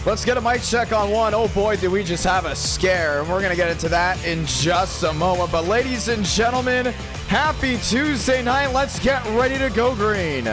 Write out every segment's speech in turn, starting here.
Let's get a mic check on one. Oh boy, did we just have a scare. We're going to get into that in just a moment. But ladies and gentlemen, happy Tuesday night. Let's get ready to go green.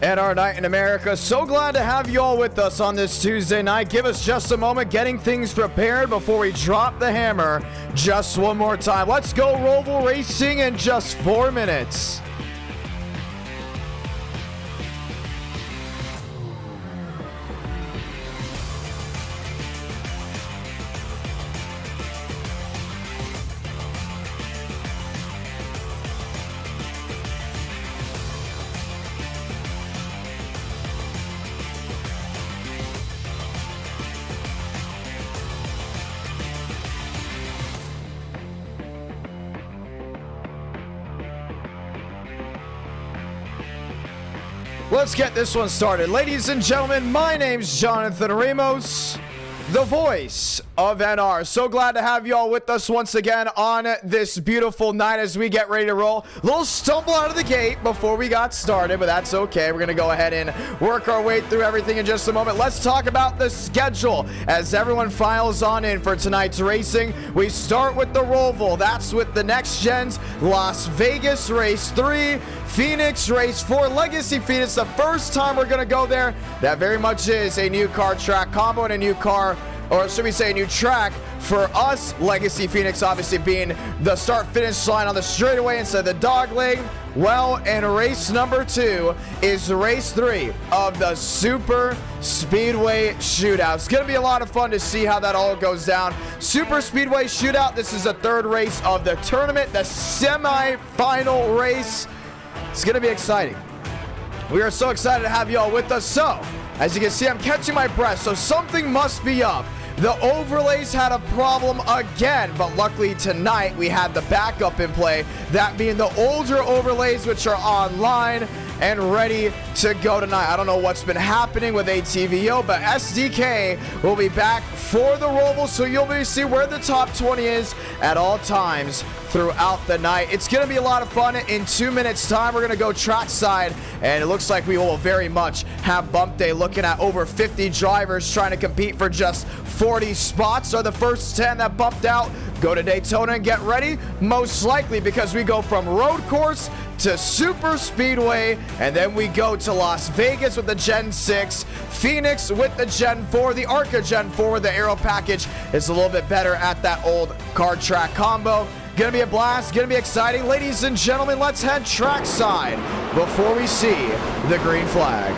And our night in America, so glad to have you all with us on this Tuesday night. Give us just a moment getting things prepared before we drop the hammer just one more time. Let's go Roval Racing in just 4 minutes. Let's get this one started. Ladies and gentlemen, my name's Jonathan Ramos, the voice of NR. So glad to have you all with us once again on this beautiful night as we get ready to roll. A little stumble out of the gate before we got started, but that's okay. We're going to go ahead and work our way through everything in just a moment. Let's talk about the schedule as everyone files on in for tonight's racing. We start with the Roval. That's with the Next Gen's Las Vegas Race 3. Phoenix Race 4, Legacy Phoenix, the first time we're going to go there. That very much is a new car track combo and a new car, or should we say a new track for us. Legacy Phoenix obviously being the start-finish line on the straightaway instead of the dog leg. Well, and race number 2 is race 3 of the Super Speedway Shootout. It's going to be a lot of fun to see how that all goes down. Super Speedway Shootout, this is the 3rd race of the tournament, the semi-final race. It's going to be exciting. We are so excited to have you all with us. So, as you can see, I'm catching my breath, so something must be up. The overlays had a problem again, but luckily tonight we had the backup in play, that being the older overlays which are online and ready to go tonight. I don't know what's been happening with ATVO, but SDK will be back for the Roval, so you'll be able to see where the top 20 is at all times throughout the night. It's going to be a lot of fun. In 2 minutes time, we're going to go trackside, and it looks like we will very much have bump day, looking at over 50 drivers trying to compete for just 40 spots. Are the first 10 that bumped out go to Daytona and get ready? Most likely, because we go from road course to Super Speedway, and then we go to Las Vegas with the Gen 6, Phoenix with the Gen 4, the ARCA Gen 4 with the aero package is a little bit better at that old car track combo. Gonna be a blast, gonna be exciting. Ladies and gentlemen, let's head trackside before we see the green flag.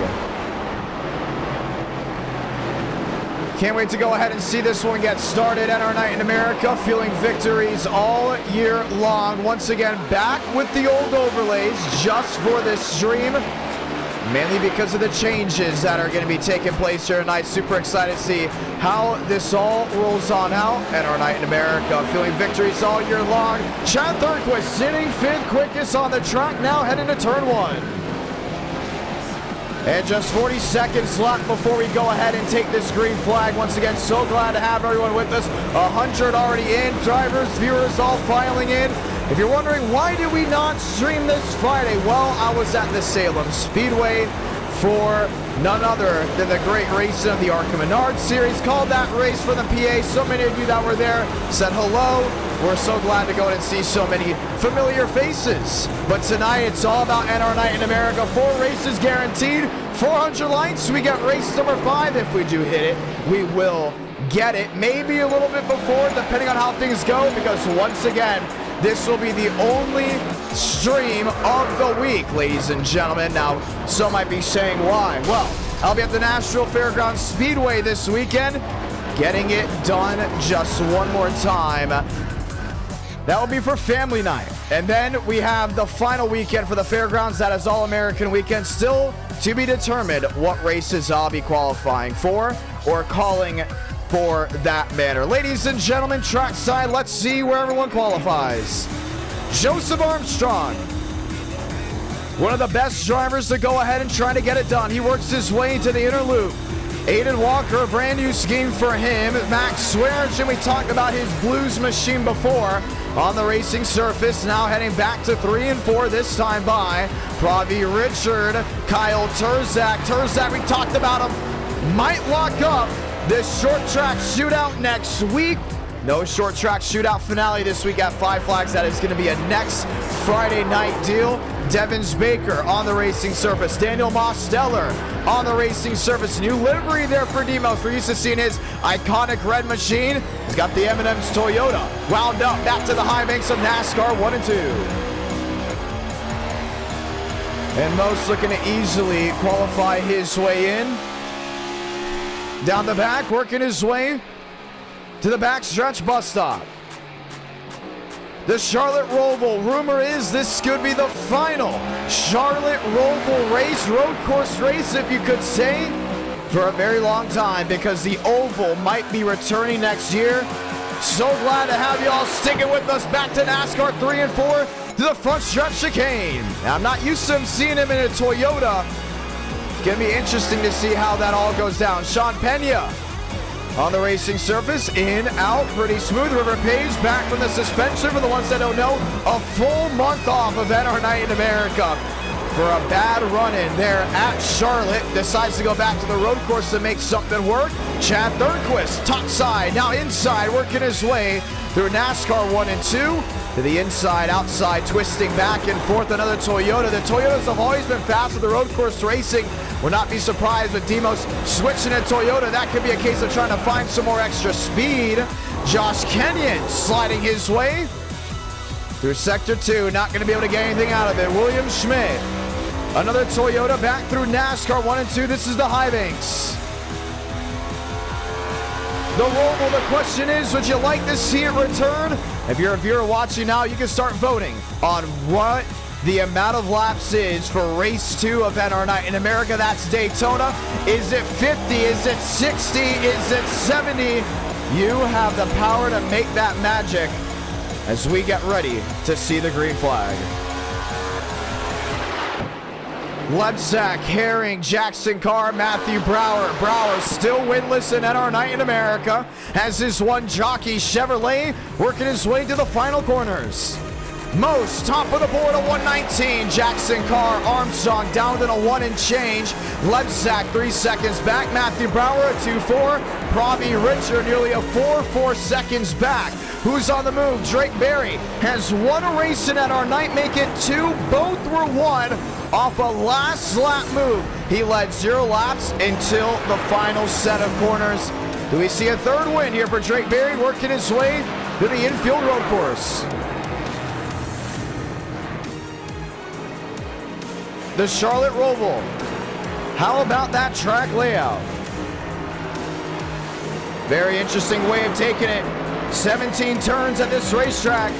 Can't wait to go ahead and see this one get started at our night in America. Feeling victories all year long. Once again, back with the old overlays just for this stream. Mainly because of the changes that are going to be taking place here tonight. Super excited to see how this all rolls on out at our night in America. Feeling victories all year long. Chad Thurquist sitting 5th quickest on the track now, heading to turn 1. And just 40 seconds left before we go ahead and take this green flag. Once again, so glad to have everyone with us. 100 already in. Drivers, viewers all filing in. If you're wondering why did we not stream this Friday, well, I was at the Salem Speedway for none other than the great racing of the ARCA Menard Series. Called that race for the PA. So many of you that were there said hello. We're so glad to go and see so many familiar faces. But tonight, it's all about NR Night in America. 4 races guaranteed, 400 lights. We get race number 5. If we do hit it, we will get it. Maybe a little bit before, depending on how things go, because once again, this will be the only stream of the week, ladies and gentlemen. Now, some might be saying why. Well, I'll be at the Nashville Fairgrounds Speedway this weekend, getting it done just one more time. That will be for family night. And then we have the final weekend for the fairgrounds. That is All-American Weekend. Still to be determined what races I'll be qualifying for. or calling for that matter. Ladies and gentlemen, trackside, let's see where everyone qualifies. Joseph Armstrong, one of the best drivers to go ahead and try to get it done. He works his way into the inner loop. Aiden Walker, a brand new scheme for him. Max Swearinger, we talked about his Blues machine before on the racing surface. Now heading back to 3 and 4, this time by Pravi Richard, Kyle Turzak. Turzak, we talked about him, might lock up this short track shootout next week. No short track shootout finale this week at Five Flags. That is going to be a next Friday night deal. Devins Baker on the racing surface. Daniel Mosteller on the racing surface. New livery there for Demos. We're used to seeing his iconic red machine. He's got the M&M's Toyota wound up back to the high banks of NASCAR 1 and 2. And Most looking to easily qualify his way in. Down the back, working his way to the backstretch bus stop. The Charlotte Roval. Rumor is this could be the final Charlotte Roval race, road course race, if you could say, for a very long time, because the Oval might be returning next year. So glad to have y'all sticking with us back to NASCAR 3 and 4 to the front stretch chicane. Now, I'm not used to seeing him in a Toyota. Gonna be interesting to see how that all goes down. Sean Pena on the racing surface, in, out, pretty smooth. River Page back from the suspension. For the ones that don't know, a full month off of NR Night in America for a bad run-in there at Charlotte. Decides to go back to the road course to make something work. Chad Thornquist, top side, now inside, working his way through NASCAR 1 and 2. To the inside, outside, twisting back and forth. Another Toyota. The Toyotas have always been fast with the road course racing. Will not be surprised with Demos switching to Toyota. That could be a case of trying to find some more extra speed. Josh Kenyon sliding his way through Sector 2. Not going to be able to get anything out of it. William Schmidt. Another Toyota back through NASCAR 1 and 2. This is the high banks. The Roval, the question is, would you like to see it return? If you're a viewer watching now, you can start voting on what the amount of laps is for race 2 of NR Night in America. That's Daytona. Is it 50? Is it 60? Is it 70? You have the power to make that magic as we get ready to see the green flag. Lebsack, Herring, Jackson Carr, Matthew Brower. Brower still winless in NR Night in America as his one jockey Chevrolet working his way to the final corners. Most top of the board at 119. Jackson Carr, Armstrong down to a 1 and change. Lebsack 3 seconds back. Matthew Brower at 2-4. Pravi Richard nearly a 4 seconds back. Who's on the move? Drake Berry has won a race in NR Night, make it 2. Both were won off a last lap move. He led 0 laps until the final set of corners. Do we see a third win here for Drake Berry working his way to the infield road course? The Charlotte Roval. How about that track layout? Very interesting way of taking it. 17 turns at this racetrack.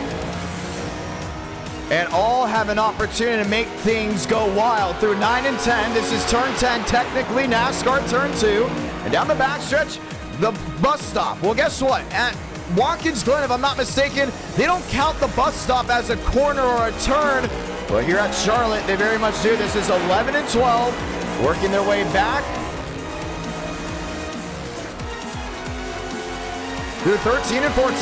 And all have an opportunity to make things go wild through 9 and 10. This is turn 10, technically NASCAR turn 2. And down the backstretch, the bus stop. Well, guess what? At Watkins Glen, if I'm not mistaken, they don't count the bus stop as a corner or a turn. Well, here at Charlotte, they very much do. This is 11 and 12, working their way back through 13 and 14.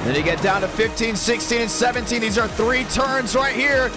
Then you get down to 15, 16, and 17. These are 3 turns right here.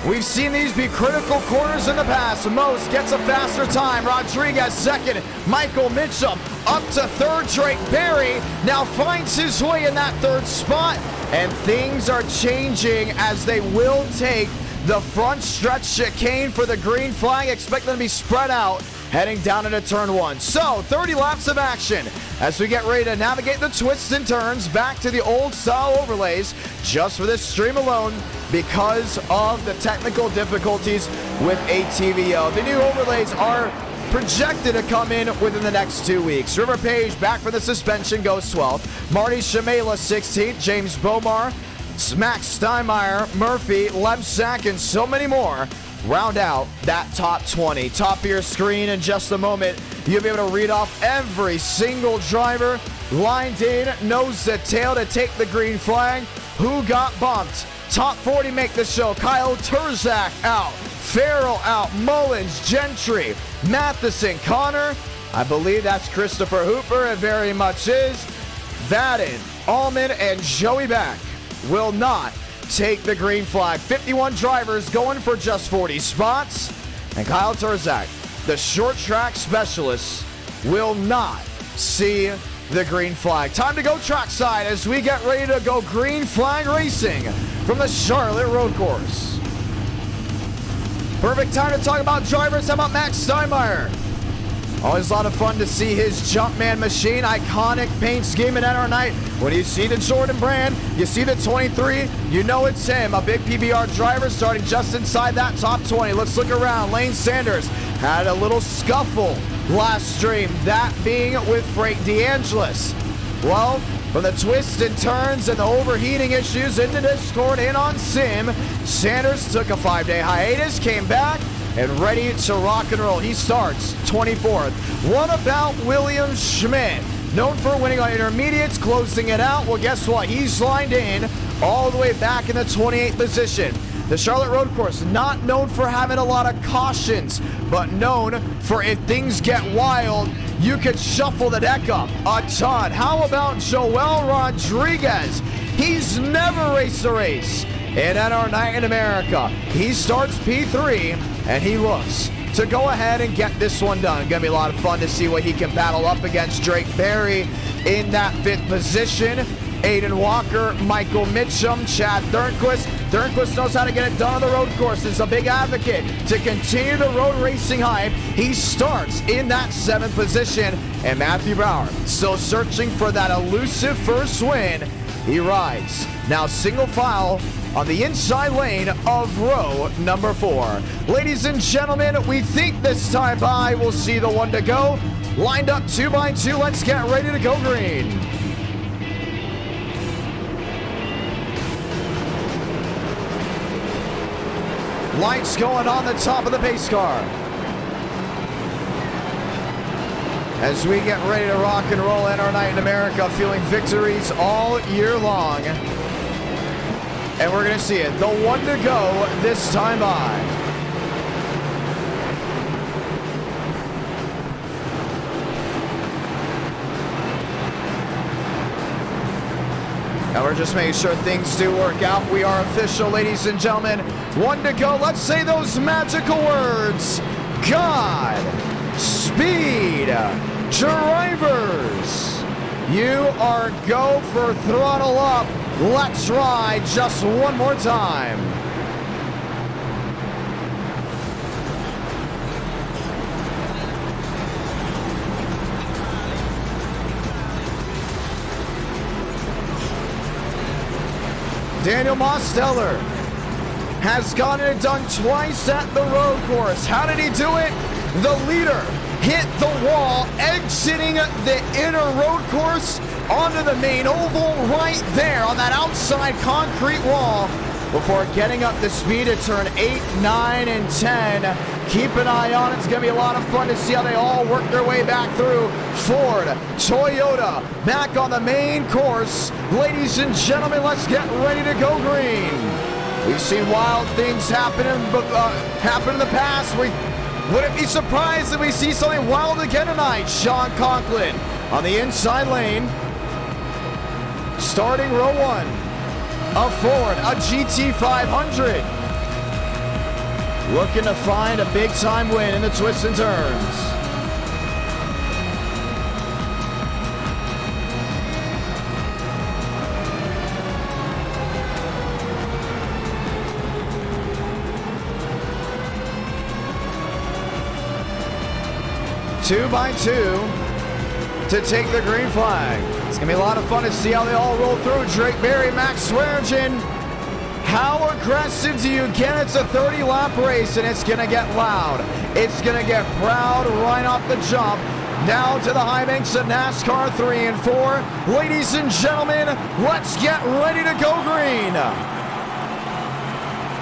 We've seen these be critical corners in the past. Most gets a faster time. Rodriguez second. Michael Mitchum up to third. Drake Berry now finds his way in that third spot. And things are changing as they will take the front stretch chicane for the green flag. Expect them to be spread out heading down into turn 1. So 30 laps of action as we get ready to navigate the twists and turns back to the old style overlays just for this stream alone because of the technical difficulties with ATVO. The new overlays are projected to come in within the next 2 weeks. River Page back for the suspension goes 12th. Marty Shamela 16th. James Bomar, Max Steinmeier, Murphy, Lebsack, and so many more round out that top 20. Top of your screen in just a moment, you'll be able to read off every single driver lined in, nose to tail to take the green flag. Who got bumped? Top 40 make the show. Kyle Turzak out. Farrell out. Mullins, Gentry, Matheson, Connor. I believe that's Christopher Hooper. It very much is. Vadden, Allman, and Joey Beck will not take the green flag. 51 drivers going for just 40 spots. And Kyle Turzak, the short track specialist, will not see the green flag. Time to go trackside as we get ready to go green flag racing from the Charlotte Road Course. Perfect time to talk about drivers. How about Max Steinmeier? Always a lot of fun to see his Jumpman machine. Iconic paint scheme in NR Night. When you see the Jordan brand, you see the 23, you know it's him. A big PBR driver starting just inside that top 20. Let's look around. Lane Sanders had a little scuffle last stream, that being with Frank DeAngelis. Well, from the twists and turns and the overheating issues in the Discord and on Sim, Sanders took a 5-day hiatus, came back, and ready to rock and roll. He starts 24th. What about William Schmidt? Known for winning on intermediates, closing it out. Well, guess what? He's lined in all the way back in the 28th position. The Charlotte Road Course, not known for having a lot of cautions, but known for if things get wild, you could shuffle the deck up a ton. How about Joel Rodriguez? He's never raced a race in NR Night in America. He starts P3, and he looks to go ahead and get this one done. Gonna be a lot of fun to see what he can battle up against. Drake Berry in that 5th position. Aiden Walker, Michael Mitchum, Chad Thurnquist. Thurnquist knows how to get it done on the road course. Is a big advocate to continue the road racing hype. He starts in that 7th position. And Matthew Brower still searching for that elusive first win. He rides now single file on the inside lane of row number 4. Ladies and gentlemen, we think this time by we'll see the one to go. Lined up 2 by 2. Let's get ready to go green. Lights going on the top of the pace car. As we get ready to rock and roll NR Night in America, feeling victories all year long. And we're going to see it. The one to go this time by. And we're just making sure things do work out. We are official, ladies and gentlemen. One to go. Let's say those magical words. God, speed, drivers. You are go for throttle up. Let's ride just one more time. Daniel Mosteller has gotten it done twice at the road course. How did he do it? The leader hit the wall, exiting the inner road course onto the main oval right there on that outside concrete wall before getting up the speed to turn 8, 9, and 10. Keep an eye on it. It's going to be a lot of fun to see how they all work their way back through. Ford, Toyota, back on the main course. Ladies and gentlemen, let's get ready to go green. We've seen wild things happen in the past. Wouldn't be surprised if we see something wild again tonight. Sean Conklin on the inside lane. Starting row 1. A Ford, a GT500. Looking to find a big time win in the twists and turns. Two by two to take the green flag. It's going to be a lot of fun to see how they all roll through. Drake Berry, Max Swearengin. How aggressive do you get? It's a 30-lap race, and it's going to get loud. It's going to get proud right off the jump. Now to the high banks of NASCAR 3 and 4. Ladies and gentlemen, let's get ready to go green.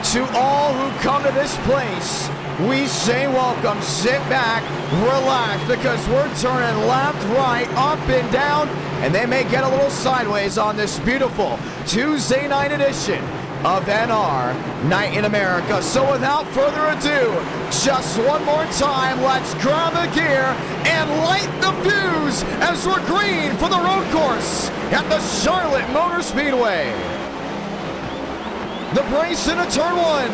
To all who come to this place, we say welcome. Sit back, relax, because we're turning left, right, up and down, and they may get a little sideways on this beautiful Tuesday night edition of NR Night in America. So without further ado, just one more time, let's grab a gear and light the fuse as we're green for the road course at the Charlotte Motor Speedway. The brace into turn one.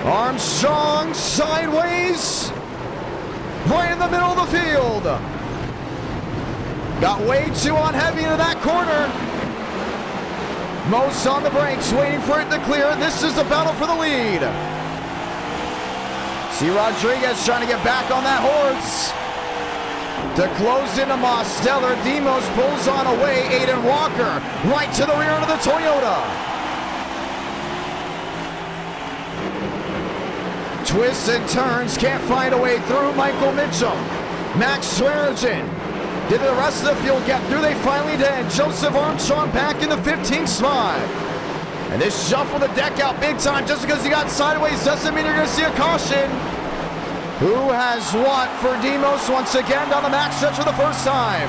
Armstrong sideways, right in the middle of the field. Got way too on heavy into that corner. Most on the brakes, waiting for it to clear. This is the battle for the lead. See Rodriguez trying to get back on that horse. To close into Mosteller, Demos pulls on away. Aiden Walker right to the rear end of the Toyota. Twists and turns, can't find a way through. Michael Mitchell, Max Swearigan. Did the rest of the field get through? They finally did. Joseph Armstrong back in the 15th spot. And this shuffled the deck out big time. Just because he got sideways doesn't mean you're going to see a caution. Who has what for Demos once again down the back stretch for the first time?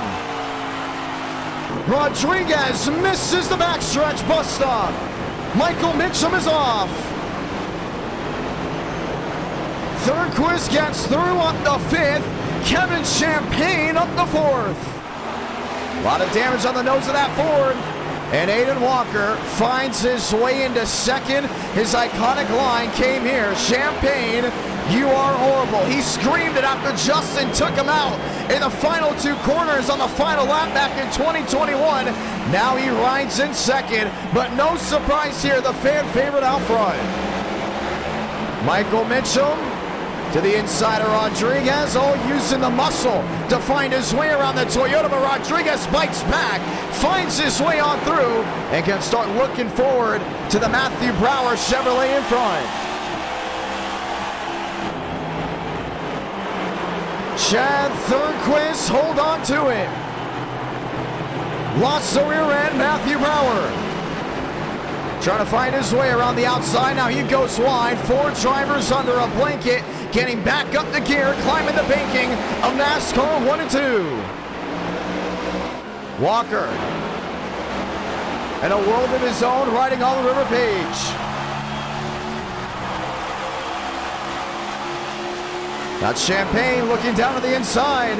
Rodriguez misses the backstretch bus stop. Michael Mitchum is off. Thornquist gets through up the fifth. Kevin Champagne up the fourth. A lot of damage on the nose of that Ford. And Aiden Walker finds his way into second. His iconic line came here. Champagne, you are horrible. He screamed it after Justin took him out in the final two corners on the final lap back in 2021. Now he rides in second, but no surprise here, the fan favorite out front. Michael Mitchell to the inside of Rodriguez, all using the muscle to find his way around the Toyota, but Rodriguez bites back, finds his way on through, and can start looking forward to the Matthew Brower Chevrolet in front. Chad Thornquist, hold on to it. Lost the rear end, Matthew Brower. Trying to find his way around the outside, now he goes wide. Four drivers under a blanket, getting back up the gear, climbing the banking of NASCAR 1 and 2. Walker, in a world of his own, riding on the River Page. That's Champagne looking down to the inside.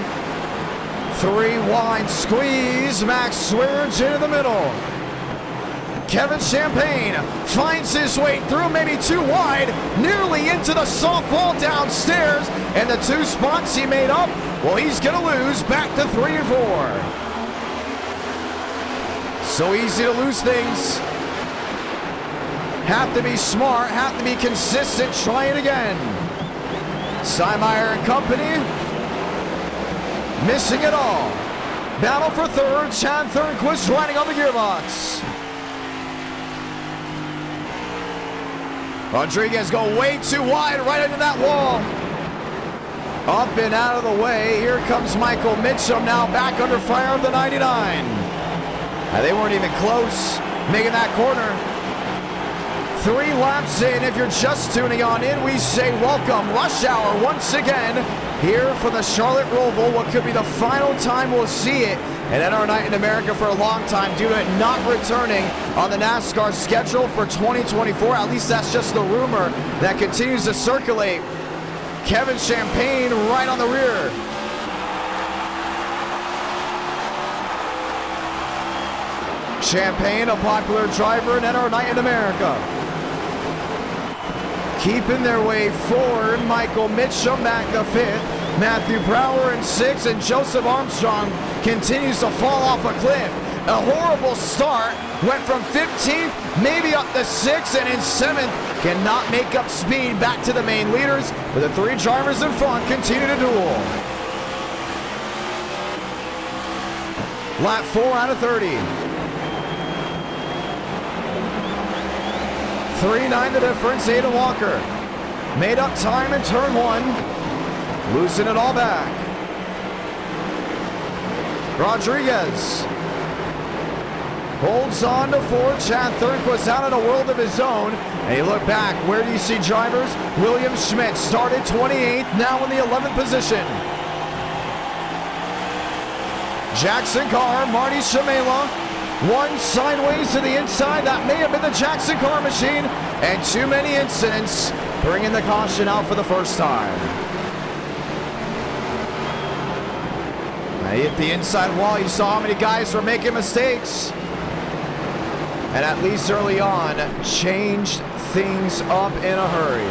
Three wide squeeze, Max Swearigan in the middle. Kevin Champagne finds his way through, maybe too wide, nearly into the soft wall downstairs, and the two spots he made up, well, he's gonna lose back to 3 and 4. So easy to lose things. Have to be smart, have to be consistent, try it again. Seimeyer and company, missing it all. Battle for third, Chad Thornquist riding on the gearbox. Rodriguez go way too wide right into that wall. Up and out of the way. Here comes Michael Mitchum now back under fire of the 99. Now they weren't even close making that corner. 3 laps in. If you're just tuning on in, we say welcome. Rush hour once again here for the Charlotte Roval. What could be the final time we'll see it at NR Night in America for a long time due to it not returning on the NASCAR schedule for 2024. At least that's just the rumor that continues to circulate. Kevin Champagne right on the rear. Champagne, a popular driver in NR Night in America. Keeping their way forward, Michael Mitchum back to 5th. Matthew Brower in 6th, and Joseph Armstrong continues to fall off a cliff. A horrible start, went from 15th, maybe up to 6th, and in 7th, cannot make up speed back to the main leaders, but the 3 drivers in front continue to duel. Lap 4 out of 30. 3.9 the difference, Aiden Walker. Made up time in turn 1. Losing it all back. Holds on to 4. Chad Thurnquist out in a world of his own. And you look back, where do you see drivers? William Schmidt started 28th, now in the 11th position. Jackson Carr, Marty Shamela, one sideways to the inside. That may have been the Jackson Carr machine. And too many incidents, bringing the caution out for the first time. He hit the inside wall. You saw how many guys were making mistakes. And at least early on, changed things up in a hurry.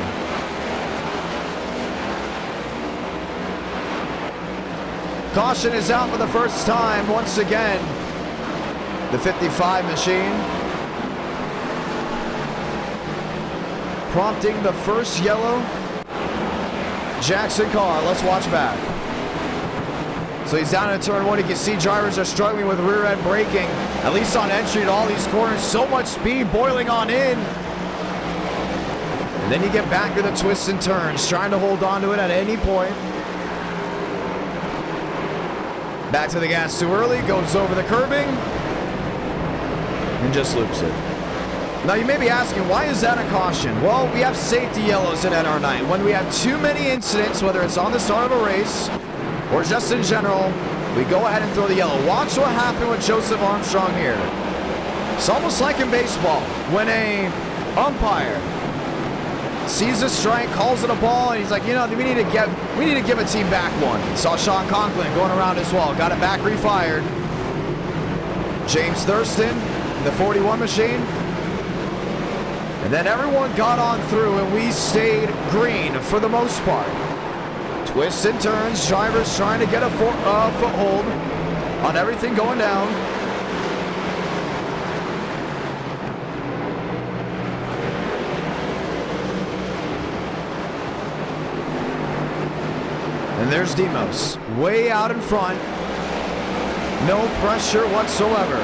Caution is out for the first time once again. The 55 machine. Prompting the first yellow. Jackson Carr, let's watch back. So he's down in turn 1. You can see drivers are struggling with rear end braking, at least on entry to all these corners. So much speed boiling on in. And then you get back to the twists and turns, trying to hold on to it at any point. Back to the gas too early, goes over the curbing, and just loops it. Now you may be asking, why is that a caution? Well, we have safety yellows in NR9. When we have too many incidents, whether it's on the start of a race, or just in general, we go ahead and throw the yellow. Watch what happened with Joseph Armstrong here. It's almost like in baseball, when a umpire sees a strike, calls it a ball, and he's like, you know, we need to give a team back one. Saw Sean Conklin going around as well. Got it back refired. James Thurston, the 41 machine. And then everyone got on through, and we stayed green for the most part. Twists and turns, drivers trying to get a foothold on everything going down. And there's Demos, way out in front. No pressure whatsoever.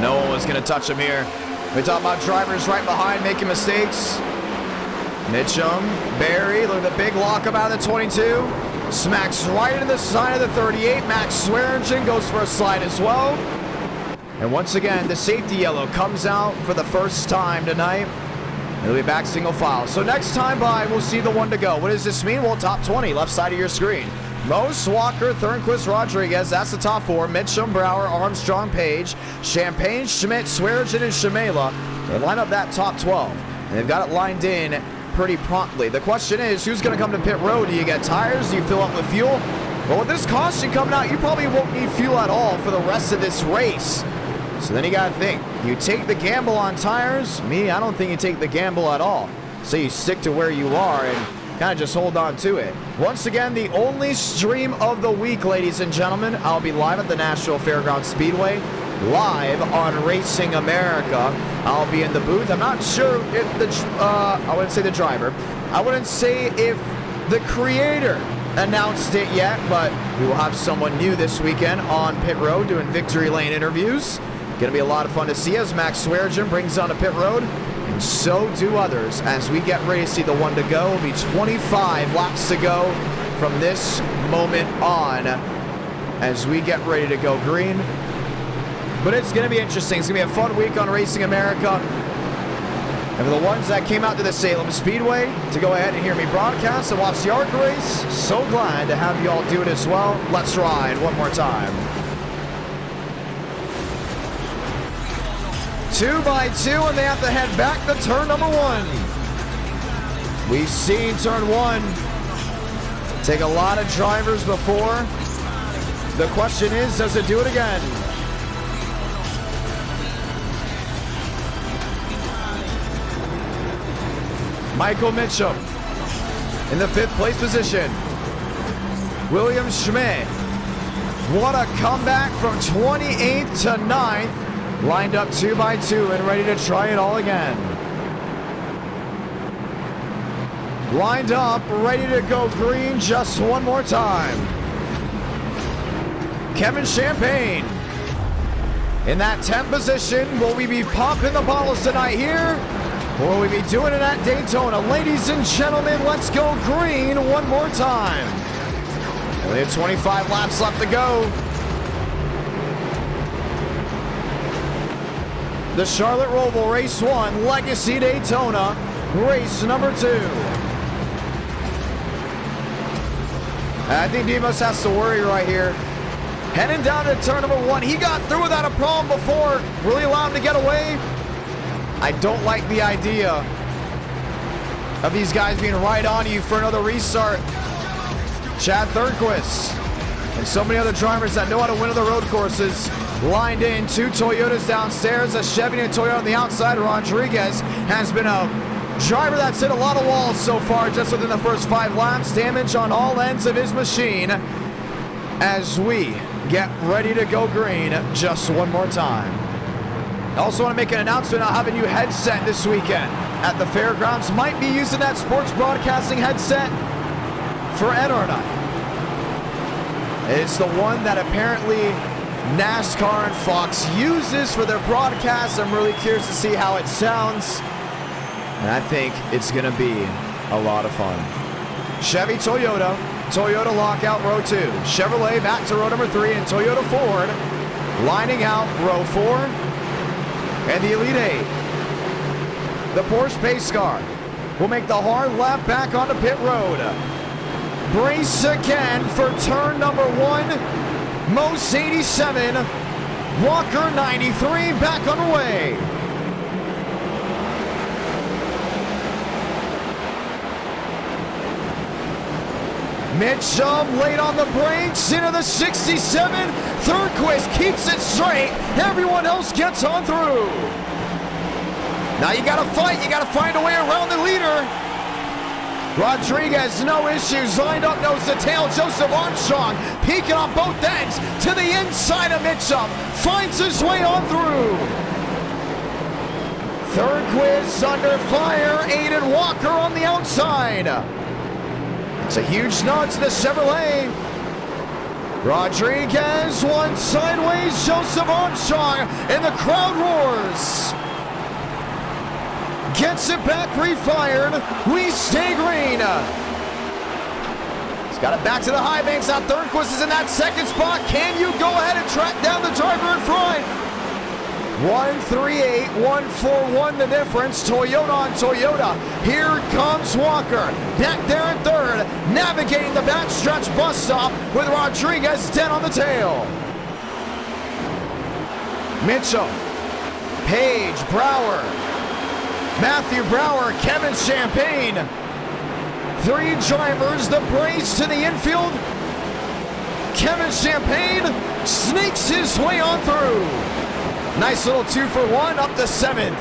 No one was going to touch him here. We talk about drivers right behind making mistakes. Mitchum, Barry, look at the big lockup out of the 22. Smacks right into the side of the 38. Max Swearingen goes for a slide as well. And once again, the safety yellow comes out for the first time tonight. It'll be back single file. So next time by, we'll see the one to go. What does this mean? Well, top 20, left side of your screen. Mose, Walker, Thurnquist, Rodriguez, that's the top 4. Mitchum, Brower, Armstrong, Page, Champagne, Schmidt, Swearingen, and Shamela. They line up that top 12. And they've got it lined in pretty promptly. The question is, who's going to come to pit road? Do you get tires? Do you fill up with fuel? Well, with this caution coming out, you probably won't need fuel at all for the rest of this race. So then you got to think, you take the gamble on tires? Me, I don't think you take the gamble at all. So you stick to where you are and kind of just hold on to it. Once again, the only stream of the week, ladies and gentlemen. I'll be live at the Nashville Fairgrounds Speedway, live on Racing America. I'll be in the booth. I'm not sure if I wouldn't say the driver. I wouldn't say if the creator announced it yet, but we will have someone new this weekend on pit road doing victory lane interviews. Going to be a lot of fun to see as Max Swearingen brings on a pit road, and so do others as we get ready to see the one to go. It'll be 25 laps to go from this moment on as we get ready to go green. But it's going to be interesting. It's going to be a fun week on Racing America. And for the ones that came out to the Salem Speedway to go ahead and hear me broadcast and watch the ARC race, so glad to have you all do it as well. Let's ride one more time. 2 by 2, and they have to head back to turn number 1. We've seen turn 1 take a lot of drivers before. The question is, does it do it again? Michael Mitchum in the 5th place position. William Schmidt. What a comeback from 28th to 9th. Lined up 2 by 2 and ready to try it all again. Lined up, ready to go green just one more time. Kevin Champagne in that 10th position. Will we be popping the bottles tonight here? Or will we be doing it at Daytona? Ladies and gentlemen, let's go green one more time. Only have 25 laps left to go. The Charlotte Roval Race 1 Legacy Daytona, race number 2. I think Demos has to worry right here. Heading down to turn number 1. He got through without a problem before. Really allowed him to get away. I don't like the idea of these guys being right on you for another restart. Chad Thurnquist and so many other drivers that know how to win on the road courses lined in. 2 Toyotas downstairs, a Chevy and a Toyota on the outside. Rodriguez has been a driver that's hit a lot of walls so far just within the first 5 laps. Damage on all ends of his machine as we get ready to go green just one more time. I also want to make an announcement. I'll have a new headset this weekend at the fairgrounds. Might be using that sports broadcasting headset for NR night. It's the one that apparently NASCAR and Fox uses for their broadcasts. I'm really curious to see how it sounds, and I think it's going to be a lot of fun. Chevy, Toyota, Toyota lockout row 2. Chevrolet back to row number 3, and Toyota Ford lining out row 4. And the Elite 8. The Porsche pace car will make the hard lap back onto pit road. Brace again for turn number 1. Mose 87, Walker 93, back underway. Mitchum late on the brakes into the 67. Thurnquist keeps it straight. Everyone else gets on through. Now you gotta fight. You gotta find a way around the leader. Rodriguez, no issues. Lined up nose to tail. Joseph Armstrong peeking on both ends to the inside of Mitchum. Finds his way on through. Thurnquist under fire. Aiden Walker on the outside. It's a huge nudge to the Chevrolet. Rodriguez one sideways. Joseph Armstrong and the crowd roars. Gets it back, refired. We stay green. He's got it back to the high banks. Now Thurnquist is in that second spot. Can you go ahead and track down the driver in front? 138, 141 the difference. Toyota on Toyota. Here comes Walker. Back there in third. Navigating the backstretch bus stop with Rodriguez dead on the tail. Mitchell, Page, Brower, Matthew Brower, Kevin Champagne. 3 drivers, the brace to the infield. Kevin Champagne sneaks his way on through. Nice little 2-for-1 up to 7th.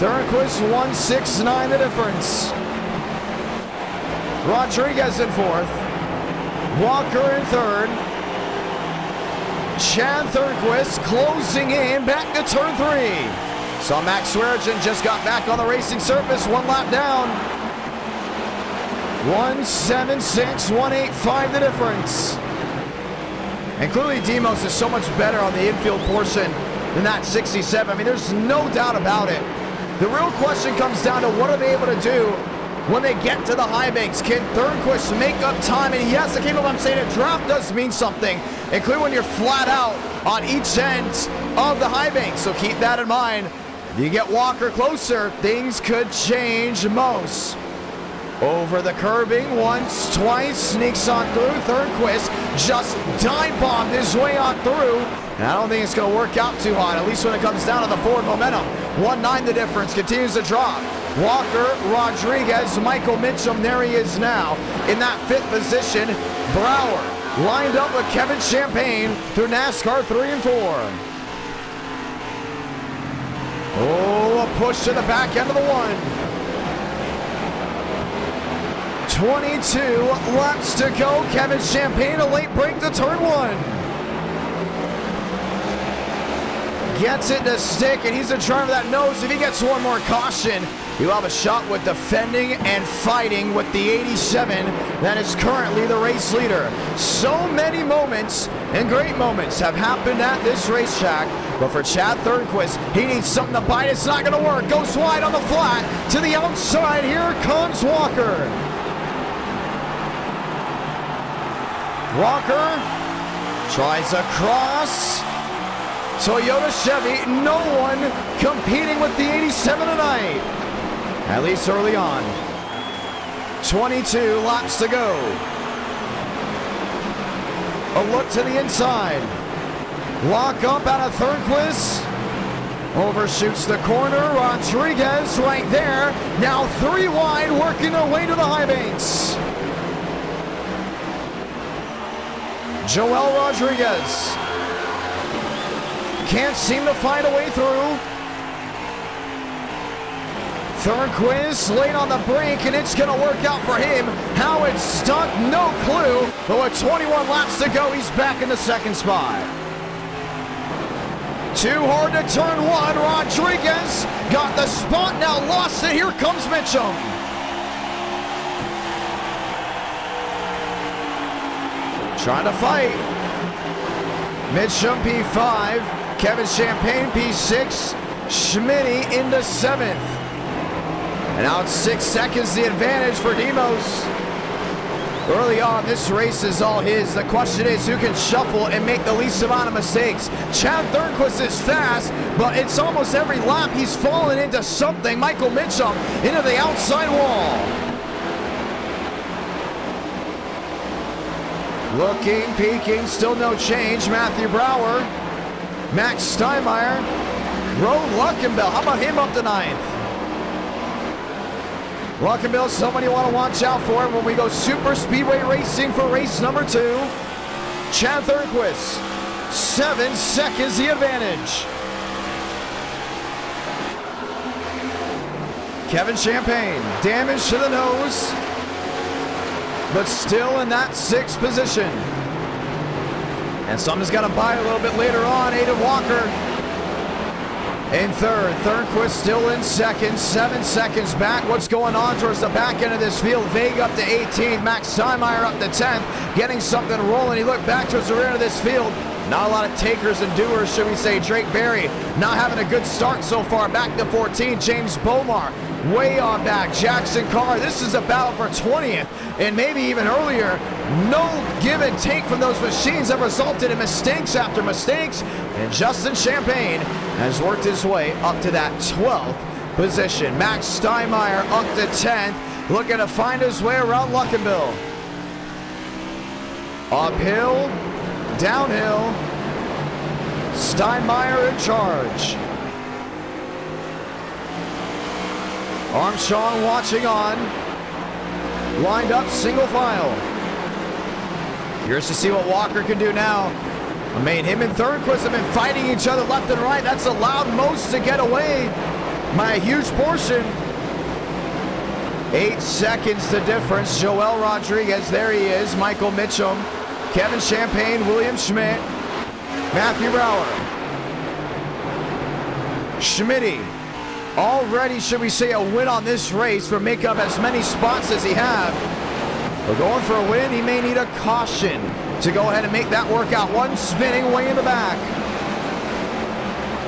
Thurnquist 169 the difference. Rodriguez in 4th. Walker in 3rd. Chad Thurnquist closing in back to turn 3. So Max Swearigan just got back on the racing surface, 1 lap down. 176, 185 the difference. And clearly Demos is so much better on the infield portion than that 67. I mean, there's no doubt about it. The real question comes down to what are they able to do when they get to the high banks? Can Thurnquist make up time? And he has the capability. I'm saying a draft does mean something, and clearly when you're flat out on each end of the high banks. So keep that in mind. If you get Walker closer, things could change. Mose over the curbing once, twice, sneaks on through. Thurnquist just dive bombed his way on through. And I don't think it's going to work out too hot, at least when it comes down to the forward momentum. 1-9 the difference, continues to drop. Walker, Rodriguez, Michael Mitchum, there he is now in that 5th position. Brower lined up with Kevin Champagne through NASCAR 3 and 4. Oh, a push to the back end of the 1. 22 laps to go. Kevin Champagne, a late break to turn 1. Gets it to stick, and he's a driver that knows if he gets one more caution, he'll have a shot with defending and fighting with the 87 that is currently the race leader. So many moments and great moments have happened at this racetrack, but for Chad Thurnquist, he needs something to bite. It's not going to work. Goes wide on the flat to the outside. Here comes Walker. Walker tries a cross. Toyota Chevy, no one competing with the 87 tonight, at least early on. 22 laps to go. A look to the inside. Lock up out of Thornquist. Overshoots the corner. Rodriguez right there. Now 3 wide, working their way to the high banks. Joel Rodriguez can't seem to find a way through. Thornquist late on the brink, and it's going to work out for him. How it's stuck, no clue. But with 21 laps to go, he's back in the second spot. Too hard to turn one. Rodriguez got the spot, now lost it. Here comes Mitchum. Trying to fight. Mitchum P5. Kevin Champagne P6. Schmitty into 7th. And now it's 6 seconds the advantage for Demos. Early on, this race is all his. The question is who can shuffle and make the least amount of mistakes. Chad Thornquist is fast, but it's almost every lap he's fallen into something. Michael Mitchum into the outside wall. Looking, peeking, still no change. Matthew Brower, Max Steinmeier, Roe Luckenbill. How about him up to 9th? Luckenbill, someone you want to watch out for when we go super speedway racing for race number 2. Chad Thornquist, 7 seconds the advantage. Kevin Champagne, damage to the nose, but still in that 6th position. And someone's got to buy a little bit later on. Aiden Walker in 3rd. Thornquist still in 2nd. 7 seconds back. What's going on towards the back end of this field? Vega up to 18th. Max Steinmeier up to 10th. Getting something rolling. He looked back towards the rear of this field. Not a lot of takers and doers, should we say. Drake Berry not having a good start so far. Back to 14. James Bomar way on back. Jackson Carr, this is a battle for 20th and maybe even earlier. No give and take from those machines have resulted in mistakes after mistakes, and Justin Champagne has worked his way up to that 12th position. Max Steinmeier up to 10th, looking to find his way around Luckenbill. Uphill, downhill, Steinmeier in charge. Armstrong watching on. Lined up, single file. Curious to see what Walker can do now. I mean, him and Thornquist have been fighting each other left and right. That's allowed most to get away by a huge portion. 8 seconds the difference. Joel Rodriguez, there he is. Michael Mitchum, Kevin Champagne, William Schmidt, Matthew Brower. Schmitty. Already, should we say, a win on this race for making up as many spots as he has. We're going for a win. He may need a caution to go ahead and make that work out. One spinning way in the back.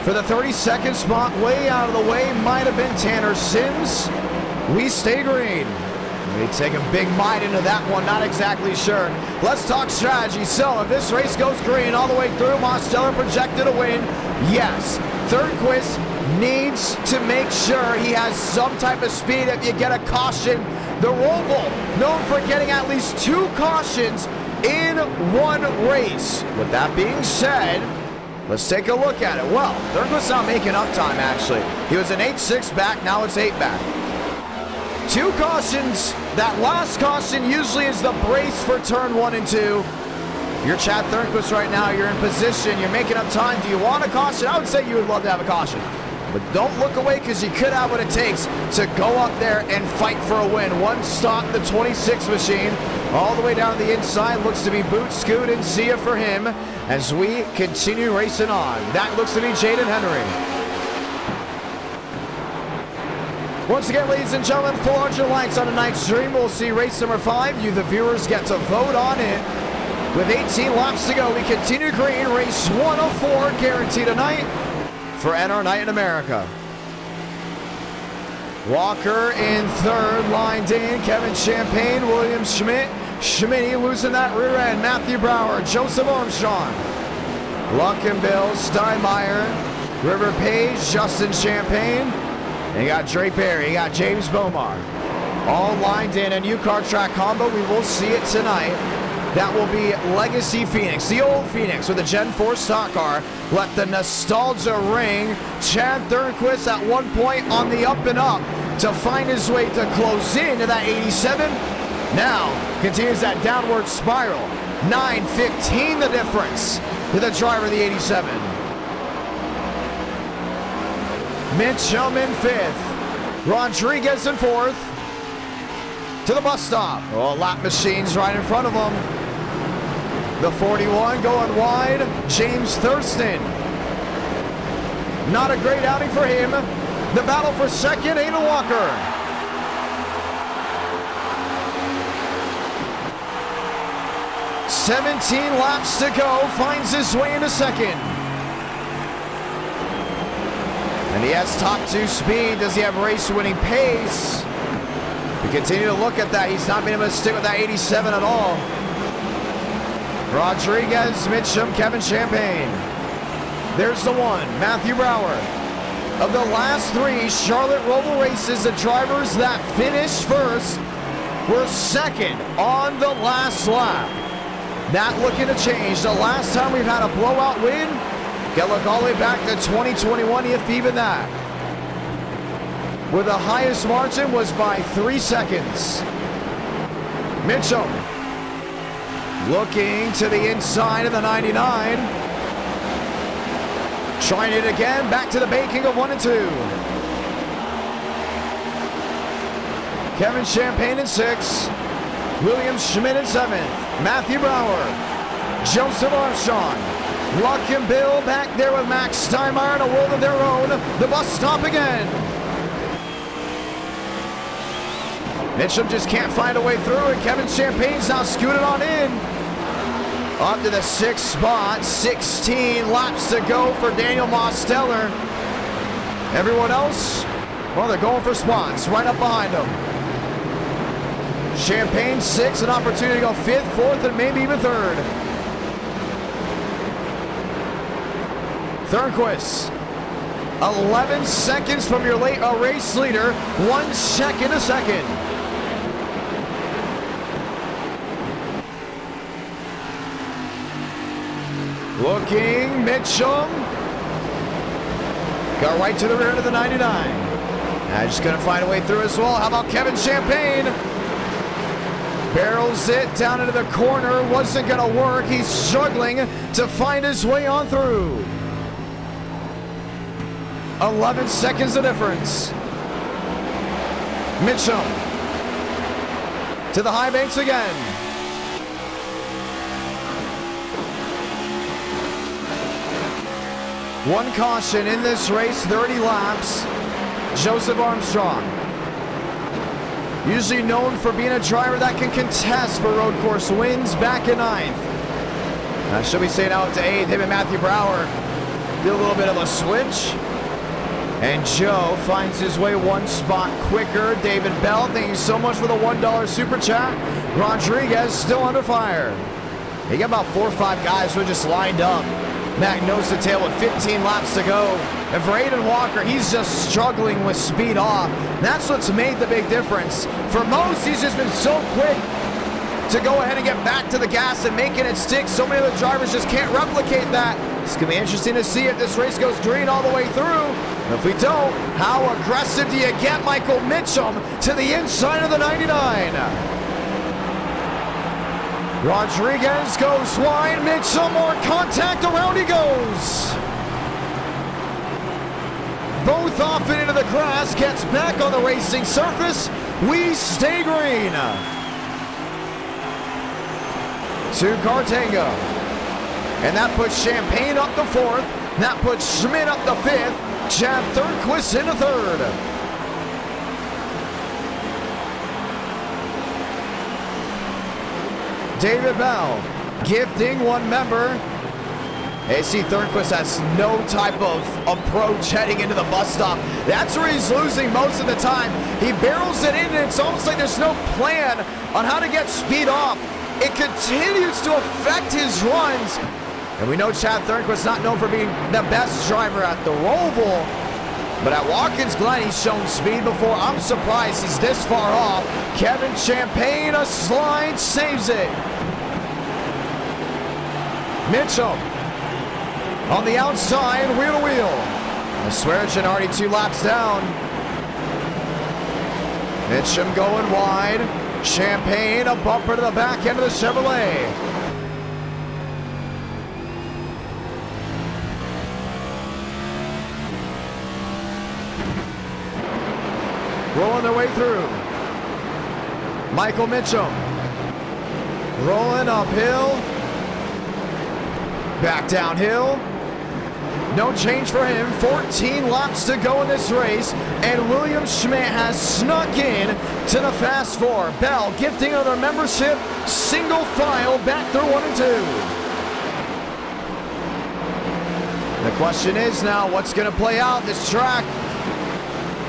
For the 32nd spot, way out of the way, might have been Tanner Sims. We stay green. They take a big mind into that one, not exactly sure. Let's talk strategy. So if this race goes green all the way through, Mosteller projected a win. Yes, Thornquist needs to make sure he has some type of speed if you get a caution. The Roval, known for getting at least 2 cautions in one race. With that being said, let's take a look at it. Well, Thornquist's not making up time, actually. He was an 8-6 back, now it's 8 back. 2 cautions. That last caution usually is the brace for turn 1 and 2. If you're Chad Thornquist right now, you're in position, you're making up time. Do you want a caution? I would say you would love to have a caution. But don't look away, because you could have what it takes to go up there and fight for a win. One stop, the 26 machine, all the way down the inside. Looks to be boot, scoot, and see ya for him as we continue racing on. That looks to be Jaden Henry. Once again, ladies and gentlemen, full Archer lights on tonight's stream. We'll see race number 5. You, the viewers, get to vote on it. With 18 laps to go, we continue green. Race 104 guaranteed tonight for NR Night in America. Walker in third, lined in. Kevin Champagne, William Schmidt. Schmitty losing that rear end. Matthew Brower, Joseph Armstrong. Luckenbill, Steinmeier, River Page, Justin Champagne. And you got Dre Perry, you got James Bomar. All lined in a new car track combo. We will see it tonight. That will be Legacy Phoenix, the old Phoenix with a Gen 4 stock car. Let the nostalgia ring. Chad Thornquist at one point on the up and up to find his way to close into that 87. Now continues that downward spiral. 9:15 the difference to the driver of the 87. Mitchum in fifth. Rodriguez in fourth. To the bus stop. Oh, lap machines right in front of him. The 41 going wide. James Thurston. Not a great outing for him. The battle for second, Aiden Walker. "17 laps to go." Finds his way into second. And he has top 2 speed. Does he have race-winning pace? We continue to look at that. He's not been able to stick with that 87 at all. Rodriguez, Mitchum, Kevin Champagne. There's the one, Matthew Brower. Of the last 3 Charlotte Roval races, the drivers that finished first were second on the last lap. Not looking to change. The last time we've had a blowout win, gotta look all the way back to 2021, if even that. Where the highest margin was by 3 seconds. Mitchell looking to the inside of the 99. Trying it again, back to the baking of 1 and 2. Kevin Champagne in 6th. William Schmidt in 7th. Matthew Brower. Joseph Armstrong. Luckenbill back there with Max Steinmeier in a world of their own. The bus stop again. Mitchum just can't find a way through it. Kevin Champagne's now scooted on in. Up to the 6th spot. 16 laps to go for Daniel Mosteller. Everyone else, well, they're going for spots right up behind them. Champagne 6th, an opportunity to go 5th, 4th, and maybe even 3rd. Thornquist, 11 seconds from your race leader. 1 second a second. Looking, Mitchum. Got right to the rear of the 99. Just gonna find a way through as well. How about Kevin Champagne? Barrels it down into the corner. Wasn't gonna work. He's struggling to find his way on through. 11 seconds the difference. Mitchum to the high banks again. One caution in this race, 30 laps. Joseph Armstrong. Usually known for being a driver that can contest for road course wins, back in 9th. Should we say now to 8th? Him and Matthew Brower did a little bit of a switch. And Joe finds his way 1 spot quicker. David Bell, thank you so much for the $1 super chat. Rodriguez still under fire. He got about 4 or 5 guys who are just lined up. Mac nose to tail with 15 laps to go. And for Aiden Walker, he's just struggling with speed off. That's what's made the big difference. For most, he's just been so quick to go ahead and get back to the gas and making it stick. So many other drivers just can't replicate that. It's going to be interesting to see if this race goes green all the way through. And if we don't, how aggressive do you get Michael Mitchum to the inside of the 99? Rodriguez goes wide. Mitchum, more contact. Around he goes. Both off and into the grass. Gets back on the racing surface. We stay green. 2-car tango. And that puts Champagne up to 4th. That puts Schmidt up to 5th. Chad Thornquist into 3rd. David Bell gifting 1 member AC Thornquist has no type of approach heading into the bus stop. That's where he's losing most of the time. He barrels it in, and it's almost like there's no plan on how to get speed off. It continues to affect his runs. And we know Chad Thornquist not known for being the best driver at the Roval. But at Watkins Glen, he's shown speed before. I'm surprised he's this far off. Kevin Champagne, a slide, saves it. Mitchell on the outside, wheel to wheel. I swear it's already 2 laps down. Mitchum going wide. Champagne, a bumper to the back end of the Chevrolet. Rolling their way through. Michael Mitchum rolling uphill. Back downhill. No change for him. 14 laps to go in this race, and William Schmidt has snuck in to the Fast Four. Bell gifting of their membership, single file back through 1 and 2. The question is now, what's going to play out this track?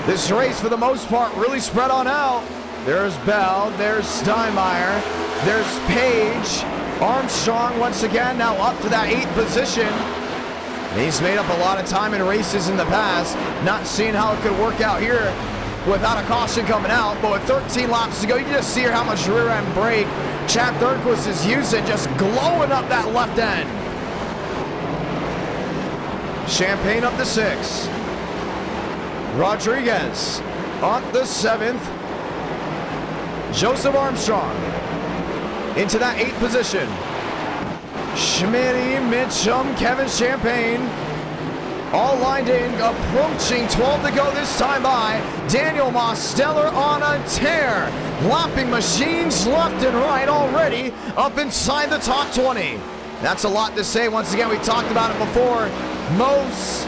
This race, for the most part, really spread on out. There's Bell, there's Steinmeier, there's Page. Armstrong once again now up to that 8th position. He's made up a lot of time in races in the past. Not seeing how it could work out here without a caution coming out. But with 13 laps to go, you can just see how much rear end brake Chad Thornquist is using, just glowing up that left end. Champagne up to 6. Rodriguez on the 7th. Joseph Armstrong into that 8th position. Schmitty, Mitchum, Kevin Champagne, all lined in, approaching 12 to go this time by. Daniel Mosteller on a tear. Lapping machines left and right already up inside the top 20. That's a lot to say. Once again, we talked about it before. Most.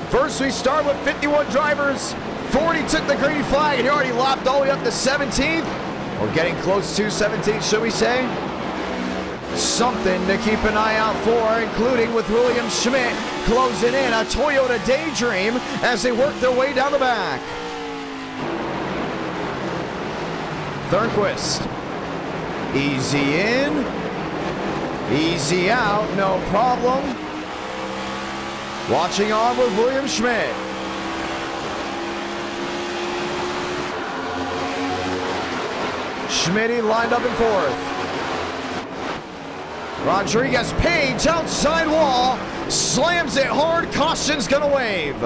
First, we start with 51 drivers. 40 took the green flag, and he already lapped all the way up to 17th. We're getting close to 17th, should we say? Something to keep an eye out for, including with William Schmidt closing in a Toyota Daydream as they work their way down the back. Thornquist. Easy in. Easy out, no problem. Watching on with William Schmidt. Schmitty lined up in 4th. Rodriguez, Page, outside wall, slams it hard, caution's gonna wave.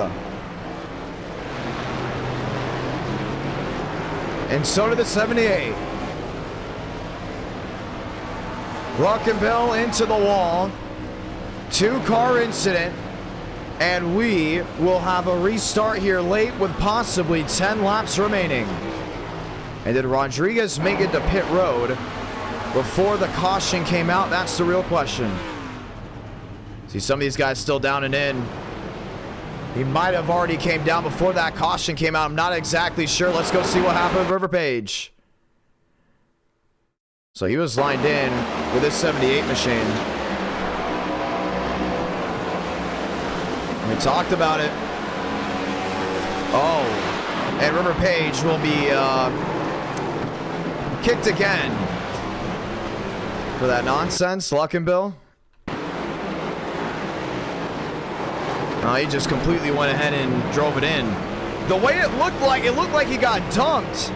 And so did the 78. Rockenbill into the wall. 2-car incident, and we will have a restart here late with possibly 10 laps remaining. And did Rodriguez make it to pit road before the caution came out? That's the real question. See some of these guys still down and in. He might have already came down before that caution came out. I'm not exactly sure. Let's go see what happened with River Page. So he was lined in with his 78 machine. We talked about it. Oh, and River Page will be kicked again for that nonsense, Luckenbill. Oh, he just completely went ahead and drove it in. The way it looked like he got dumped.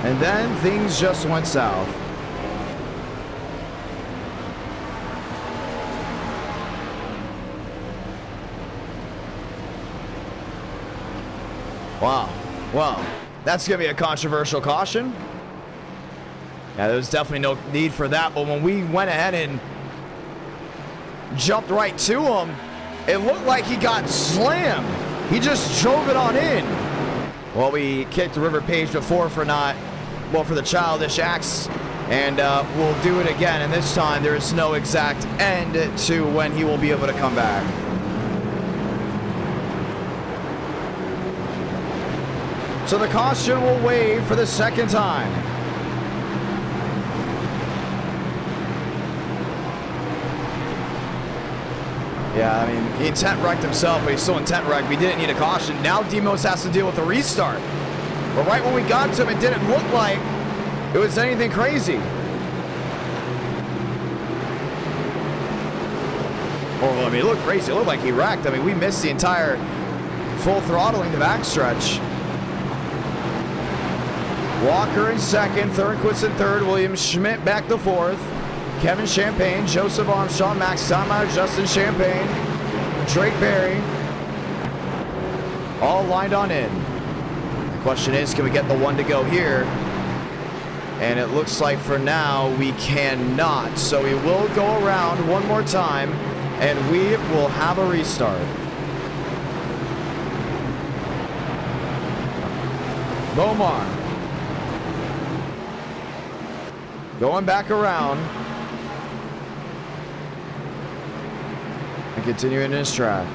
And then things just went south. Wow. Well, that's going to be a controversial caution. Yeah, there was definitely no need for that, but when we went ahead and jumped right to him, it looked like he got slammed. He just drove it on in. Well, we kicked River Page before for the childish acts, and we'll do it again, and this time there is no exact end to when he will be able to come back. So the caution will wave for the second time. Yeah, I mean, he intent wrecked himself, but he's still intent wrecked. We didn't need a caution. Now Demos has to deal with a restart. But right when we got to him, it didn't look like it was anything crazy. Well, I mean, it looked crazy. It looked like he wrecked. I mean, we missed the entire full throttling the backstretch. Walker in second, Thornquist in third, William Schmidt back to fourth, Kevin Champagne, Joseph Armstrong, Max Steinmeier, Justin Champagne, Drake Berry, all lined on in. The question is, can we get the one to go here? And it looks like for now we cannot. So we will go around one more time and we will have a restart. Bomar going back around and continuing his track.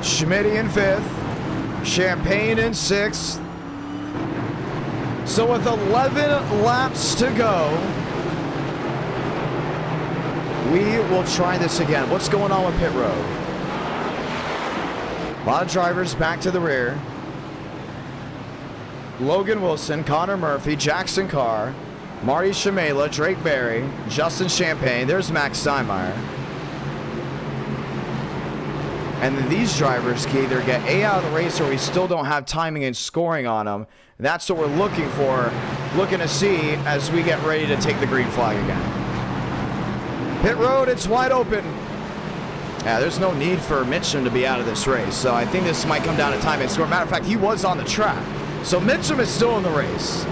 Schmidt in fifth, Champagne in sixth. So with 11 laps to go, we will try this again. What's going on with pit road? A lot of drivers back to the rear. Logan Wilson, Connor Murphy, Jackson Carr, Marty Shamela, Drake Berry, Justin Champagne. There's Max Steinmeier. And then these drivers can either get A out of the race or we still don't have timing and scoring on them. That's what we're looking for, looking to see as we get ready to take the green flag again. Pit road, it's wide open. Yeah, there's no need for Mitchum to be out of this race. So I think this might come down to time and score. Matter of fact, he was on the track. So Mitchum is still in the race.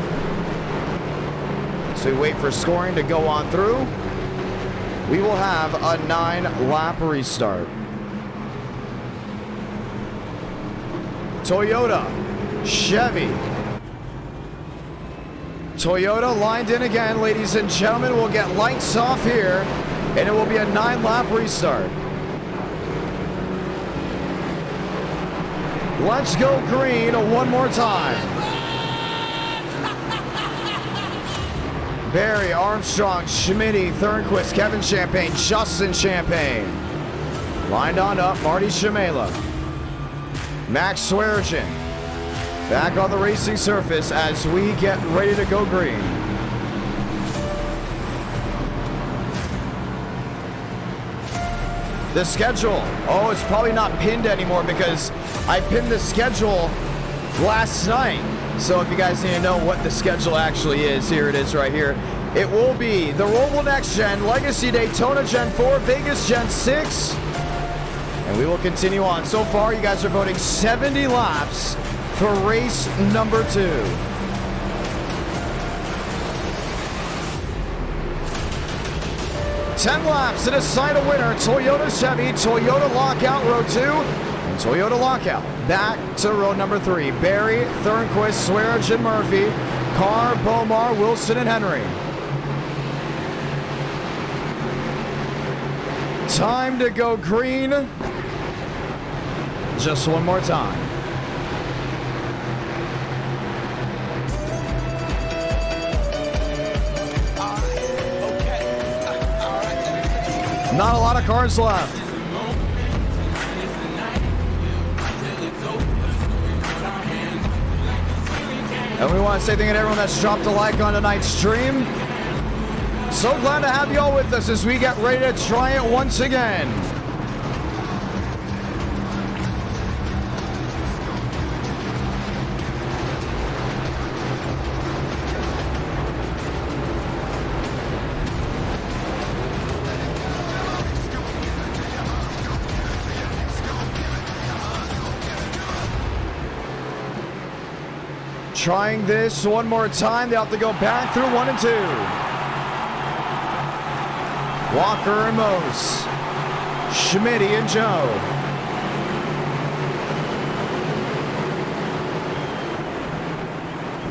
So we wait for scoring to go on through. We will have a 9-lap restart. Toyota, Chevy. Toyota lined in again, ladies and gentlemen. We'll get lights off here, and it will be a 9-lap restart. Let's go green one more time. Barry, Armstrong, Schmitty, Thornquist, Kevin Champagne, Justin Champagne. Lined on up, Marty Shamela. Max Swearigan back on the racing surface as we get ready to go green. The schedule. Oh, it's probably not pinned anymore because I pinned the schedule last night. So if you guys need to know what the schedule actually is, here it is right here. It will be the Roval Next Gen, Legacy Daytona Gen 4, Vegas Gen 6. And we will continue on. So far, you guys are voting 70 laps for race number 2. Ten laps to decide a winner. Toyota Chevy, Toyota Lockout, row 2, and Toyota Lockout back to row number 3. Barry, Thornquist, Swearigan, Murphy, Carr, Bomar, Wilson, and Henry. Time to go green. Just one more time. Not a lot of cars left. And we want to say thank you to everyone that's dropped a like on tonight's stream. So glad to have you all with us as we get ready to try it once again. Trying this one more time. They have to go back through 1 and 2. Walker and Mose. Schmitty and Joe.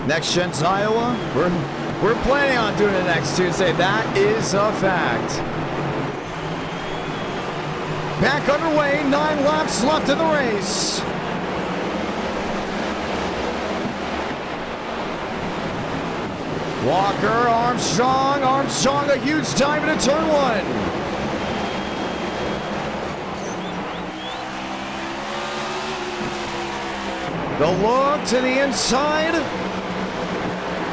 Next Gen's Iowa. We're planning on doing it next Tuesday. That is a fact. back underway. 9 laps left in the race. Walker, Armstrong, a huge dive into turn 1. The look to the inside.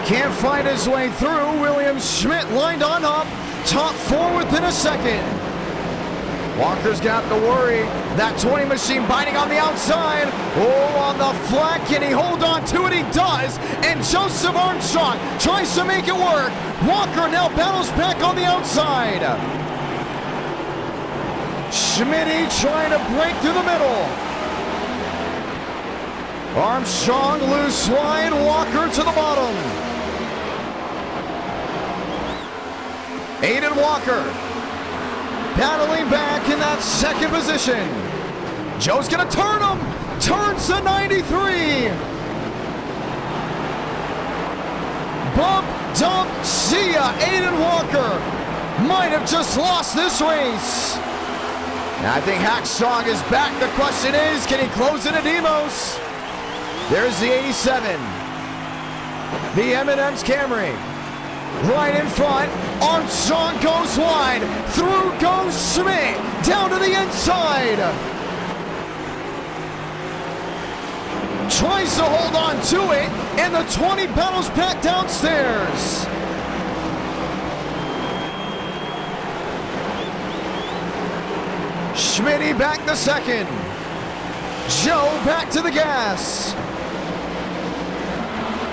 Can't find his way through. William Schmidt lined on up. Top 4 within a second. Walker's got to worry. That 20 machine biting on the outside. Oh, on the flat. Can he hold on to it? He does. And Joseph Armstrong tries to make it work. Walker now battles back on the outside. Schmidt trying to break through the middle. Armstrong loose wide. Walker to the bottom. Aiden Walker paddling back in that second position. Joe's gonna turn him. Turns to 93. Bump, dump, see ya. Aiden Walker might have just lost this race. And I think Hackstrong is back. The question is, can he close it at Demos? There's the 87. The M&M's Camry. Right in front, Armstrong goes wide, through goes Schmidt, down to the inside. Tries to hold on to it, and the 20 battles back downstairs. Schmidt back to second. Joe back to the gas.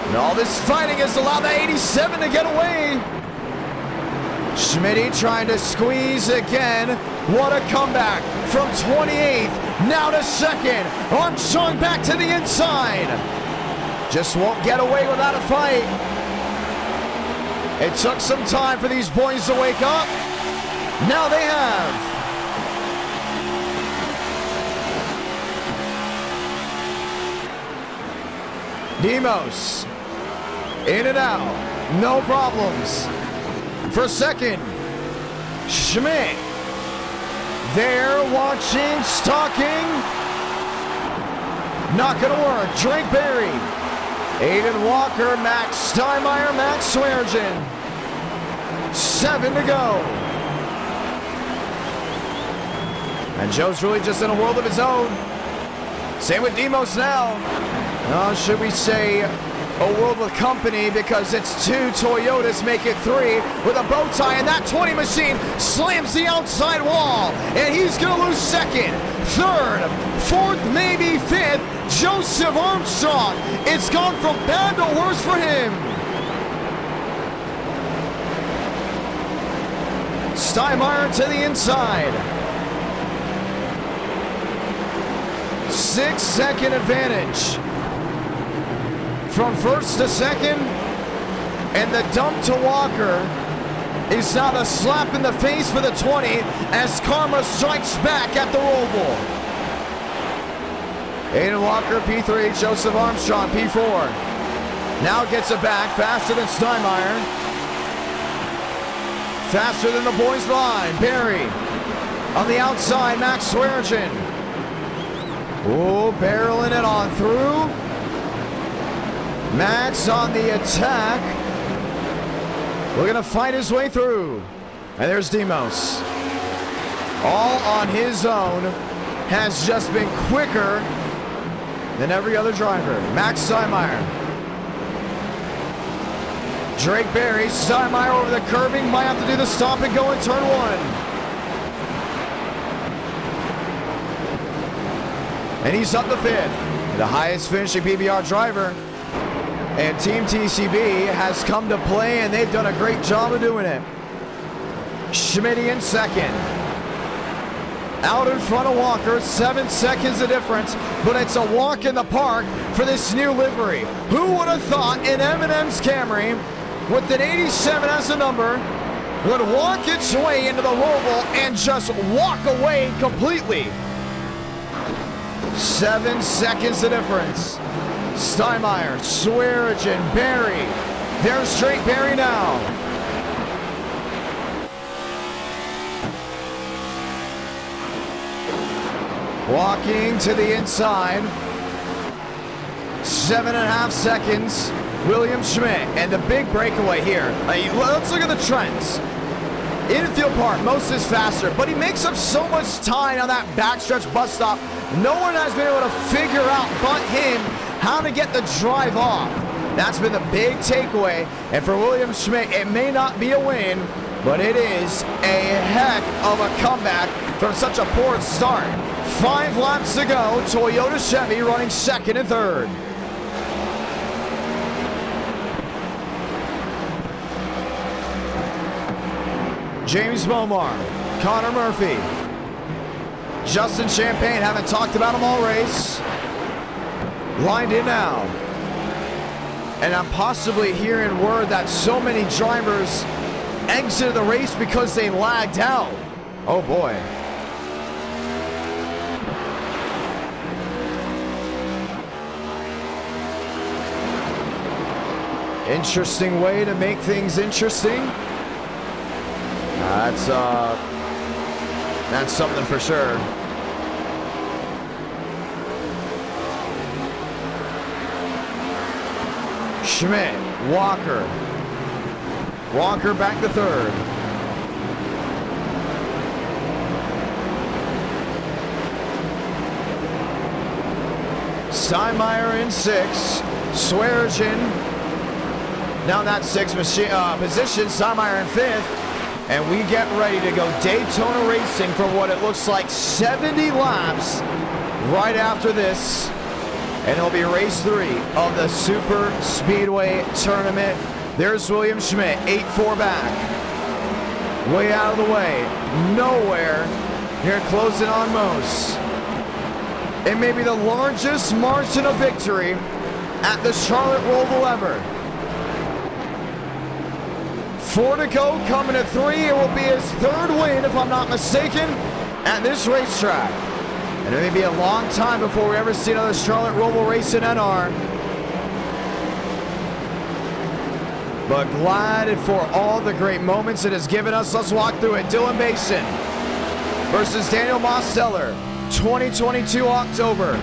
And all this fighting has allowed the 87 to get away. Schmidt trying to squeeze again. What a comeback from 28th, now to second. Armstrong back to the inside. Just won't get away without a fight. It took some time for these boys to wake up. Now they have. Demos. In and out, no problems. For second, Schmidt. There, watching, stalking. Not gonna work. Drake Berry. Aiden Walker, Max Steinmeier, Max Swearengin. 7 to go. And Joe's really just in a world of his own. Same with Demos now. Should we say a world with company, because it's 2 Toyotas make it 3 with a bow tie, and that 20 machine slams the outside wall, and he's gonna lose second, third, fourth, maybe fifth. Joseph Armstrong. It's gone from bad to worse for him. Steinmeier to the inside. 6-second advantage. From first to second, and the dump to Walker is now a slap in the face for the 20 as Karma strikes back at the Roval. Aiden Walker, P3, Joseph Armstrong, P4. Now gets it back, faster than Steinmeier. Faster than the boys behind. Barry on the outside, Max Swearengin. Oh, barreling it on through. Max on the attack. Looking to fight his way through. And there's Demos. All on his own. Has just been quicker than every other driver. Max Steinmeier. Drake Berry. Steinmeier over the curbing. Might have to do the stop and go in turn 1. And he's up to 5th. The highest finishing PBR driver. And Team TCB has come to play, and they've done a great job of doing it. Schmidt in second. Out in front of Walker, 7 seconds the difference, but it's a walk in the park for this new livery. Who would have thought an M&M's Camry with an 87 as a number would walk its way into the Roval and just walk away completely? 7 seconds the difference. Steinmeier, Swearengin, Barry. There's Drake Berry now. Walking to the inside. 7.5 seconds. William Schmidt, and the big breakaway here. Let's look at the trends. Infield part, most is faster, but he makes up so much time on that backstretch bus stop. No one has been able to figure out but him how to get the drive off. That's been the big takeaway. And for William Schmidt, it may not be a win, but it is a heck of a comeback from such a poor start. 5 laps to go. Toyota Chevy running second and third. James Bomar, Connor Murphy, Justin Champagne, haven't talked about him all race. Lined in now. And I'm possibly hearing word that so many drivers exited the race because they lagged out. Oh boy. Interesting way to make things interesting. That's something for sure. Schmidt, Walker. Walker back to third. Steinmeier in 6. Sweargen down that 6th position. Steinmeier in 5th. And we get ready to go Daytona Racing for what it looks like 70 laps right after this. And it'll be race 3 of the Super Speedway Tournament. There's William Schmidt, 8-4 back. Way out of the way. Nowhere. Here closing on most. It may be the largest margin of victory at the Charlotte Roval ever. 4 to go, coming to 3. It will be his 3rd win, if I'm not mistaken, at this racetrack. And it may be a long time before we ever see another Charlotte Roval race in NR. But glad for all the great moments it has given us. Let's walk through it. Dylan Basin versus Daniel Mosteller, 2022 October.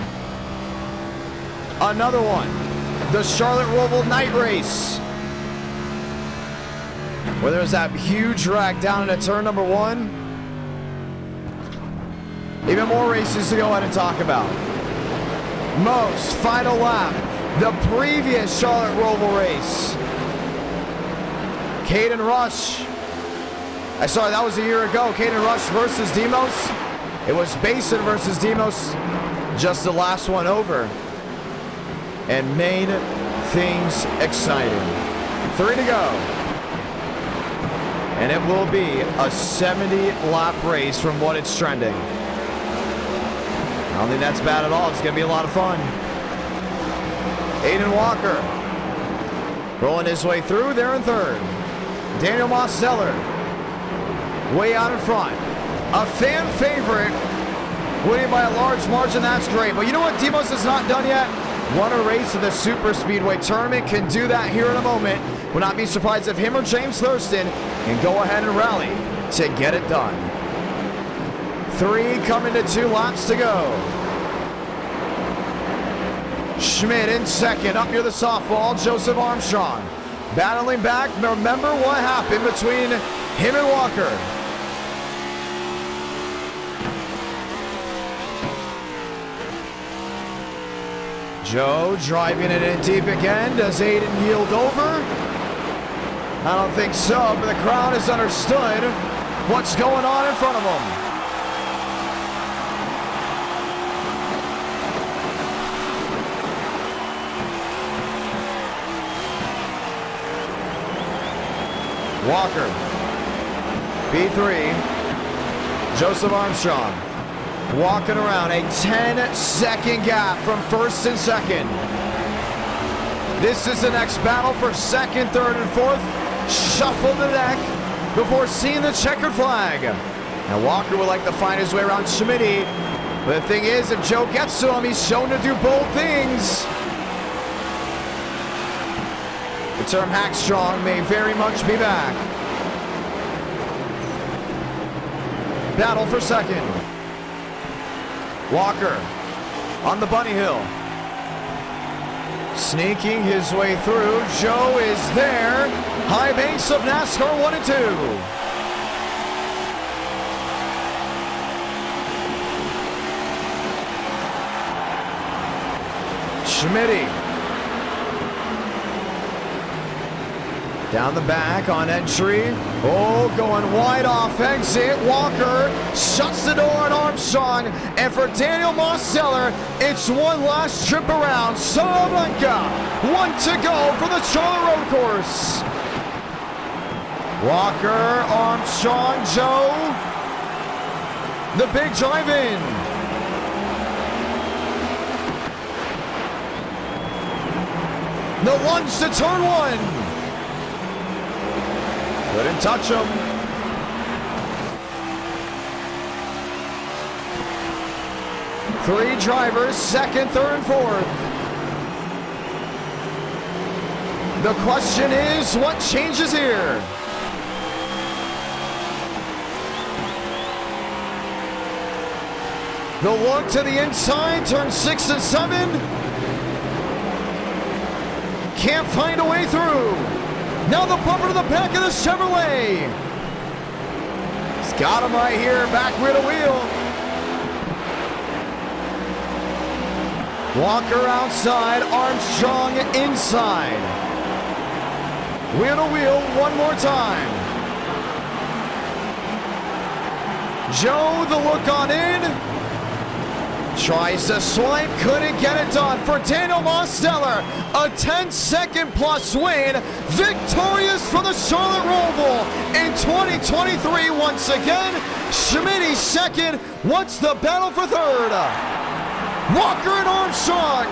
Another one, the Charlotte Roval night race, where there's that huge wreck down into turn number 1. Even more races to go ahead and talk about. Most final lap, the previous Charlotte Roval race. Caden Rush. Sorry, that was a year ago. Caden Rush versus Demos. It was Basin versus Demos. Just the last one over. And made things exciting. 3 to go. And it will be a 70-lap race from what it's trending. I don't think that's bad at all. It's going to be a lot of fun. Aiden Walker rolling his way through there in 3rd. Daniel Mosteller way out in front. A fan favorite, winning by a large margin. That's great. But you know what Demos is not done yet? Won a race in the Super Speedway Tournament. Can do that here in a moment. Would not be surprised if him or James Thurston can go ahead and rally to get it done. 3 coming to 2 laps to go. Schmidt in 2nd, up near the softball. Joseph Armstrong battling back. Remember what happened between him and Walker. Joe driving it in deep again. Does Aiden yield over? I don't think so, but the crowd has understood what's going on in front of them. Walker, B3, Joseph Armstrong, walking around a 10-second gap from 1st and 2nd. This is the next battle for 2nd, 3rd, and 4th. Shuffle the deck before seeing the checkered flag. Now Walker would like to find his way around Schmitty. But the thing is, if Joe gets to him, he's shown to do bold things. The term Hackstrong may very much be back. Battle for 2nd. Walker on the bunny hill. Sneaking his way through. Joe is there. High base of NASCAR 1 and 2. Schmitty. Down the back on entry. Oh, going wide off exit. Walker shuts the door on Armstrong. And for Daniel Mosteller, it's one last trip around Salamanca. 1 to go for the Charlotte Road Course. Walker, Armstrong, Joe. The big drive in. The lunge to turn 1. Couldn't touch him. Three drivers, second, third, and fourth. The question is, what changes here? The look to the inside, turn 6 and 7. Can't find a way through. Now the bumper to the back of the Chevrolet. He's got him right here, back rear to wheel. Walker outside, Armstrong inside. Wheel to wheel one more time. Joe, the look on in. Tries to swipe, couldn't get it done for Daniel Mosteller. A 10-second plus win, victorious for the Charlotte Roval in 2023 once again. Schmitty second, what's the battle for third? Walker and Armstrong.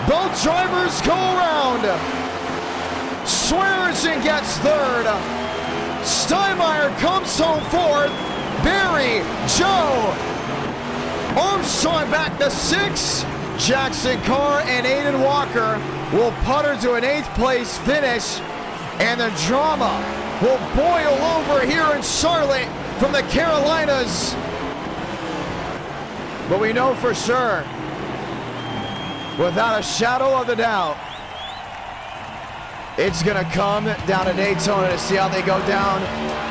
Both drivers go around. Swearinger gets third. Steinmeier comes home fourth. Barry, Joe, Armstrong back to 6. Jackson Carr and Aiden Walker will putter to an 8th place finish. And the drama will boil over here in Charlotte from the Carolinas. But we know for sure, without a shadow of a doubt, it's going to come down to Daytona to see how they go down.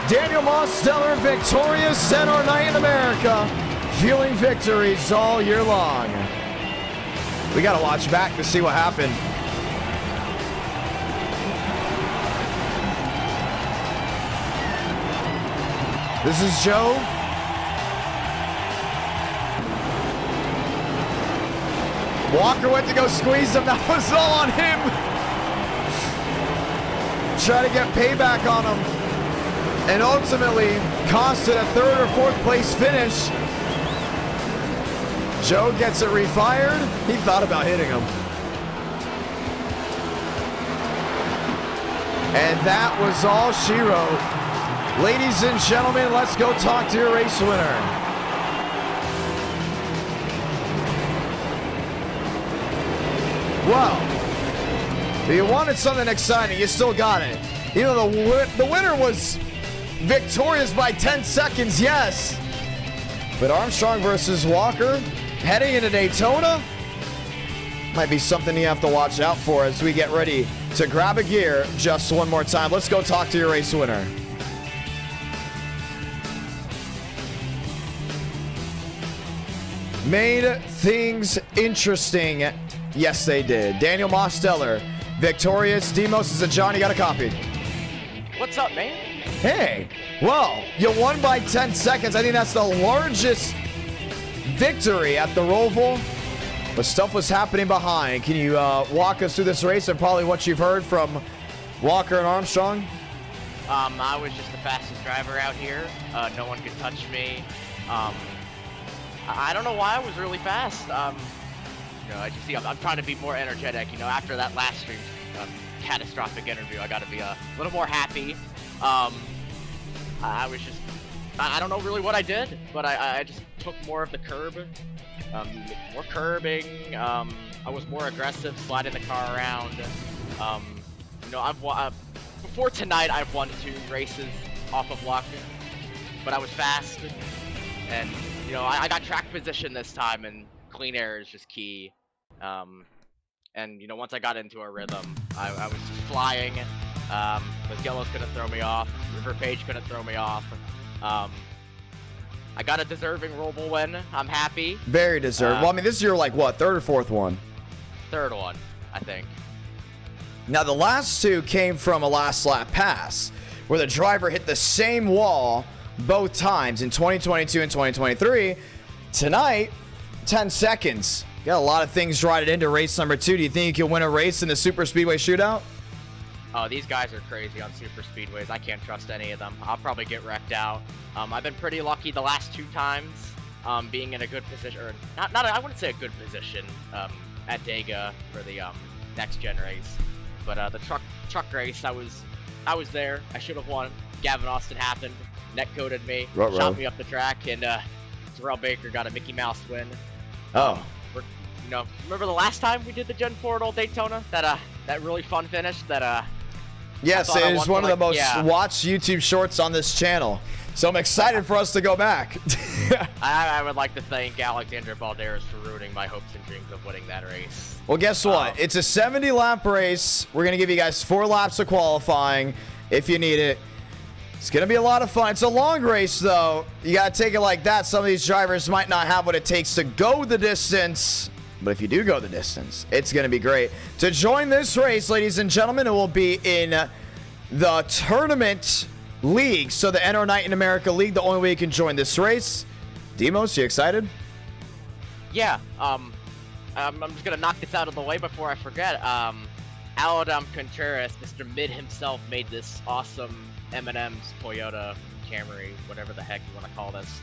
Daniel Mosteller victorious in our night in America, feeling victories all year long. We got to watch back to see what happened. This is Joe. Walker went to go squeeze him. That was all on him. Try to get payback on him. And ultimately costed a 3rd or 4th place finish. Joe gets it refired. He thought about hitting him. And that was all she wrote. Ladies and gentlemen, let's go talk to your race winner. Well, you wanted something exciting, you still got it. Even though the winner was victorious by 10 seconds, yes. But Armstrong versus Walker heading into Daytona might be something you have to watch out for as we get ready to grab a gear just one more time. Let's go talk to your race winner. Made things interesting. Yes, they did. Daniel Mosteller, victorious. Demos is a John, you got a copy. What's up, man? Hey, well, you won by 10 seconds. I think that's the largest victory at the Roval. But stuff was happening behind. Can you walk us through this race and probably what you've heard from Walker and Armstrong? I was just the fastest driver out here. No one could touch me. I don't know why I was really fast. I'm trying to be more energetic. After that last stream, catastrophic interview, I got to be a little more happy. I don't know really what I did, but I just took more of the curb, more curbing. I was more aggressive, sliding the car around. Before tonight, I've won 2 races off of luck, but I was fast. And you know, I got track position this time, and clean air is just key. And you know, once I got into a rhythm, I was just flying. Those yellows couldn't throw me off. River Page couldn't throw me off. I got a deserving Roval win. I'm happy. Very deserved. Well, I mean, this is your, like, what, third or fourth one? Third one, I think. Now, the last two came from a last lap pass, where the driver hit the same wall both times in 2022 and 2023. Tonight, 10 seconds. Got a lot of things riding into race number 2. Do you think you can win a race in the Super Speedway Shootout? Oh, these guys are crazy on super speedways. I can't trust any of them. I'll probably get wrecked out. I've been pretty lucky the last 2 times, being in a good position, or I wouldn't say a good position, at Dega for the next gen race. But the truck race, I was there. I should have won. Gavin Austin happened, netcoded me, shot me up the track, and Terrell Baker got a Mickey Mouse win. Oh. You know, remember the last time we did the Gen 4 at Old Daytona? That really fun finish. Yes, it is one of the most watched YouTube shorts on this channel. So I'm excited for us to go back. I would like to thank Alexander Balderas for ruining my hopes and dreams of winning that race. Well, guess what? It's a 70-lap race. We're going to give you guys 4 laps of qualifying if you need it. It's going to be a lot of fun. It's a long race, though. You got to take it like that. Some of these drivers might not have what it takes to go the distance. But if you do go the distance, it's going to be great. To join this race, ladies and gentlemen, it will be in the tournament league. So the NR Night in America League, the only way you can join this race. Demos, you excited? Yeah. I'm just going to knock this out of the way before I forget. Aladam Contreras, Mr. Mid himself, made this awesome M&M's Toyota Camry, whatever the heck you want to call this.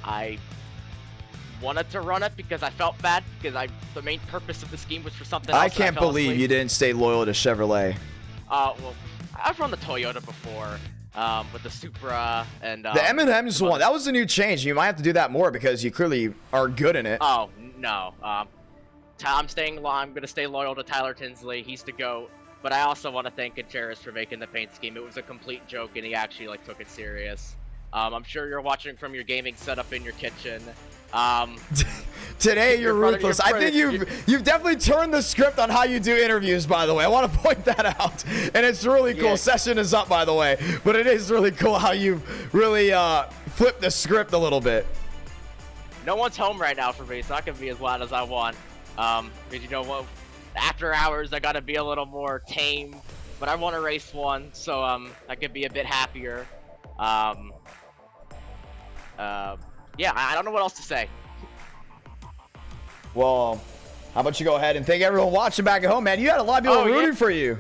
I wanted to run it because I felt bad, because the main purpose of the scheme was for something else. I can't believe you didn't stay loyal to Chevrolet. Well, I've run the Toyota before, with the Supra and the M&M's one. That was a new change. You might have to do that more because you clearly are good in it. Oh no, I'm gonna stay loyal to Tyler Tinsley. He's the GOAT. But I also want to thank Contreras for making the paint scheme. It was a complete joke, and he actually took it serious. I'm sure you're watching from your gaming setup in your kitchen. Today you're ruthless. I think you've definitely turned the script on how you do interviews, by the way. I want to point that out. And it's really cool. Yeah. Session is up, by the way. But it is really cool how you really flipped the script a little bit. No one's home right now for me, so I can be as loud as I want. Because you know what? After hours, I gotta be a little more tame. But I want to race one, so I could be a bit happier. Yeah, I don't know what else to say. Well, how about you go ahead and thank everyone watching back at home, man. You had a lot of people rooting for you.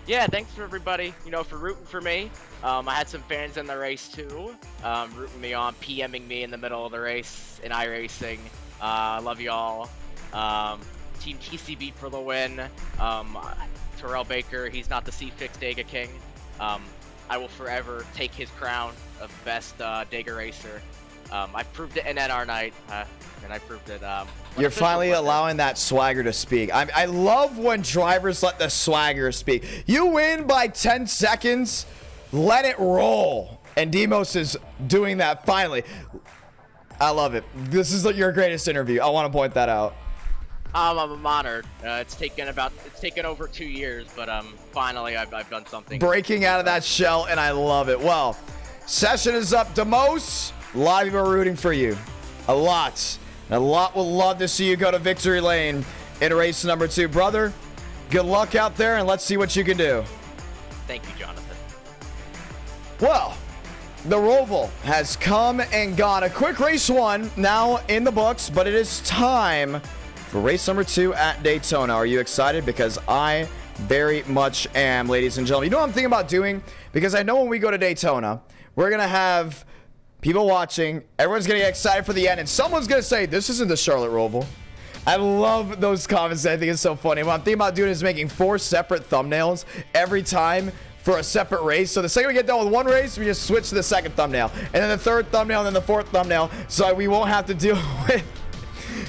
Yeah, thanks for everybody, for rooting for me. I had some fans in the race too, rooting me on, PMing me in the middle of the race in iRacing. I love y'all. Team TCB for the win. Terrell Baker, he's not the C-Fix Dega King. I will forever take his crown of best Dega racer. I proved it in NR Night, and I proved it. You're finally allowing that swagger to speak. I love when drivers let the swagger speak. You win by 10 seconds, let it roll. And Demos is doing that finally. I love it. This is your greatest interview. I want to point that out. I'm honored. It's taken over 2 years, but finally I've done something. Breaking out of that shell, and I love it. Well, session is up. Demos, a lot of people are rooting for you. A lot. And a lot will love to see you go to victory lane in race number 2. Brother, good luck out there, and let's see what you can do. Thank you, Jonathan. Well, the Roval has come and gone. A quick race 1 now in the books, but it is time for race number 2 at Daytona. Are you excited? Because I very much am, ladies and gentlemen. You know what I'm thinking about doing? Because I know when we go to Daytona, we're going to have people watching. Everyone's going to get excited for the end. And someone's going to say, this isn't the Charlotte Roval. I love those comments. I think it's so funny. What I'm thinking about doing is making 4 separate thumbnails every time for a separate race. So the second we get done with one race, we just switch to the second thumbnail. And then the third thumbnail, and then the fourth thumbnail. So we won't have to deal with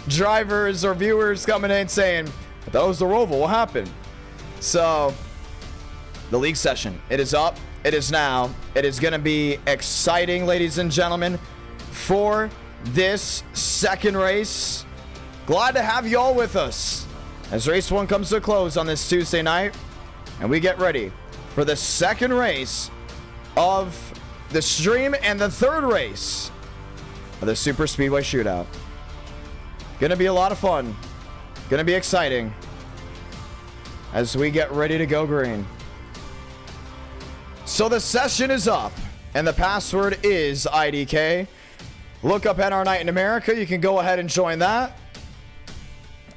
drivers or viewers coming in saying, that was the Roval, what happened? So the league session, it is up. It is now. It is going to be exciting, ladies and gentlemen, for this second race. Glad to have you all with us as race 1 comes to a close on this Tuesday night, and we get ready for the second race of the stream and the third race of the Super Speedway Shootout. Gonna be a lot of fun. Gonna be exciting as we get ready to go green. So the session is up, and the password is IDK. Look up NR Night in America. You can go ahead and join that.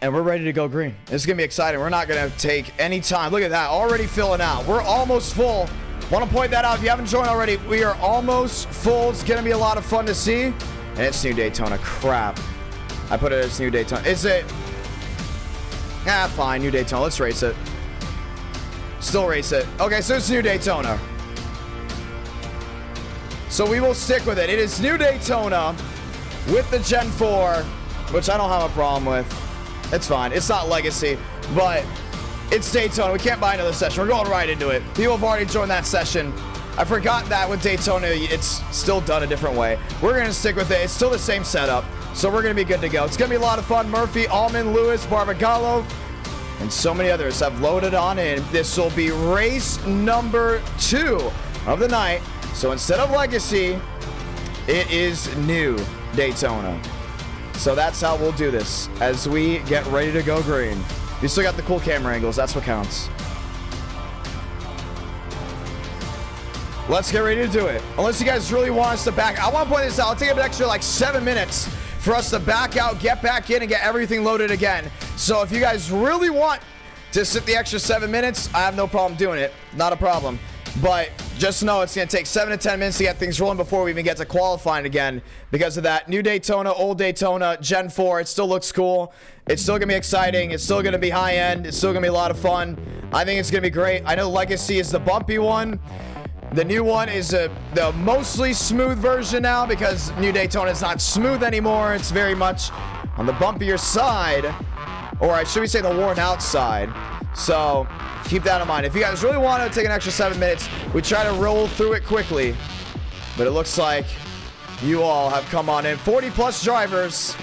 And we're ready to go green. This is going to be exciting. We're not going to take any time. Look at that. Already filling out. We're almost full. Want to point that out if you haven't joined already. We are almost full. It's going to be a lot of fun to see. And it's New Daytona. Crap. I put it as New Daytona. Is it? Ah, fine. New Daytona. Let's race it. Still race it. Okay, so it's New Daytona. So we will stick with it. It is New Daytona with the Gen 4, which I don't have a problem with. It's fine. It's not Legacy, but it's Daytona. We can't buy another session. We're going right into it. People have already joined that session. I forgot that with Daytona, it's still done a different way. We're going to stick with it. It's still the same setup, so we're going to be good to go. It's going to be a lot of fun. Murphy, Allman, Lewis, Barbagallo, and so many others have loaded on in. This will be race number 2 of the night. So instead of Legacy, it is New Daytona. So that's how we'll do this as we get ready to go green. You still got the cool camera angles. That's what counts. Let's get ready to do it. Unless you guys really want us to back. I want to point this out. I'll take an extra like 7 minutes for us to back out, get back in, and get everything loaded again. So if you guys really want to sit the extra 7 minutes, I have no problem doing it. Not a problem. But just know it's going to take 7 to 10 minutes to get things rolling before we even get to qualifying again. Because of that, New Daytona, Old Daytona, Gen 4, it still looks cool. It's still going to be exciting. It's still going to be high end. It's still going to be a lot of fun. I think it's going to be great. I know Legacy is the bumpy one. The new one is the mostly smooth version now because New Daytona is not smooth anymore. It's very much on the bumpier side. Or should we say the worn out side. So keep that in mind. If you guys really want to take an extra 7 minutes, we try to roll through it quickly. But it looks like you all have come on in. 40 plus drivers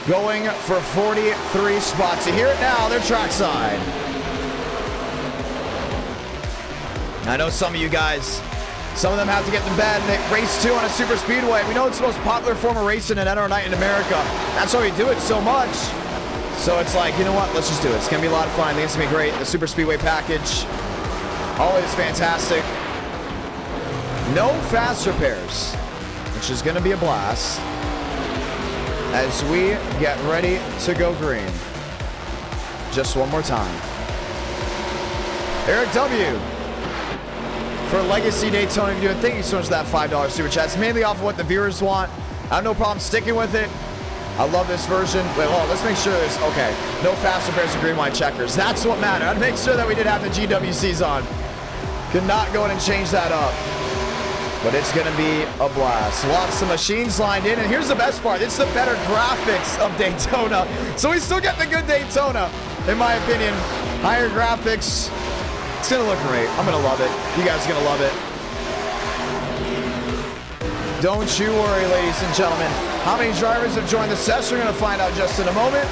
going for 43 spots. You hear it now, they're trackside. I know some of you guys, some of them have to get to bed and they race 2 on a super speedway. We know it's the most popular form of racing in NR Night in America. That's why we do it so much. So it's like, you know what? Let's just do it. It's going to be a lot of fun. I think it's going to be great. The Super Speedway package, always fantastic. No fast repairs, which is going to be a blast as we get ready to go green. Just one more time. Eric W. for Legacy Daytona. Thank you so much for that $5 super chat. It's mainly off of what the viewers want. I have no problem sticking with it. I love this version. Wait, hold on. Let's make sure there's, okay, no fast repairs and green white checkers. That's what mattered. I'd make sure that we did have the GWCs on. Could not go in and change that up. But it's going to be a blast. Lots of machines lined in. And here's the best part. It's the better graphics of Daytona. So we still get the good Daytona, in my opinion. Higher graphics. It's going to look great. I'm going to love it. You guys are going to love it. Don't you worry, ladies and gentlemen. How many drivers have joined the session? We're going to find out just in a moment.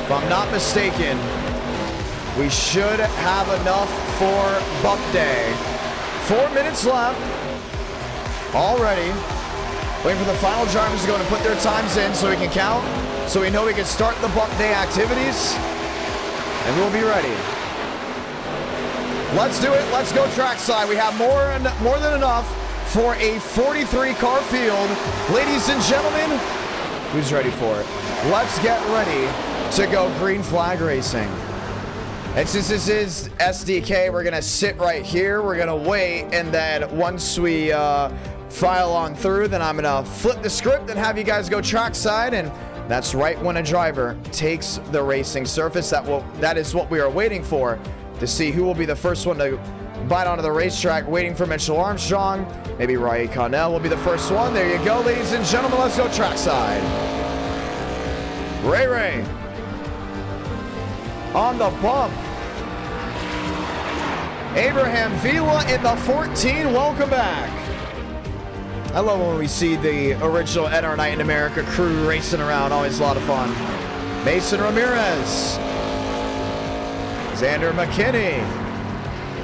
If I'm not mistaken, we should have enough for Bump Day. 4 minutes left. Already. Waiting for the final drivers to go and put their times in so we can count. So we know we can start the Bump Day activities. And we'll be ready. Let's do it. Let's go trackside. We have more than enough for a 43 car field. Ladies and gentlemen, who's ready for it? Let's get ready to go green flag racing. And since this is SDK, we're going to sit right here. We're going to wait. And then once we file on through, then I'm going to flip the script and have you guys go trackside. And that's right when a driver takes the racing surface. That is what we are waiting for, to see who will be the first one to bite onto the racetrack. Waiting for Mitchell Armstrong. Maybe Ryan Connell will be the first one. There you go, ladies and gentlemen. Let's go trackside. Ray on the bump. Abraham Vila in the 14. Welcome back. I love when we see the original NR Night in America crew racing around. Always a lot of fun. Mason Ramirez. Xander McKinney.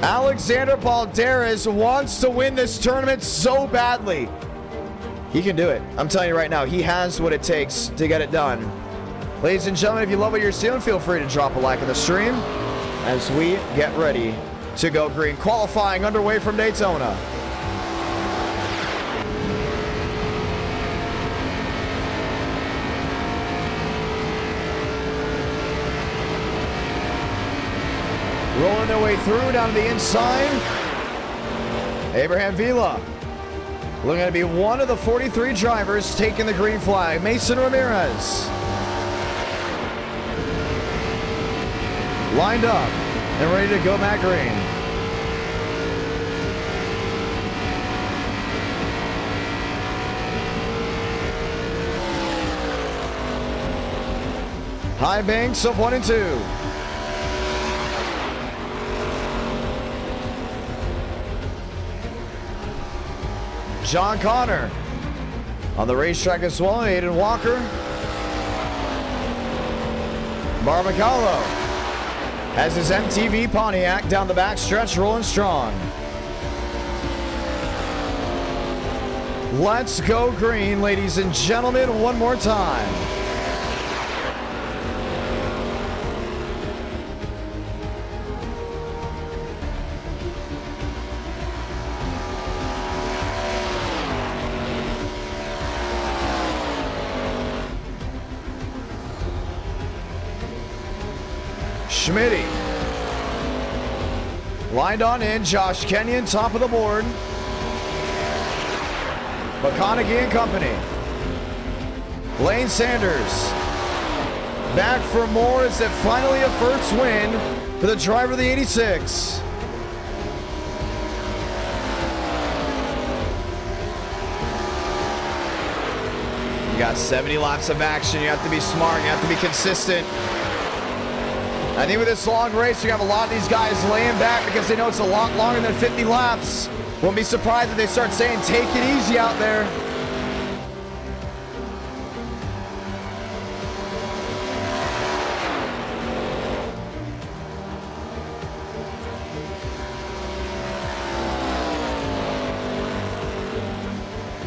Alexander Balderas wants to win this tournament so badly. He can do it. I'm telling you right now, he has what it takes to get it done. Ladies and gentlemen, if you love what you're seeing, feel free to drop a like on the stream as we get ready to go green. Qualifying underway from Daytona. Rolling their way through down to the inside. Abraham Vila looking to be one of the 43 drivers taking the green flag. Mason Ramirez lined up and ready to go back green. High banks of 1 and 2. John Connor on the racetrack as well. Aiden Walker. Barbagallo has his MTV Pontiac down the backstretch, rolling strong. Let's go green, ladies and gentlemen, one more time. Schmitty lined on in. Josh Kenyon top of the board. McConaughey and company. Lane Sanders back for more. Is it finally a first win for the driver of the 86? You got 70 laps of action. You have to be smart. You have to be consistent. I think with this long race, you have a lot of these guys laying back because they know it's a lot longer than 50 laps. Won't be surprised if they start saying, take it easy out there.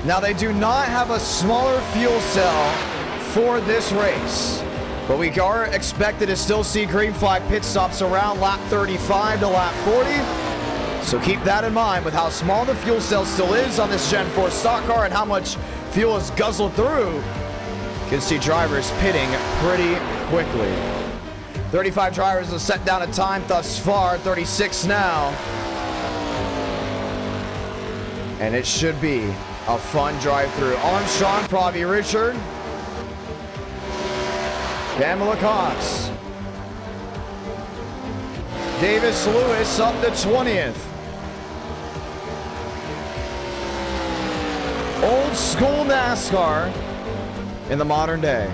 Now, they do not have a smaller fuel cell for this race, but we are expected to still see green flag pit stops around lap 35 to lap 40. So keep that in mind with how small the fuel cell still is on this Gen 4 stock car and how much fuel is guzzled through. You can see drivers pitting pretty quickly. 35 drivers have set down a time thus far, 36 now. And it should be a fun drive through. Armstrong, Pravi Richard. Pamela Cox. Davis Lewis up to 20th. Old school NASCAR in the modern day.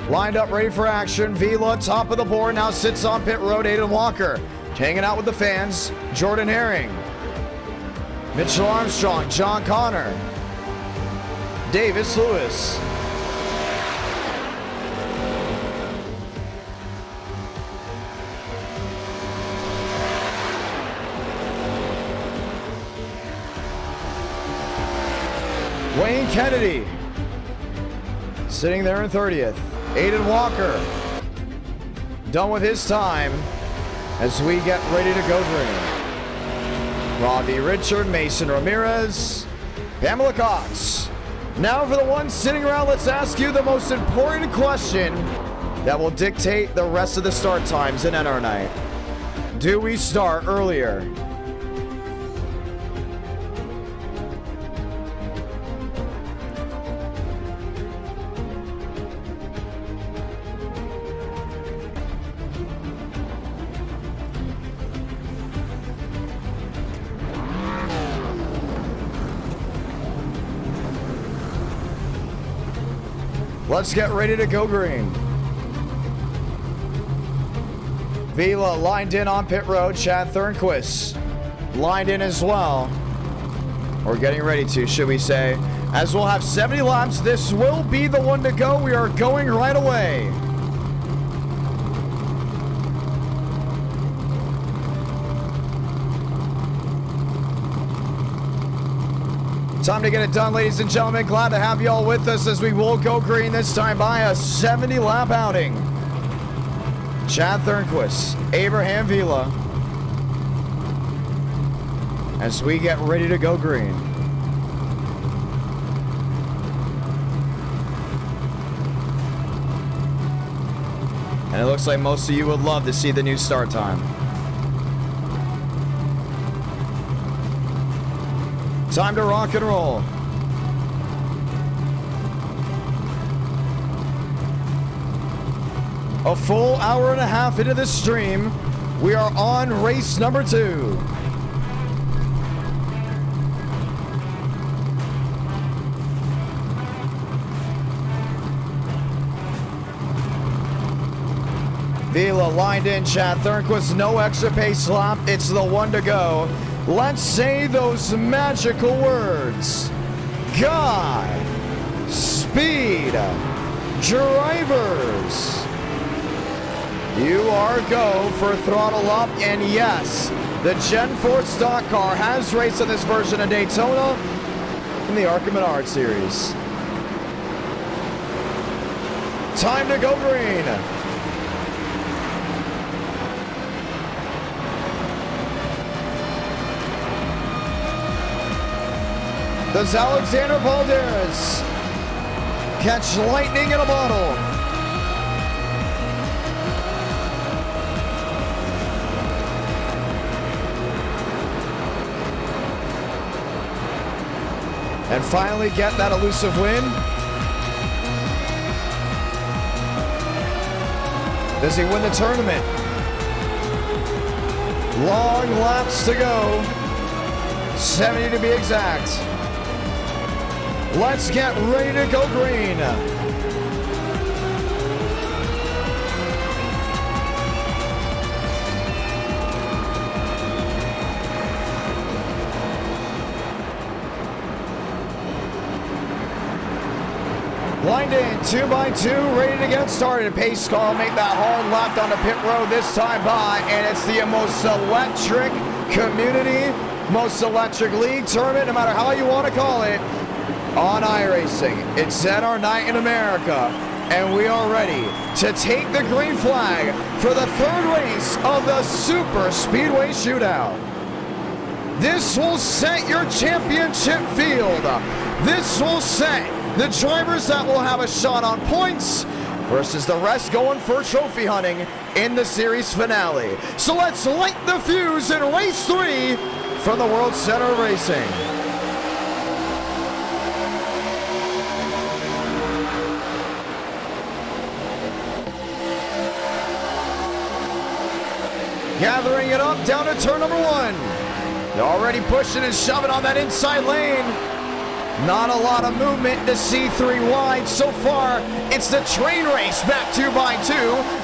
Lined up, ready for action. Vila, top of the board, now sits on pit road. Aiden Walker hanging out with the fans. Jordan Herring. Mitchell Armstrong, John Connor, Davis Lewis. Wayne Kennedy sitting there in 30th. Aiden Walker done with his time as we get ready to go green. Pravi Richard, Mason Ramirez, Pamela Cox. Now for the ones sitting around, let's ask you the most important question that will dictate the rest of the start times in NR Night. Do we start earlier? Let's get ready to go green. Vila lined in on pit road. Chad Thornquist lined in as well. Or getting ready to, should we say. As we'll have 70 laps, this will be the one to go. We are going right away. Time to get it done, ladies and gentlemen. Glad to have you all with us as we will go green this time by a 70-lap outing. Chad Thornquist, Abraham Vila, as we get ready to go green. And it looks like most of you would love to see the new start time. Time to rock and roll. A full hour and a half into this stream, we are on race number 2. Vila lined in, Chad Thornquist, no extra pace lap. It's the one to go. Let's say those magical words. God, speed, drivers. You are go for throttle up, and yes, the Gen 4 stock car has raced in this version of Daytona in the ARCA Menard Series. Time to go green. Does Alexander Valdez catch lightning in a bottle? And finally get that elusive win? Does he win the tournament? Long laps to go. 70 to be exact. Let's get ready to go green. Lined in, 2 by 2, ready to get started. Pace car make that hard left on the pit road this time by, and it's the most electric community, most electric league tournament, no matter how you want to call it, on iRacing. It's our night in America, and we are ready to take the green flag for the 3rd race of the Super Speedway Shootout. This will set your championship field. This will set the drivers that will have a shot on points versus the rest going for trophy hunting in the series finale. So let's light the fuse in race 3 from the World Center of Racing. Gathering it up down to turn number 1. They're already pushing and shoving on that inside lane. Not a lot of movement to C3 wide so far. It's the train race back 2 by 2.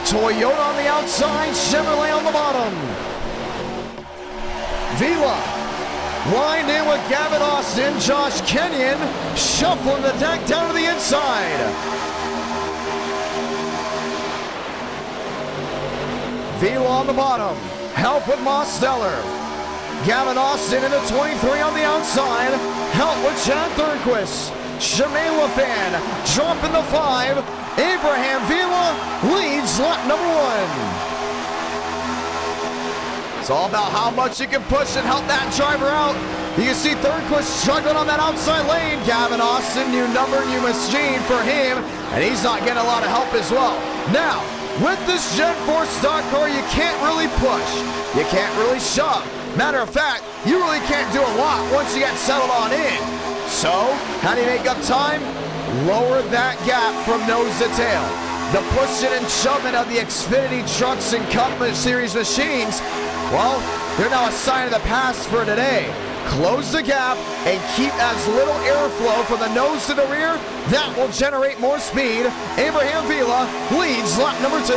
Toyota on the outside, Chevrolet on the bottom. Vila lined in with Gavin Austin, Josh Kenyon shuffling the deck down to the inside. Vila on the bottom, help with Mosteller. Gavin Austin in the 23 on the outside, help with Chad Thornquist. Shemaine LaFan dropping the 5. Abraham Vila leads lap number 1. It's all about how much you can push and help that driver out. You can see Thornquist struggling on that outside lane. Gavin Austin, new number, new machine for him, and he's not getting a lot of help as well. Now, with this Gen 4 stock car, you can't really push. You can't really shove. Matter of fact, you really can't do a lot once you get settled on in. So, how do you make up time? Lower that gap from nose to tail. The pushing and shoving of the Xfinity trucks and Cup Series machines, well, they're now a sign of the past for today. close the gap, and keep as little airflow from the nose to the rear. That will generate more speed. Abraham Vila leads lap number 2.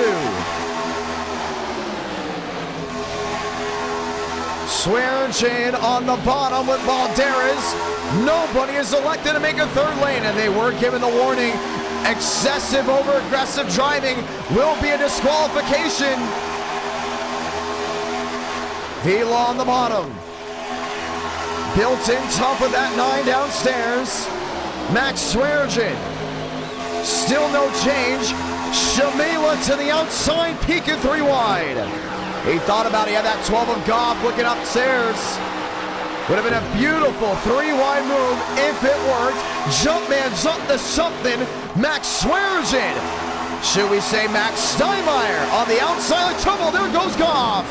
Swearingen on the bottom with Balderas. Nobody is elected to make a third lane, and they were given the warning. Excessive over-aggressive driving will be a disqualification. Vila on the bottom. Built in tough with that 9 downstairs. Max Swearingen. Still no change. Shamila to the outside, peeking 3 wide. He thought about it. He had that 12 of Goff looking upstairs. Would have been a beautiful 3 wide move if it worked. Jumpman's up to something. Max Swearingen. Should we say Max Steinmeier on the outside of trouble? There goes Goff.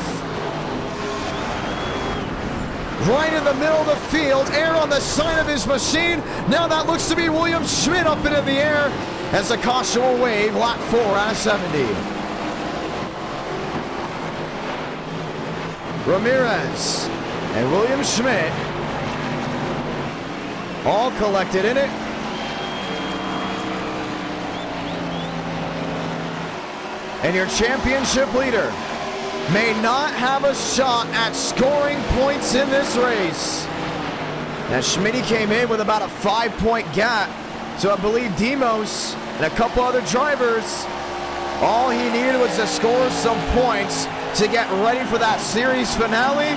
Right in the middle of the field, air on the side of his machine. Now that looks to be William Schmidt up into the air as the caution will wave. Lap 4 out of 70. Ramirez and William Schmidt all collected in it. And your championship leader may not have a shot at scoring points in this race. Now Schmidt came in with about a 5-point gap, so I believe Demos and a couple other drivers, all he needed was to score some points to get ready for that series finale.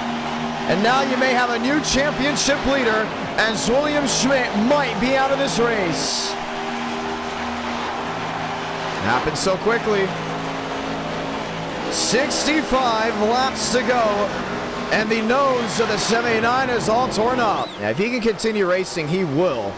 And now you may have a new championship leader, as William Schmidt might be out of this race. Happened so quickly. 65 laps to go, and the nose of the 79 is all torn up. Now, if he can continue racing, he will.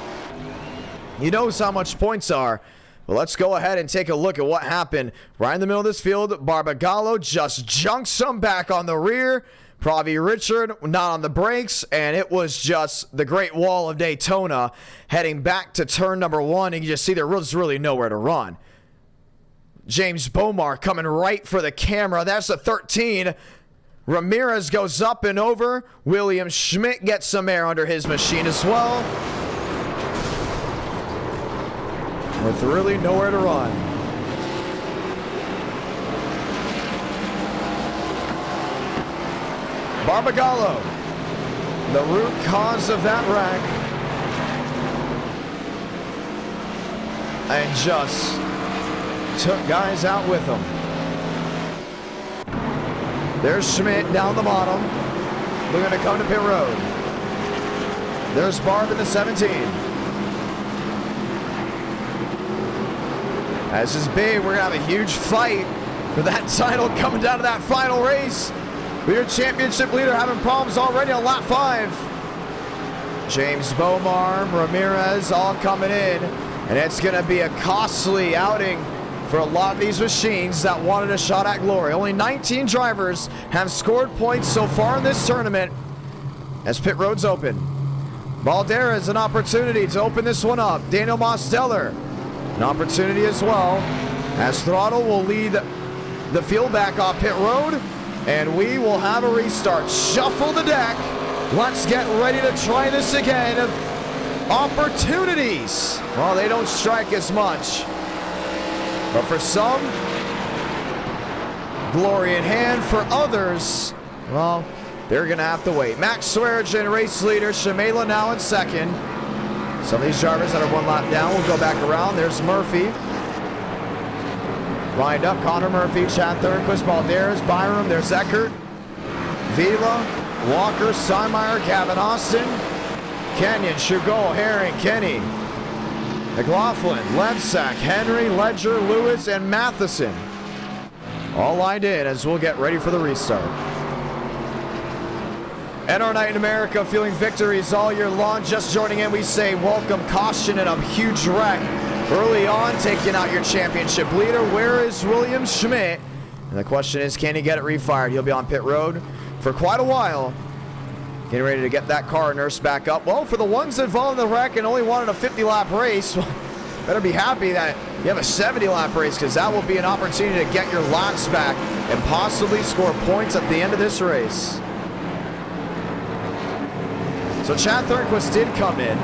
He knows how much points are. Well, let's go ahead and take a look at what happened. Right in the middle of this field, Barbagallo just junks him back on the rear. Pravi Richard not on the brakes, and it was just the Great Wall of Daytona heading back to turn number 1, and you just see there was really nowhere to run. James Bomar coming right for the camera. That's a 13. Ramirez goes up and over. William Schmidt gets some air under his machine as well. With really nowhere to run. Barbagallo, the root cause of that wreck. And just took guys out with him. There's Schmidt down the bottom. They're going to come to pit road. There's Barb in the 17. This is big. We're going to have a huge fight for that title coming down to that final race. With your championship leader having problems already on lap 5. James Bomar, Ramirez all coming in. And it's going to be a costly outing for a lot of these machines that wanted a shot at glory. Only 19 drivers have scored points so far in this tournament as pit road's open. Baldera is an opportunity to open this one up. Daniel Mosteller, an opportunity as well, as Throttle will lead the field back off pit road, and we will have a restart. Shuffle the deck. Let's get ready to try this again. Opportunities. Well, they don't strike as much. But for some, glory in hand. For others, well, they're going to have to wait. Max Swearingen, race leader. Shamela now in second. Some of these drivers that are 1 lap down will go back around. There's Murphy. Lined up, Connor Murphy, Chad Thurnquist, Balderas, Byram. There's Eckert, Vila, Walker, Steinmeier, Gavin Austin, Kenyon, Chugol, Herring, Kenny, McLaughlin, Lemsack, Henry, Ledger, Lewis, and Matheson. All lined in as we'll get ready for the restart. NR Night in America, feeling victories all year long. Just joining in, we say welcome. Caution and a huge wreck early on, taking out your championship leader. Where is William Schmidt? And the question is, can he get it refired? He'll be on pit road for quite a while. Getting ready to get that car nursed back up. Well, for the ones involved in the wreck and only wanted a 50-lap race, better be happy that you have a 70-lap race, because that will be an opportunity to get your laps back and possibly score points at the end of this race. So Chad Thornquist did come in.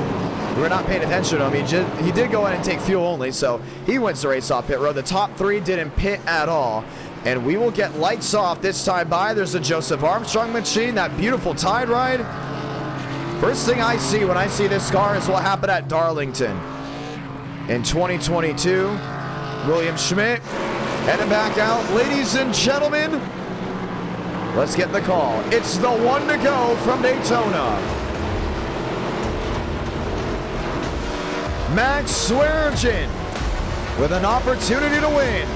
We were not paying attention to him. He did go in and take fuel only, so he wins the race off pit road. The top 3 didn't pit at all. And we will get lights off this time by. There's the Joseph Armstrong machine, that beautiful Tide ride. First thing I see when I see this car is what happened at Darlington in 2022. William Schmidt heading back out. Ladies and gentlemen, let's get the call. It's the one to go from Daytona. Max Swearengin with an opportunity to win.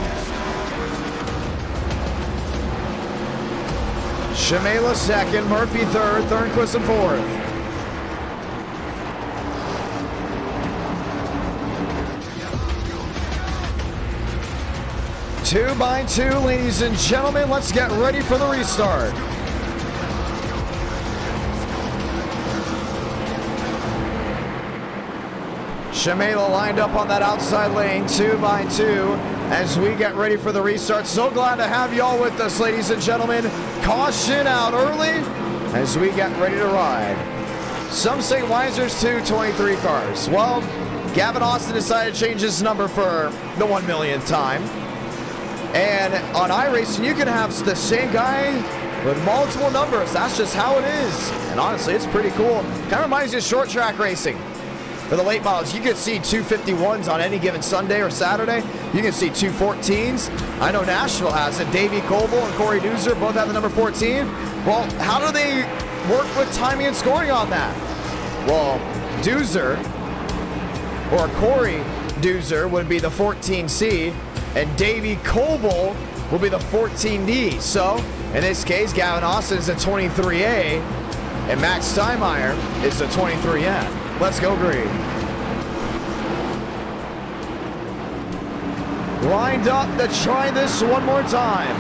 Shamela second, Murphy third, Thornquist in fourth. Two by two, ladies and gentlemen, let's get ready for the restart. Shamela lined up on that outside lane, 2 by 2, as we get ready for the restart. So glad to have y'all with us, ladies and gentlemen. Caution out early as we get ready to ride. Some say, why is there's 223 cars? Well, Gavin Austin decided to change his number for the 1 millionth time. And on iRacing, you can have the same guy with multiple numbers. That's just how it is. And honestly, it's pretty cool. Kind of reminds you of short track racing. For the late models, you can see 251s on any given Sunday or Saturday. You can see 214s. I know Nashville has it. Davey Coble and Corey Doozer both have the number 14. Well, how do they work with timing and scoring on that? Well, Doozer, or Corey Doozer, would be the 14C, and Davey Coble will be the 14D. So, in this case, Gavin Austin is a 23A, and Max Steinmeier is a 23N. Let's go green. Lined up to try this one more time.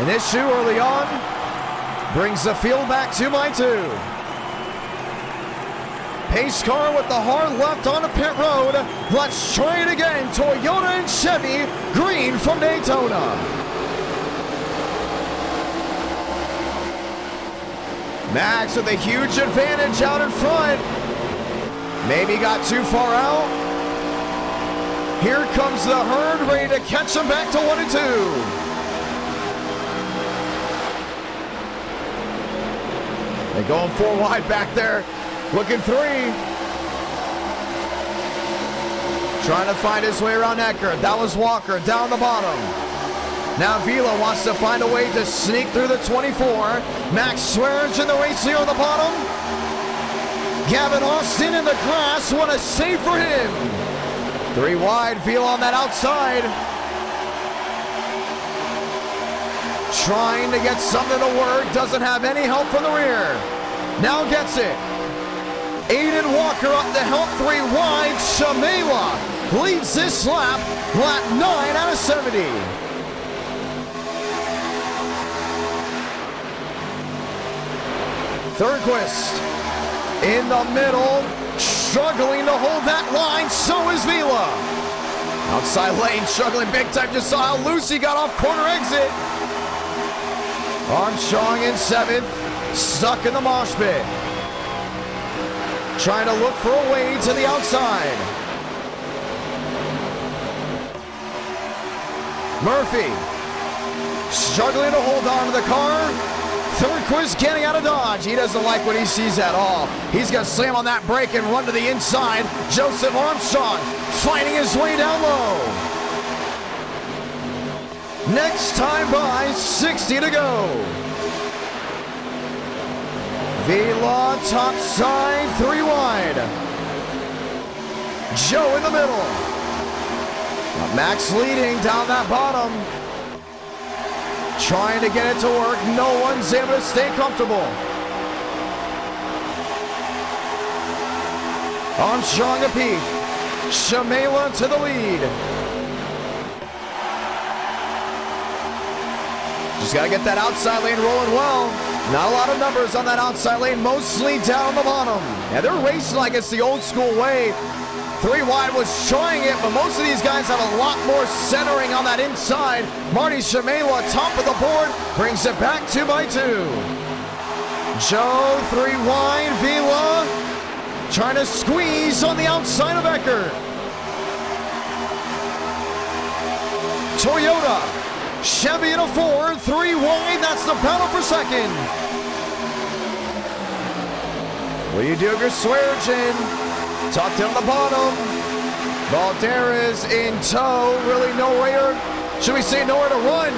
An issue early on brings the field back 2 by 2. Pace car with the hard left on the pit road. Let's try it again. Toyota and Chevy, green from Daytona. Max with a huge advantage out in front. Maybe got too far out. Here comes the herd, ready to catch him back to 1 and 2. They're going 4 wide back there. Looking 3. Trying to find his way around Eckert. That was Walker down the bottom. Now Vila wants to find a way to sneak through the 24. Max Swearengin in the race here on the bottom. Gavin Austin in the grass. What a save for him. 3 wide. Vila on that outside. Trying to get something to work. Doesn't have any help from the rear. Now gets it. Aiden Walker up to help 3 wide. Shamela leads this lap. Lap 9 out of 70. Thornquist in the middle, struggling to hold that line. So is Vila. Outside lane, struggling big time. Just saw how loose he got off corner exit. Armstrong in 7th, stuck in the mosh pit. Trying to look for a way to the outside. Murphy struggling to hold on to the car. Thornquist getting out of dodge. He doesn't like what he sees at all. He's going to slam on that brake and run to the inside. Joseph Armstrong fighting his way down low. Next time by, 60 to go. Vila top side, 3 wide. Joe in the middle. Max leading down that bottom. Trying to get it to work. No one's able to stay comfortable. Armstrong a peak. Shamela to the lead. Just got to get that outside lane rolling well. Not a lot of numbers on that outside lane, mostly down the bottom. Yeah, they're racing like it's the old school way. 3 wide was trying it, but most of these guys have a lot more centering on that inside. Marty Shamela, top of the board, brings it back 2 by 2. Joe, 3 wide, Vila trying to squeeze on the outside of Eckert. Toyota, Chevy in a Ford, 3 wide, that's the battle for second. What do you do if you're Swearengin? Tucked in the bottom. Valderas in tow, really nowhere, should we say nowhere to run.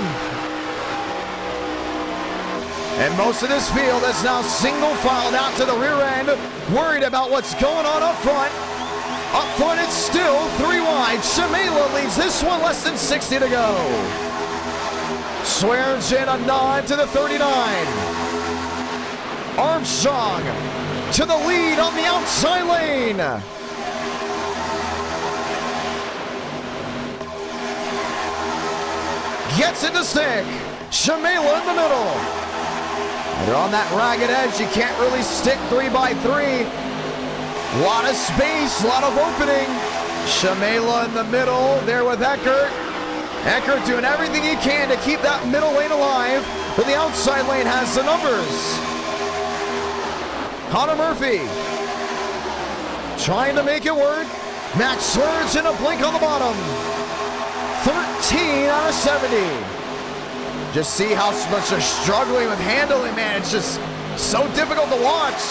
And most of this field is now single filed out to the rear end, worried about what's going on up front. Up front, it's still 3 wide. Shamela leads this one, less than 60 to go. Swearengin a nod to the 39. Armstrong to the lead on the outside lane. Gets it to stick. Shamela in the middle. They're on that ragged edge. You can't really stick 3 by 3. A lot of space, a lot of opening. Shamela in the middle, there with Eckert. Eckert doing everything he can to keep that middle lane alive, but the outside lane has the numbers. Connor Murphy trying to make it work. Max Swearengin a blink on the bottom. 13 out of 70. Just see how much they're struggling with handling, man. It's just so difficult to watch.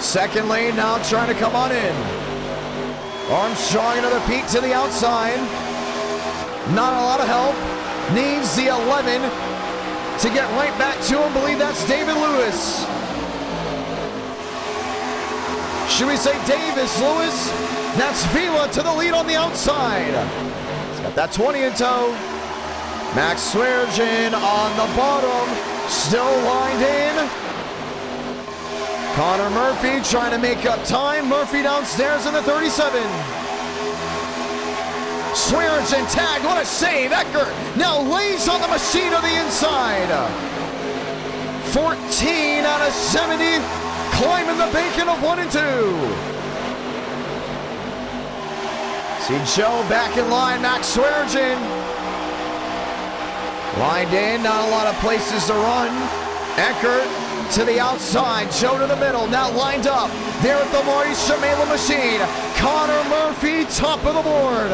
Second lane now trying to come on in. Armstrong another peek to the outside. Not a lot of help. Needs the 11 to get right back to him. Believe that's David Lewis. Should we say Davis Lewis? That's Vila to the lead on the outside. He's got that 20 in tow. Max Swearengin on the bottom, still lined in. Connor Murphy trying to make up time. Murphy downstairs in the 37. Swearengin tagged, what a save. Eckert now lays on the machine to the inside. 14 out of 70, climbing the bacon of 1 and 2. See Joe back in line, Max Swearengin. Lined in, not a lot of places to run. Eckert to the outside, Joe to the middle, now lined up. There at the Marty Shamela machine. Connor Murphy, top of the board.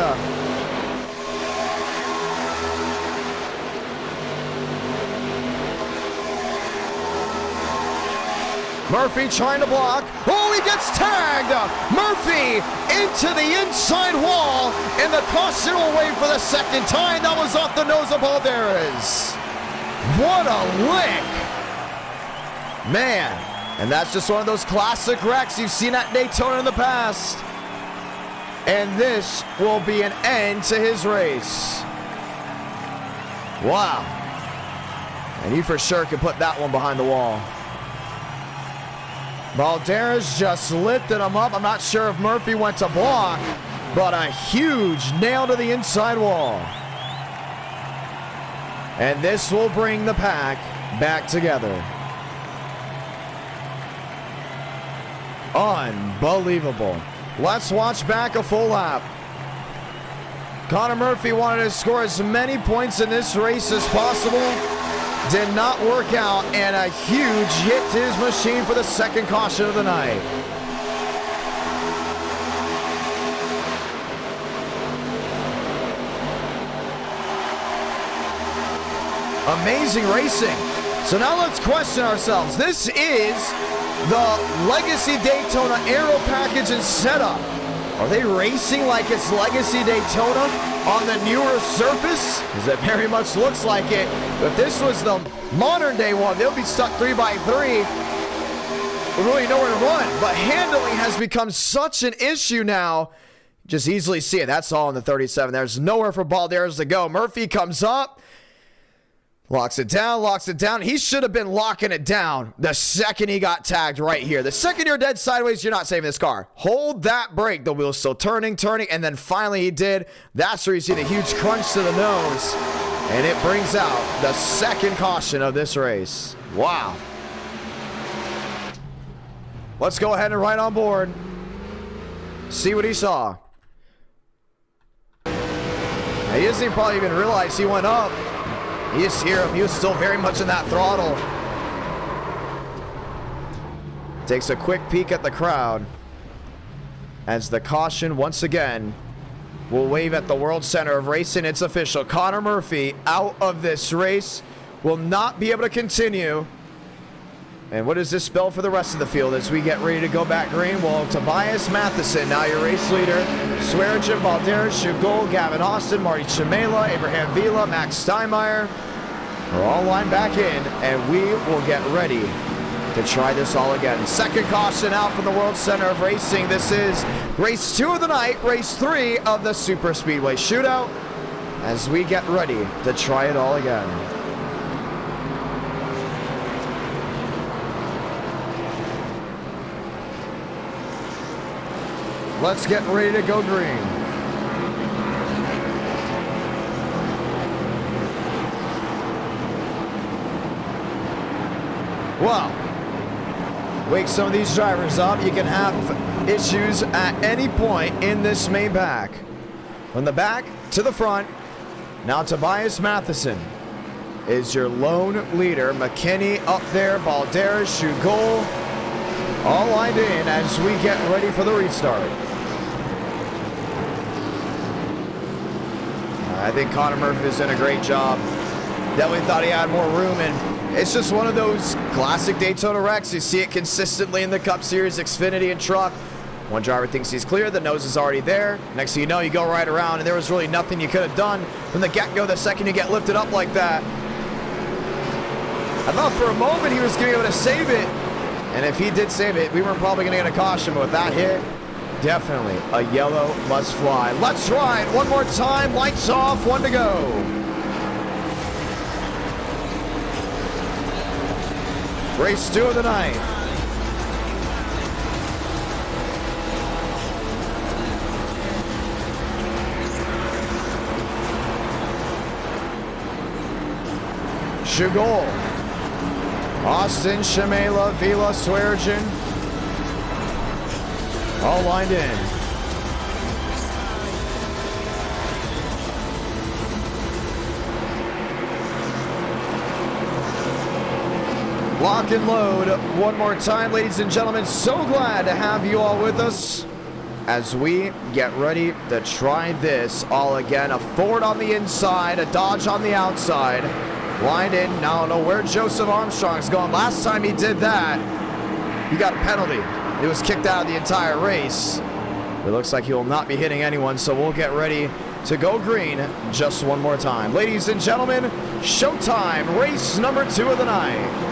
Murphy trying to block. Oh, he gets tagged. Murphy into the inside wall, and the caution will wait for the second time. That was off the nose of Valderas. What a lick. Man, and that's just one of those classic wrecks you've seen at Daytona in the past. And this will be an end to his race. Wow. And he for sure can put that one behind the wall. Valderas just lifted him up. I'm not sure if Murphy went to block, but a huge nail to the inside wall. And this will bring the pack back together. Unbelievable. Let's watch back a full lap. Connor Murphy wanted to score as many points in this race as possible. Did not work out, and a huge hit to his machine for the second caution of the night. Amazing racing. So now let's question ourselves. This is the Legacy Daytona Aero package and setup. Are they racing like it's Legacy Daytona on the newer surface? Because it very much looks like it. If this was the modern day one, they'll be stuck 3 by 3. Really nowhere to run. But handling has become such an issue now. Just easily see it. That's all in the 37. There's nowhere for Valderas to go. Murphy comes up. Locks it down. He should have been locking it down the second he got tagged right here. The second you're dead sideways, you're not saving this car. Hold that brake. The wheel's still turning, and then finally he did. That's where you see the huge crunch to the nose, and it brings out the second caution of this race. Wow. Let's go ahead and right on board. see what he saw. Now, he doesn't probably even realize he went up. You just hear him. He was still very much in that throttle. Takes a quick peek at the crowd as the caution once again will wave at the World Center of Racing. It's official. Connor Murphy out of this race, will not be able to continue. And what does this spell for the rest of the field as we get ready to go back green? Well, Tobias Matheson, now your race leader. Swearengin, Balderas, Shugol, Gavin Austin, Marty Chimela, Abraham Vila, Max Steinmeier are all lined back in, and we will get ready to try this all again. Second caution out from the World Center of Racing. This is race 2 of the night, race 3 of the Super Speedway Shootout, as we get ready to try it all again. Let's get ready to go green. Wow. Wake some of these drivers up. You can have issues at any point in this main pack. From the back to the front. Now Tobias Matheson is your lone leader. McKinney up there. Balderas, Shugol, all lined in as we get ready for the restart. I think Connor Murphy is doing a great job. Definitely thought he had more room, and it's just one of those classic Daytona wrecks. You see it consistently in the Cup Series, Xfinity, and Truck. One driver thinks he's clear, the nose is already there. Next thing you know, you go right around, and there was really nothing you could have done from the get-go the second you get lifted up like that. I thought for a moment he was going to be able to save it, and if he did save it, we were probably going to get a caution, but with that hit, definitely a yellow must fly. Let's ride one more time. Lights off, 1 to go. Race 2 of the night. Shugol, Austin, Chimela, Vila, Swearengin, all lined in. Lock and load one more time, ladies and gentlemen. So glad to have you all with us as we get ready to try this all again. A Ford on the inside, a Dodge on the outside. Lined in. Now I don't know where Joseph Armstrong's going. Last time he did that, he got a penalty. He was kicked out of the entire race. It looks like he will not be hitting anyone, so we'll get ready to go green just one more time. Ladies and gentlemen, showtime, race number 2 of the night.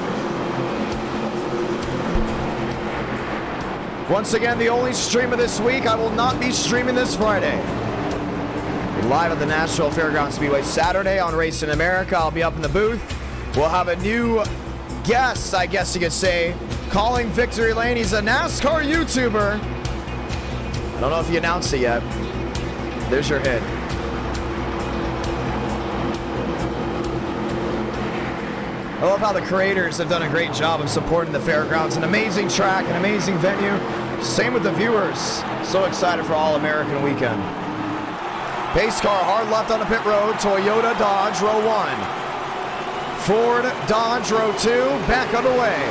Once again, the only stream of this week. I will not be streaming this Friday. Live at the Nashville Fairgrounds Speedway Saturday on Racing America. I'll be up in the booth. We'll have a new guest, I guess you could say, calling victory lane. He's a NASCAR YouTuber. I don't know if you announced it yet. There's your hit. I love how the creators have done a great job of supporting the fairgrounds. An amazing track, an amazing venue. Same with the viewers. So excited for All-American Weekend. Pace car hard left on the pit road. Toyota, Dodge, row 1. Ford, Dodge, row 2. Back underway.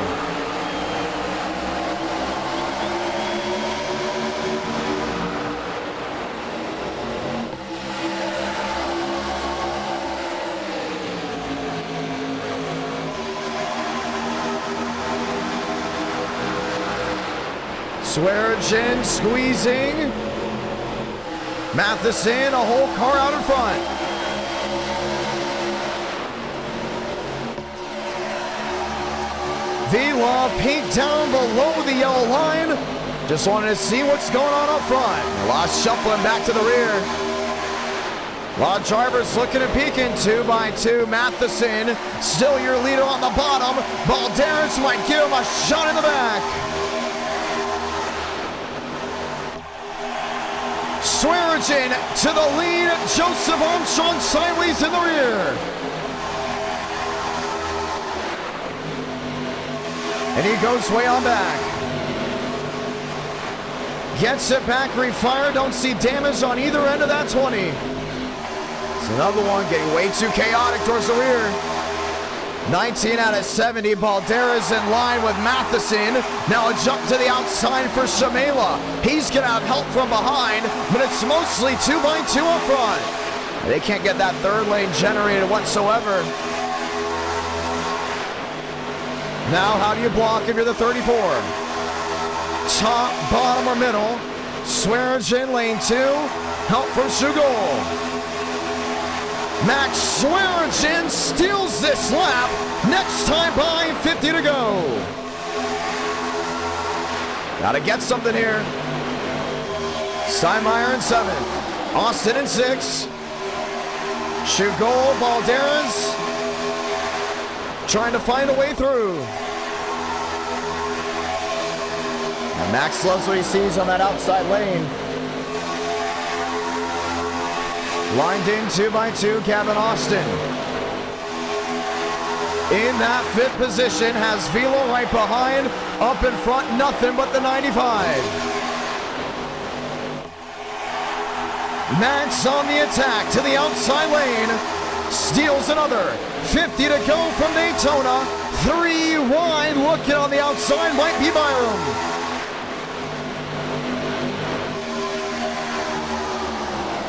Swearengin squeezing. Matheson, a whole car out in front. Vila paint down below the yellow line. Just wanted to see what's going on up front. A lot shuffling back to the rear. A lot of drivers looking and peeking 2 by 2. Matheson, still your leader on the bottom. Balderas might give him a shot in the back. Swearengin to the lead. Joseph Armstrong sideways in the rear. And he goes way on back. Gets it back, refire. Don't see damage on either end of that 20. It's another one getting way too chaotic towards the rear. 19 out of 70. Balderas in line with Matheson. Now a jump to the outside for Shamela. He's going to have help from behind, but it's mostly 2x2 up front. They can't get that third lane generated whatsoever. Now how do you block if you're the 34? Top, bottom, or middle. Swearinger in lane 2. Help from Shugol. Max Swearinger steals this lap. Next time by, 50 to go. Gotta get something here. Steinmeier in 7th. Austin in 6th. Shugol, Balderas trying to find a way through. And Max loves what he sees on that outside lane. Lined in 2x2, Gavin Austin. In that 5th position, has Velo right behind. Up in front, nothing but the 95. Max on the attack to the outside lane. Steals another. 50 to go from Daytona. 3 wide, looking on the outside, might be Byram.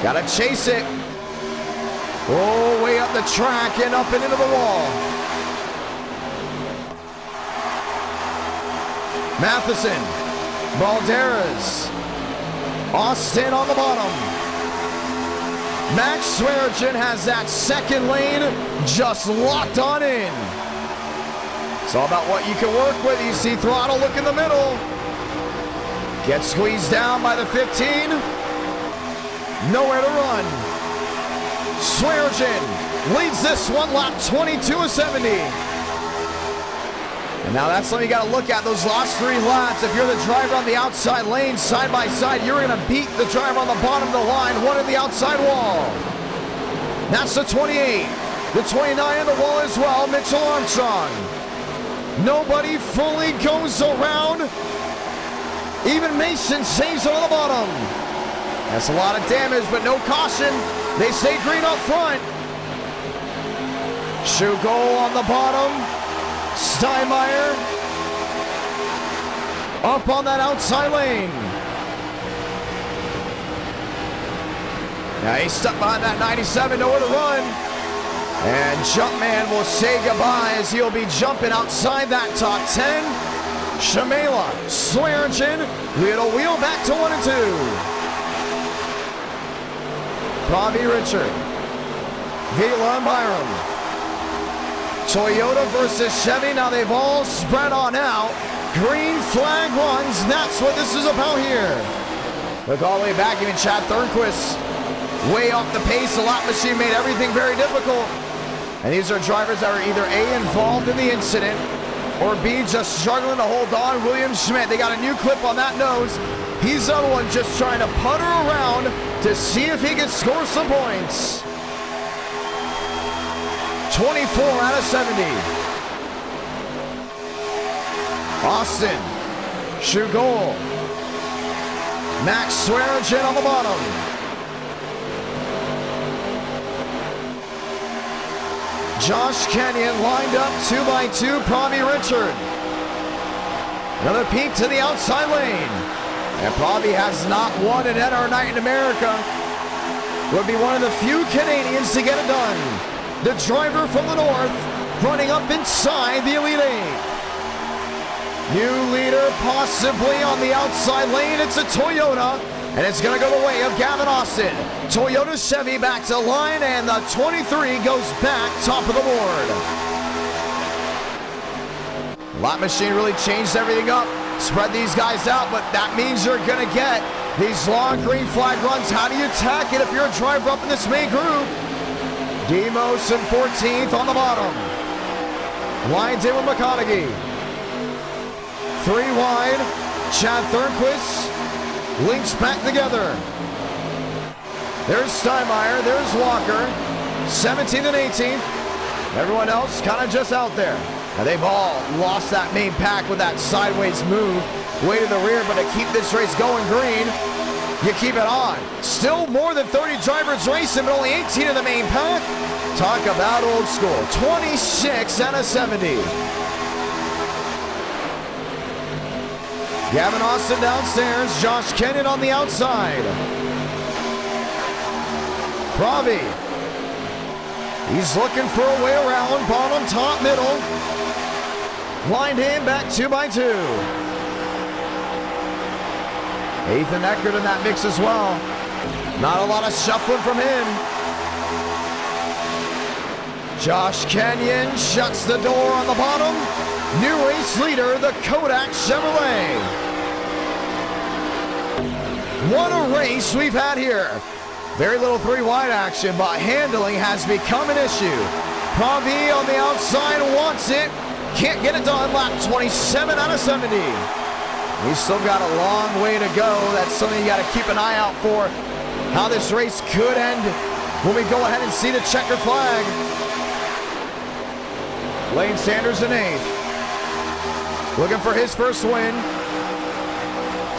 Gotta chase it. Oh, way up the track and up and into the wall. Matheson. Balderas. Austin on the bottom. Max Swearinger has that second lane just locked on in. It's all about what you can work with. You see Throttle look in the middle. Gets squeezed down by the 15. Nowhere to run. Swearinger leads this one, lap 22 of 70. And now that's something you got to look at, those last 3 laps. If you're the driver on the outside lane, side by side, you're going to beat the driver on the bottom of the line, one in the outside wall. That's the 28. The 29 in the wall as well, Mitchell Armstrong. Nobody fully goes around. Even Mason saves it on the bottom. That's a lot of damage, but no caution. They stay green up front. Shugol on the bottom. Steinmeier up on that outside lane. Now he's stuck behind that 97, nowhere to run. And Jumpman will say goodbye as he'll be jumping outside that top 10. Shamela, Swearinger, little wheel back to 1 and 2. Bobby Richard, Vila and Byram. Toyota versus Chevy. Now they've all spread on out. Green flag runs. That's what this is about here. Look all the way back. Even Chad Thornquist way off the pace. The lap machine made everything very difficult. And these are drivers that are either A, involved in the incident, or B, just struggling to hold on. William Schmidt, they got a new clip on that nose. He's the other one just trying to putter around to see if he can score some points. 24 out of 70. Austin, Shugol, Max Swearinger on the bottom. Josh Kenyon lined up 2x2, Bobby Richard. Another peek to the outside lane. And Bobby has not won an NR night in America. Would be one of the few Canadians to get it done. The driver from the north running up inside the Elite 8. New leader possibly on the outside lane. It's a Toyota, and it's going to go the way of Gavin Austin. Toyota Chevy back to line, and the 23 goes back top of the board. Lap machine really changed everything up. Spread these guys out, but that means you're going to get these long green flag runs. How do you attack it if you're a driver up in this main group? Demos in 14th on the bottom. Lines in with McConaughey. 3 wide. Chad Thornquist links back together. There's Steinmeier. There's Walker. 17th and 18th. Everyone else kind of just out there. Now they've all lost that main pack with that sideways move. Way to the rear, but to keep this race going green, you keep it on. Still more than 30 drivers racing, but only 18 in the main pack. Talk about old school. 26 out of 70. Gavin Austin downstairs. Josh Kenyon on the outside. Pravi. He's looking for a way around. Bottom, top, middle. Lined in, back 2x2. Ethan Eckert in that mix as well. Not a lot of shuffling from him. Josh Kenyon shuts the door on the bottom. New race leader, the Kodak Chevrolet. What a race we've had here. Very little three-wide action, but handling has become an issue. Pravi on the outside wants it. Can't get it done. Lap 27 out of 70. He's still got a long way to go. That's something you got to keep an eye out for. How this race could end when we go ahead and see the checkered flag. Lane Sanders in 8th. Looking for his first win.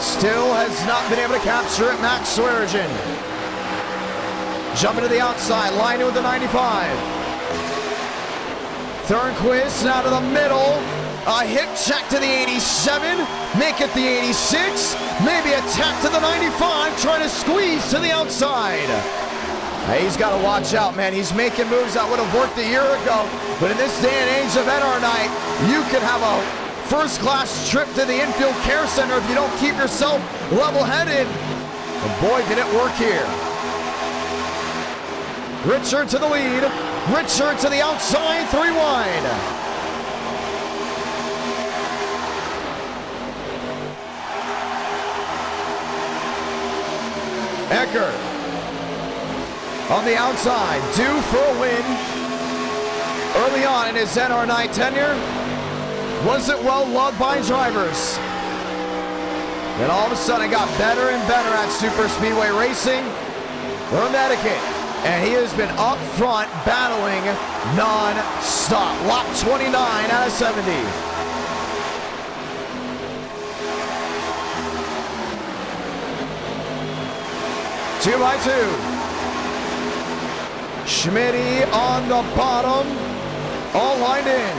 Still has not been able to capture it. Max Swearigan. Jumping to the outside. Lining with the 95. Thornquist now to the middle. A hip check to the 87. Make it the 86. Maybe a tap to the 95. Trying to squeeze to the outside. Hey, he's got to watch out, man. He's making moves that would have worked a year ago. But in this day and age of NR Night, you could have a first-class trip to the infield care center if you don't keep yourself level-headed. And boy, did it work here. Richard to the lead. Richard to the outside, 3 wide. Eckert on the outside, due for a win. Early on in his NR Night tenure, wasn't well loved by drivers. Then all of a sudden it got better and better at Super Speedway Racing. Learned etiquette, and he has been up front battling non-stop. Lap 29 out of 70. Two by two. Schmitty on the bottom, all lined in.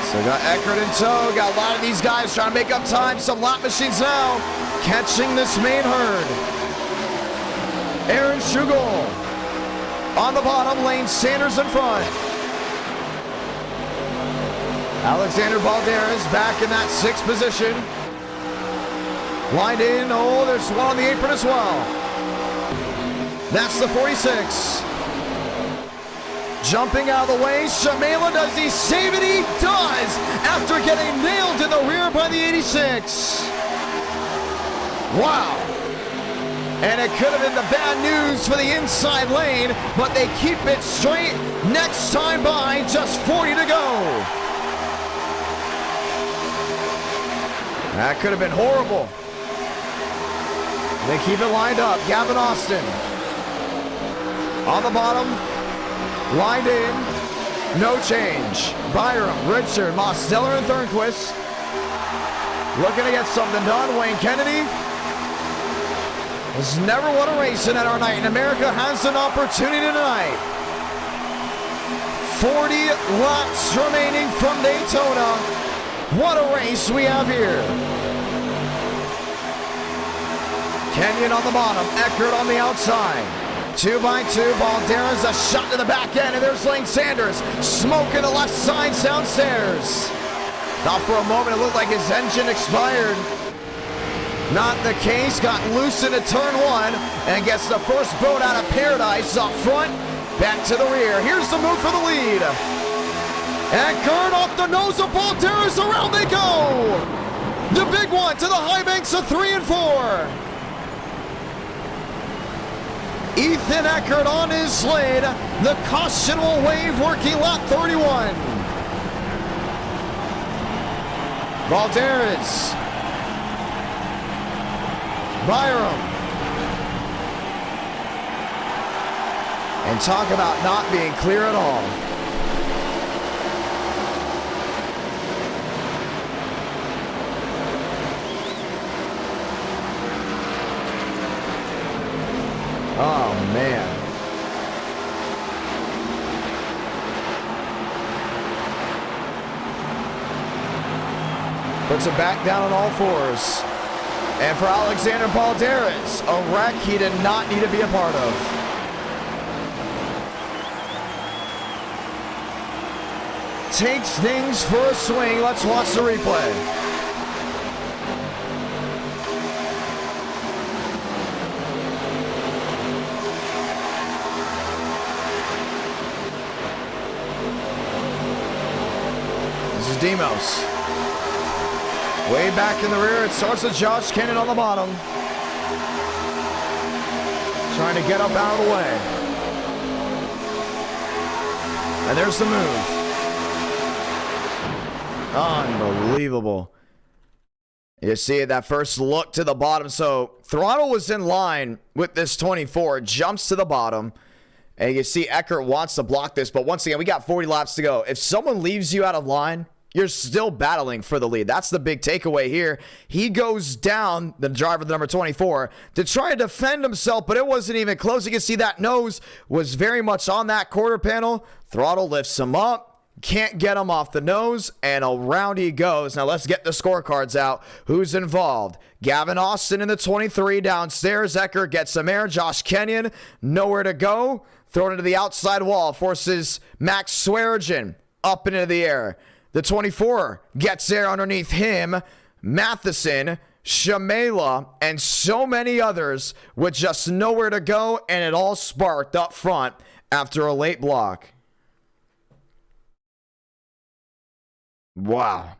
So got Eckert in tow, got a lot of these guys trying to make up time. Some lap machines now catching this main herd. Aaron Schugel on the bottom, Lane Sanders in front. Alexander Balderas back in that 6th position. Lined in, oh, there's one on the apron as well. That's the 46. Jumping out of the way, Shamela, does he save it? He does, after getting nailed in the rear by the 86. Wow. And it could have been the bad news for the inside lane, but they keep it straight. Next time by, just 40 to go. That could have been horrible. They keep it lined up. Gavin Austin on the bottom, lined in, no change. Byram, Richard, Mosteller, and Thornquist looking to get something done. Wayne Kennedy has never won a race in NR Night, and America has an opportunity tonight. 40 laps remaining from Daytona. What a race we have here. Kenyon on the bottom, Eckert on the outside. 2 by 2, Balderas a shot to the back end, and there's Lane Sanders smoking the left side downstairs. Thought for a moment it looked like his engine expired. Not the case, got loose into turn 1 and gets the first boat out of paradise up front, back to the rear. Here's the move for the lead. Eckert off the nose of Balderas, around they go. The big one to the high banks of 3 and 4. Ethan Eckert on his lane. The caution will wave, working lap 31. Balderas. Byram. And talk about not being clear at all. Puts it back down on all fours. And for Alexander Balderas, a wreck he did not need to be a part of. Takes things for a swing. Let's watch the replay. This is Demos. Way back in the rear, it starts with Josh Kennan on the bottom. Trying to get up out of the way. And there's the move. Unbelievable. You see that first look to the bottom. So Throttle was in line with this 24, jumps to the bottom. And you see Eckert wants to block this. But once again, we got 40 laps to go. If someone leaves you out of line, you're still battling for the lead. That's the big takeaway here. He goes down, the driver, the number 24, to try to defend himself, but it wasn't even close. You can see that nose was very much on that quarter panel. Throttle lifts him up, can't get him off the nose, and around he goes. Now let's get the scorecards out. Who's involved? Gavin Austin in the 23 downstairs. Eckert gets some air. Josh Kenyon, nowhere to go. Thrown into the outside wall, forces Max Swearigan up into the air. The 24 gets there underneath him. Matheson, Shamela, and so many others with just nowhere to go, and it all sparked up front after a late block. Wow.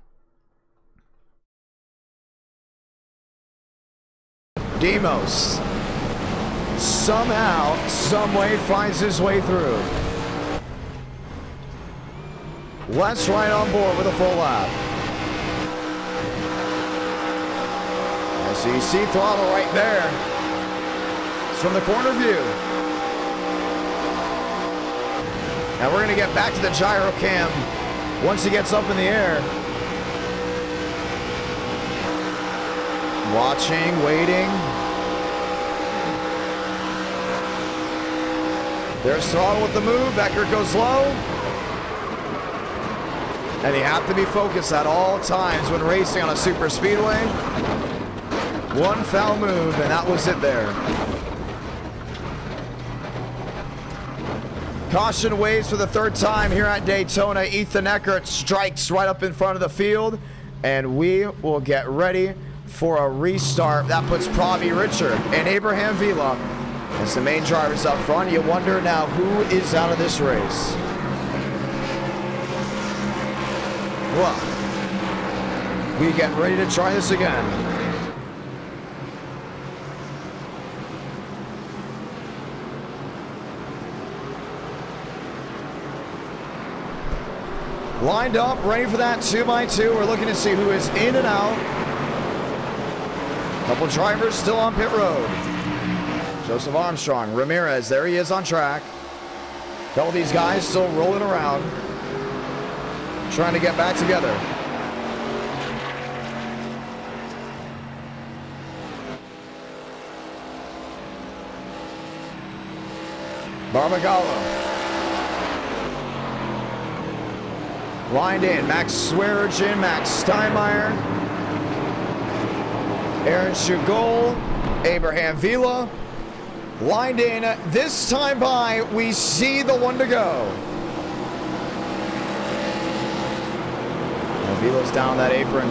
Demos somehow, someway finds his way through. Let's right on board with a full lap. And so you see Throttle right there. It's from the corner view. Now we're going to get back to the gyro cam once he gets up in the air. Watching, waiting. There's Throttle with the move. Eckert goes low. And you have to be focused at all times when racing on a super speedway. One foul move, and that was it there. Caution waves for the third time here at Daytona. Ethan Eckert strikes right up in front of the field, and we will get ready for a restart. That puts Pravi Richard and Abraham Vila as the main drivers up front. You wonder now who is out of this race. Well, we get ready to try this again. Lined up, ready for that 2x2. We're looking to see who is in and out. Couple drivers still on pit road. Joseph Armstrong, Ramirez, there he is on track. Couple of these guys still rolling around, trying to get back together. Barbagallo. Lined in, Max Swearigan, Max Steinmeier, Aaron Chugol, Abraham Vila. Lined in, this time by, we see the one to go. Vila's down that apron.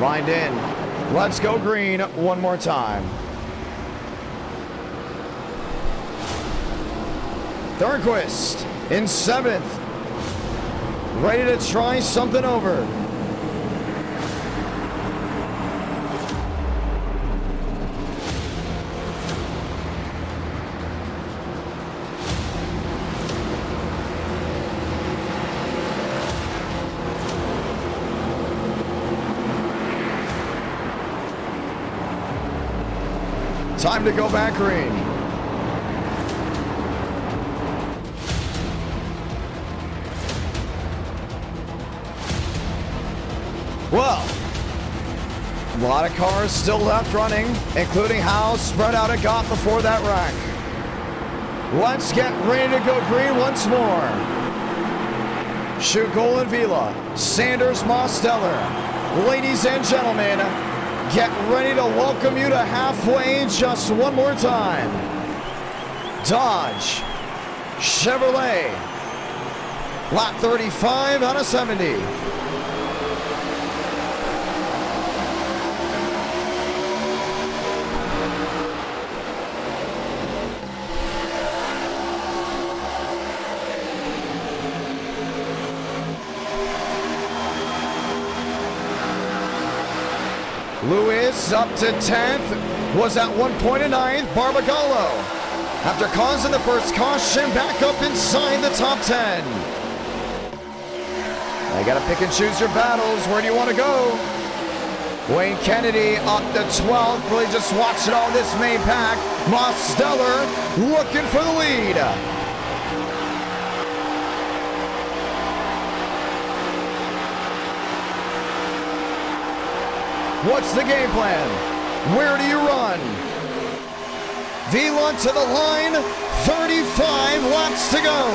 Lined in. Let's go green one more time. Thornquist in 7th. Ready to try something over. Time to go back green. Well, a lot of cars still left running, including how spread out it got before that wreck. Let's get ready to go green once more. Shugol and Vila, Sanders, Mosteller. Ladies and gentlemen, get ready to welcome you to halfway just one more time. Dodge, Chevrolet, lap 35 out of 70. Lewis up to 10th, was at one point in 9th, Barbagallo. After causing the first caution, back up inside the top 10. Now you gotta pick and choose your battles. Where do you want to go? Wayne Kennedy up to 12th, really just watching all this main pack. Mosteller looking for the lead. What's the game plan? Where do you run? Vila to the line, 35 laps to go.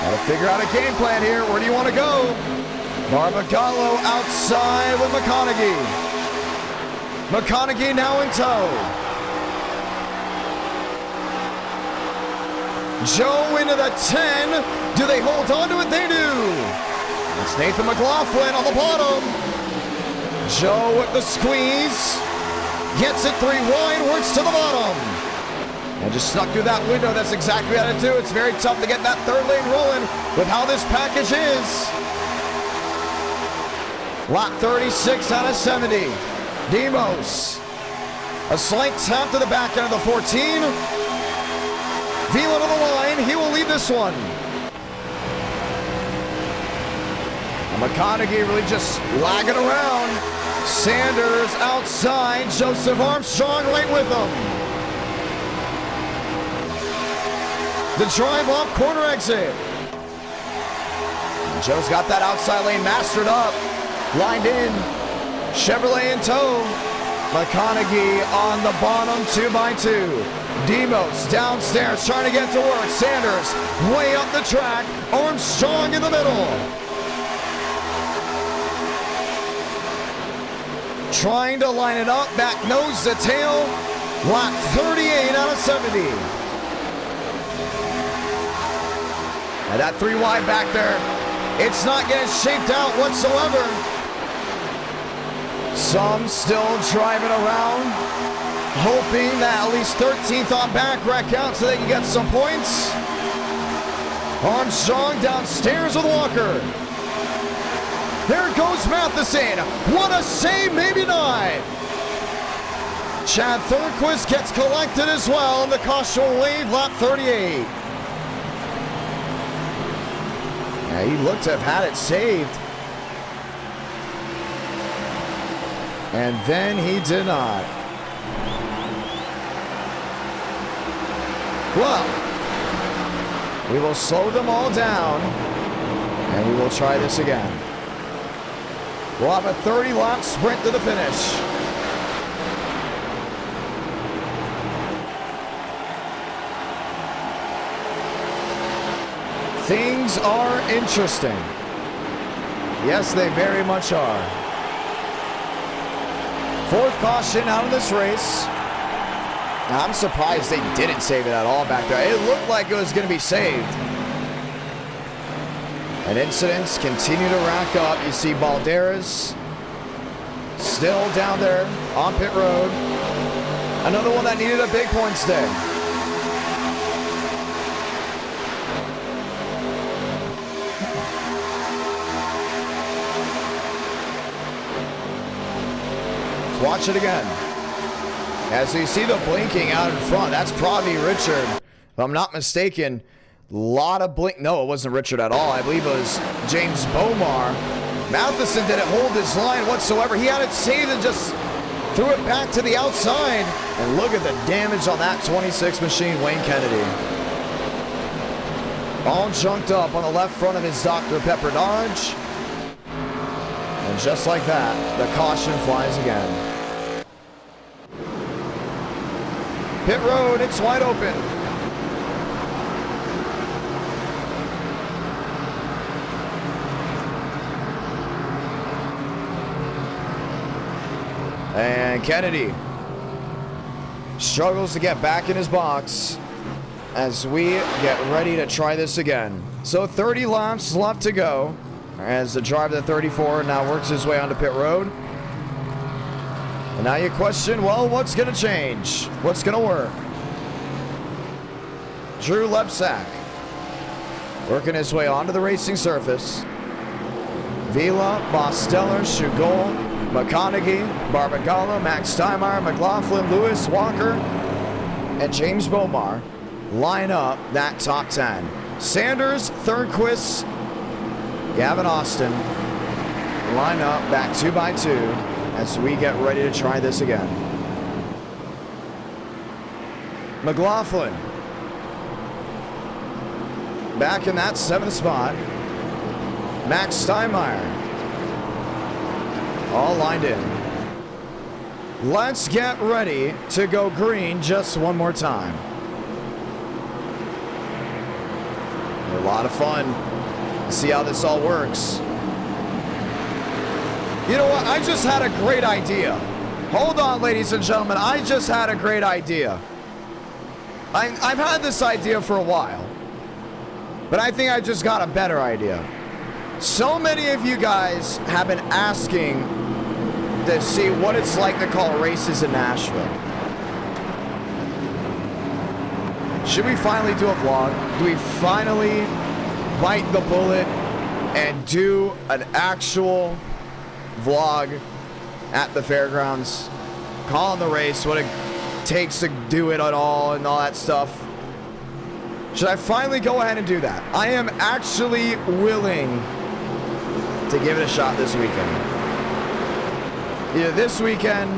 Gotta figure out a game plan here. Where do you want to go? Barbagallo outside with McConaughey. McConaughey now in tow. Joe into the 10. Do they hold on to it? They do. It's Nathan McLaughlin on the bottom. Joe with the squeeze. Gets it 3 wide, works to the bottom. And just snuck through that window. That's exactly how to do. It's very tough to get that third lane rolling with how this package is. Lap 36 out of 70. Demos. A slight tap to the back end of the 14. Vila to the line. He will lead this one. McConaughey really just lagging around. Sanders outside. Joseph Armstrong right with him. The drive off corner exit. Joe's got that outside lane mastered up. Lined in. Chevrolet in tow. McConaughey on the bottom 2x2. Demos downstairs trying to get to work. Sanders way up the track. Armstrong in the middle. Trying to line it up, back nose to tail, lap 38 out of 70. And that 3 wide back there, it's not getting shaped out whatsoever. Some still driving around, hoping that at least 13th on back rack out so they can get some points. Armstrong downstairs with Walker. There goes Matheson. What a save, maybe not. Chad Thornquist gets collected as well, and the caution will wave lap 38. Yeah, he looked to have had it saved. And then he did not. Well, we will slow them all down, and we will try this again. We'll have a 30-lap sprint to the finish. Things are interesting. Yes, they very much are. 4th caution out of this race. Now, I'm surprised they didn't save it at all back there. It looked like it was going to be saved. And incidents continue to rack up. You see Balderas still down there on pit road. Another one that needed a big points day. Let's watch it again. As you see the blinking out in front, that's probably Richard, if I'm not mistaken. Lot of blink. No, it wasn't Richard at all. I believe it was James Bomar. Matheson didn't hold his line whatsoever. He had it saved and just threw it back to the outside. And look at the damage on that 26 machine, Wayne Kennedy. All junked up on the left front of his Dr. Pepper Dodge. And just like that, the caution flies again. Pit road, it's wide open. And Kennedy struggles to get back in his box as we get ready to try this again. So 30 laps left to go as the driver to 34 now works his way onto pit road. And now you question, well, what's going to change? What's going to work? Drew Lebsack working his way onto the racing surface. Vila, Bosteller, Shugol, McConaughey, Barbagallo, Max Steinmeier, McLaughlin, Lewis, Walker, and James Bomar line up that top 10. Sanders, Thornquist, Gavin Austin line up that 2x2 as we get ready to try this again. McLaughlin back in that 7th spot. Max Steinmeier all lined in. Let's get ready to go green just one more time. A lot of fun. See how this all works. You know what? I just had a great idea. Hold on, ladies and gentlemen. I just had a great idea. I've had this idea for a while, but I think I just got a better idea. So many of you guys have been asking to see what it's like to call races in Nashville. Should we finally do a vlog? Do we finally bite the bullet and do an actual vlog at the fairgrounds? Calling the race, what it takes to do it at all and all that stuff. Should I finally go ahead and do that? I am actually willing to give it a shot this weekend. Either this weekend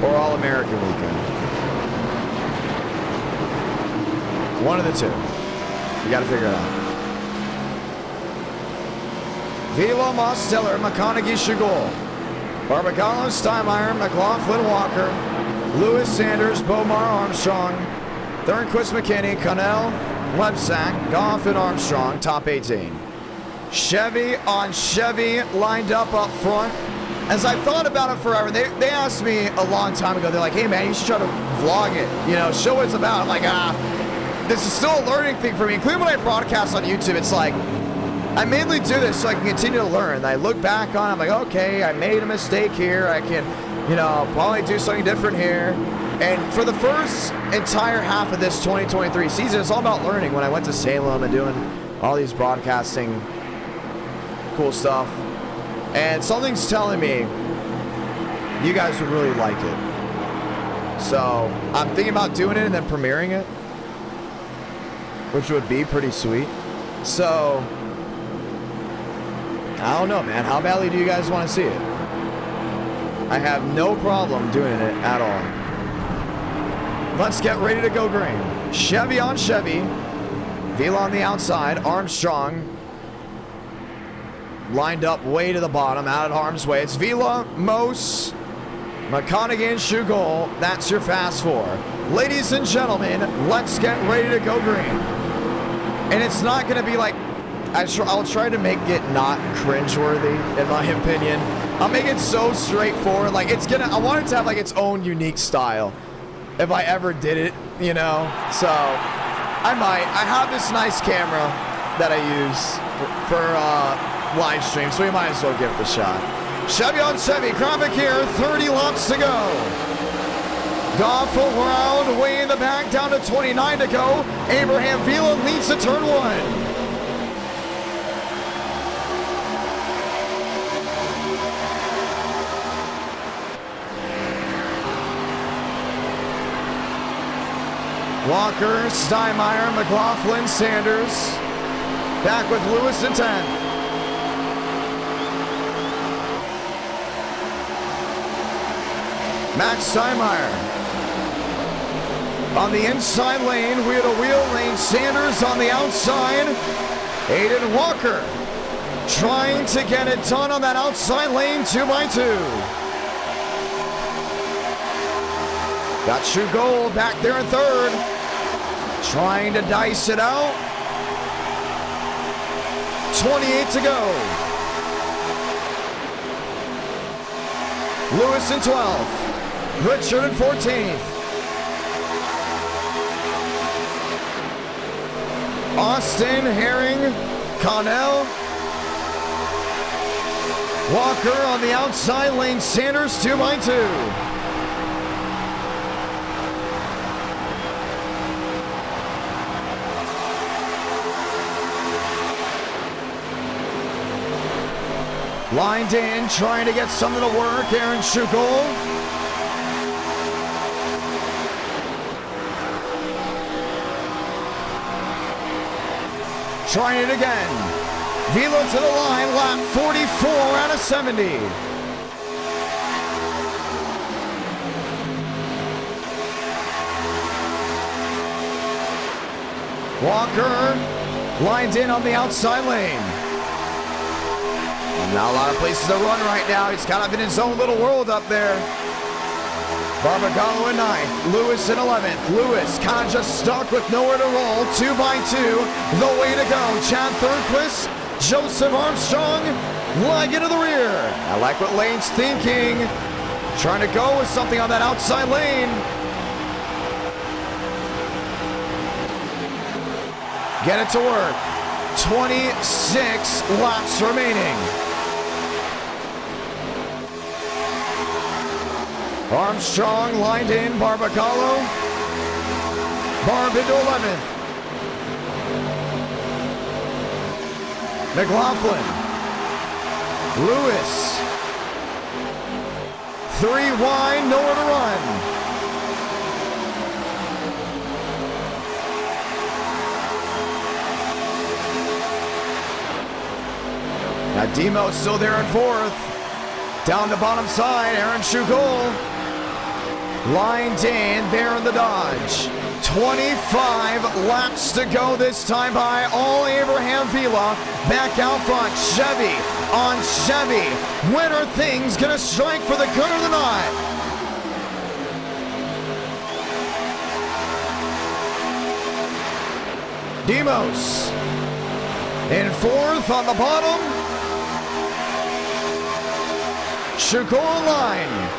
or All-American weekend. One of the two. You gotta figure it out. Vila, Mosteller, McConaughey, Shugol, Barbagallo, Steinmeier, McLaughlin, Walker, Lewis, Sanders, Bomar, Armstrong, Thornquist, McKinney, Connell, Lebsack, Goff, and Armstrong, top 18. Chevy on Chevy lined up front. As I thought about it forever, they asked me a long time ago, they're like, hey man, you should try to vlog it, you know, show what it's about. I'm like, this is still a learning thing for me. Including when I broadcast on YouTube, it's like, I mainly do this so I can continue to learn. I look back on it, I'm like, okay, I made a mistake here. I can, you know, probably do something different here. And for the first entire half of this 2023 season, it's all about learning. When I went to Salem and doing all these broadcasting cool stuff. And something's telling me you guys would really like it. So I'm thinking about doing it and then premiering it, which would be pretty sweet. So I don't know, man. How badly do you guys want to see it? I have no problem doing it at all. Let's get ready to go green. Chevy on Chevy. Vila on the outside. Armstrong lined up way to the bottom, out of harm's way. It's Vila, Mose, McConaughey, and Shugol. That's your fast four. Ladies and gentlemen, let's get ready to go green. And it's not going to be like, I'll try to make it not cringeworthy, in my opinion. I'll make it so straightforward. Like, I want it to have like its own unique style if I ever did it, you know? So I have this nice camera that I use for live stream, so we might as well give it a shot. Chevy on Chevy, graphic here, 30 laps to go. Goff around, way in the back, down to 29 to go. Abraham Vila leads to turn one. Walker, Steinmeier, McLaughlin, Sanders. Back with Lewis in 10th. Max Steinmeier. On the inside lane, wheel to wheel lane. Sanders on the outside. Aiden Walker trying to get it done on that outside lane, 2x2. Got Shugol back there in third. Trying to dice it out. 28 to go. Lewis in 12th. Richard in 14th. Austin, Herring, Connell. Walker on the outside lane. Sanders 2x2. Lined in, trying to get something to work. Aaron Schugel. Trying it again. Vila to the line, lap 44 out of 70. Walker lined in on the outside lane. Not a lot of places to run right now. He's kind of in his own little world up there. Barbagallo in 9th. Lewis in 11th. Lewis kind of just stuck with nowhere to roll. 2x2. The way to go. Chad Thornquist. Joseph Armstrong. Leg into the rear. I like what Lane's thinking. Trying to go with something on that outside lane. Get it to work. 26 laps remaining. Armstrong lined in, Barbagallo. Barb into 11th. McLaughlin. Lewis. 3 wide, nowhere to run. Now Demo's still there in 4th. Down the bottom side, Aaron Schugel. Lined in there in the Dodge. 25 laps to go this time by all Abraham Vila. Back out front, Chevy on Chevy. When are things gonna strike for the good or the not? Demos in 4th on the bottom. Schugel line.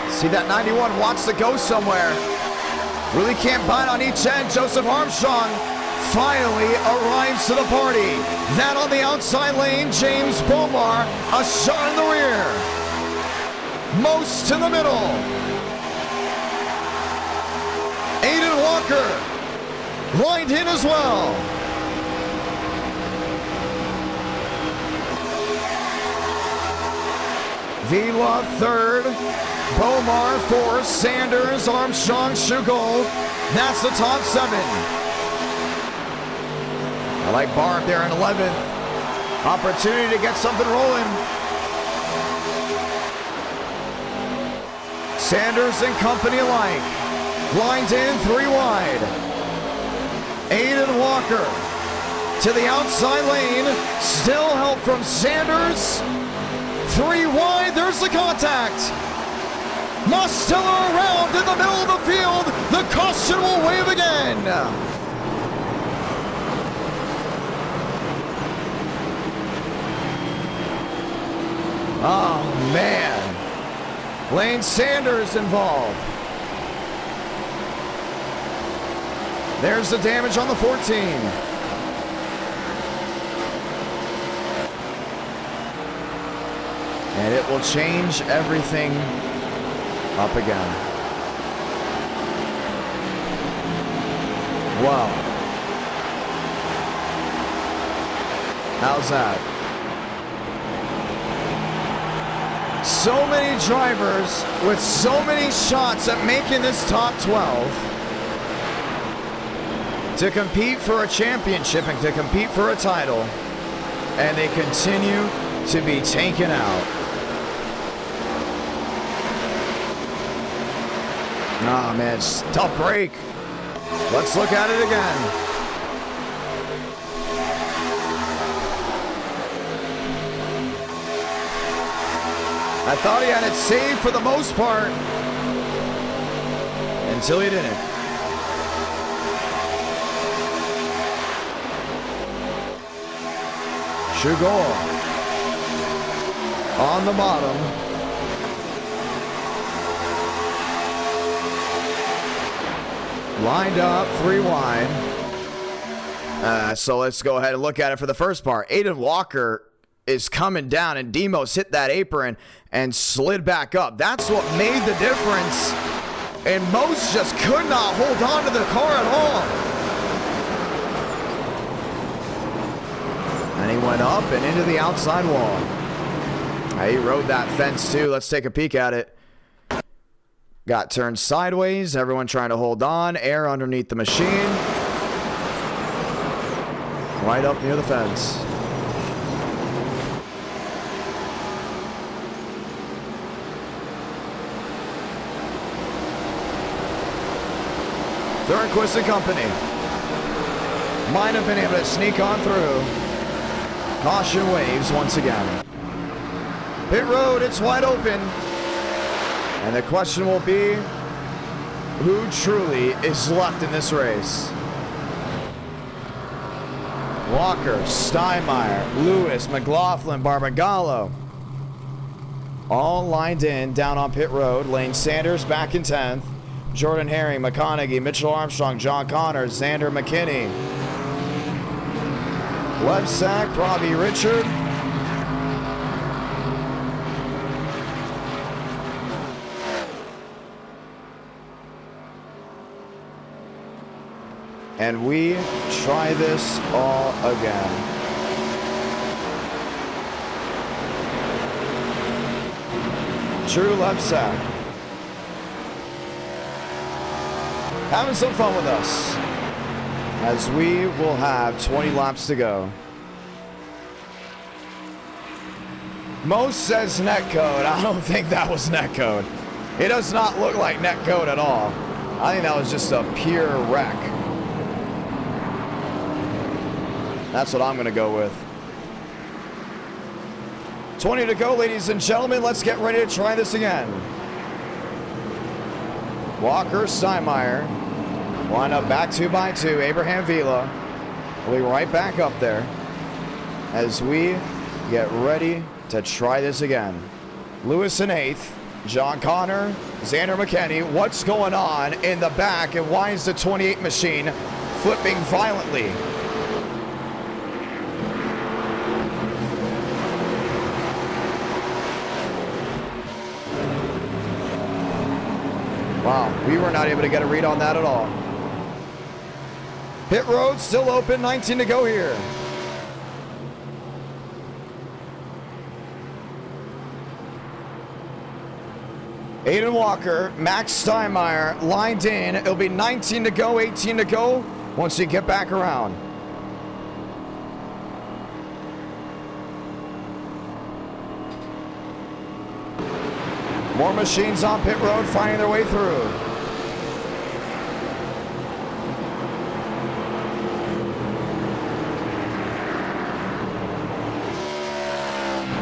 See that 91 wants to go somewhere. Really can't bite on each end. Joseph Armstrong finally arrives to the party. That on the outside lane, James Bomar, a shot in the rear. Most to the middle. Aiden Walker lined in as well. Vila 3rd, Bomar 4th, Sanders, Armstrong, Schugel. That's the top 7. I like Barb there in 11th. Opportunity to get something rolling. Sanders and company alike. Lined in 3 wide. Aiden Walker to the outside lane. Still help from Sanders. 3 wide, there's the contact. Mostella around in the middle of the field. The caution will wave again. Oh, man. Lane Sanders involved. There's the damage on the 14. And it will change everything up again. Wow. How's that? So many drivers with so many shots at making this top 12 to compete for a championship and to compete for a title, and they continue to be taken out. Oh man, it's a tough break. Let's look at it again. I thought he had it saved for the most part until he didn't. Schugel on the bottom. lined up, 3 wide. So let's go ahead and look at it for the first part. Aiden Walker is coming down, and Demos hit that apron and slid back up. That's what made the difference, and most just could not hold on to the car at all. And he went up and into the outside wall. He rode that fence too. Let's take a peek at it. Got turned sideways. Everyone trying to hold on. Air underneath the machine. Right up near the fence. Thornquist and company might have been able to sneak on through. Caution waves once again. Pit road, it's wide open. And the question will be, who truly is left in this race? Walker, Steinmeier, Lewis, McLaughlin, Barbagallo. All lined in down on pit road. Lane Sanders back in 10th. Jordan Herring, McConaughey, Mitchell Armstrong, John Connor, Xander McKinney. Lebsack, Robbie Richard. And we try this all again. Drew Lebsack. Having some fun with us, as we will have 20 laps to go. Most says netcode. I don't think that was netcode. It does not look like netcode at all. I think that was just a pure wreck. That's what I'm going to go with. 20 to go, ladies and gentlemen. Let's get ready to try this again. Walker, Steinmeier. Line up back 2x2. Abraham Vila will be right back up there as we get ready to try this again. Lewis in 8th. John Connor, Xander McKinney. What's going on in the back, and why is the 28 machine flipping violently? Wow, we were not able to get a read on that at all. Pit road still open, 19 to go here. Aiden Walker, Max Steinmeier lined in. It'll be 19 to go, 18 to go once you get back around. More machines on pit road finding their way through.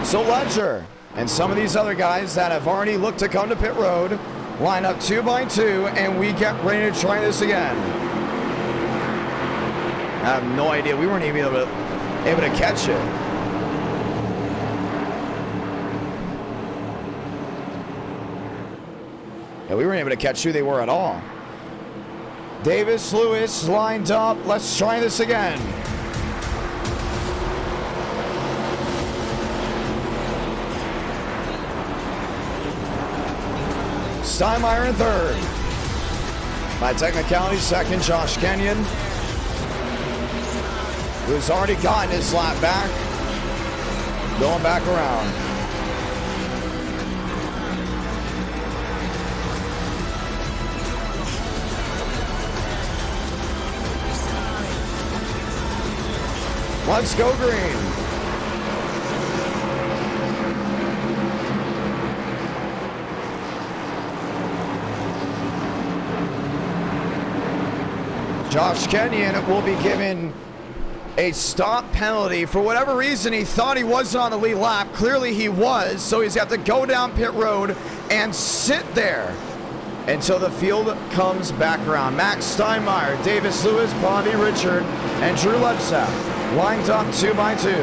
So Ledger and some of these other guys that have already looked to come to pit road line up 2x2, and we get ready to try this again. I have no idea. We weren't even able to catch it. Yeah, we weren't able to catch who they were at all. Davis Lewis lined up. Let's try this again. Steinmeier in 3rd. By technicality, 2nd, Josh Kenyon, who's already gotten his lap back. Going back around. Let's go green. Josh Kenyon will be given a stop penalty. For whatever reason, he thought he wasn't on the lead lap. Clearly he was, so he's got to go down pit road and sit there until the field comes back around. Max Steinmeier, Davis Lewis, Bobby Richard, and Drew Lebsack lined up 2x2.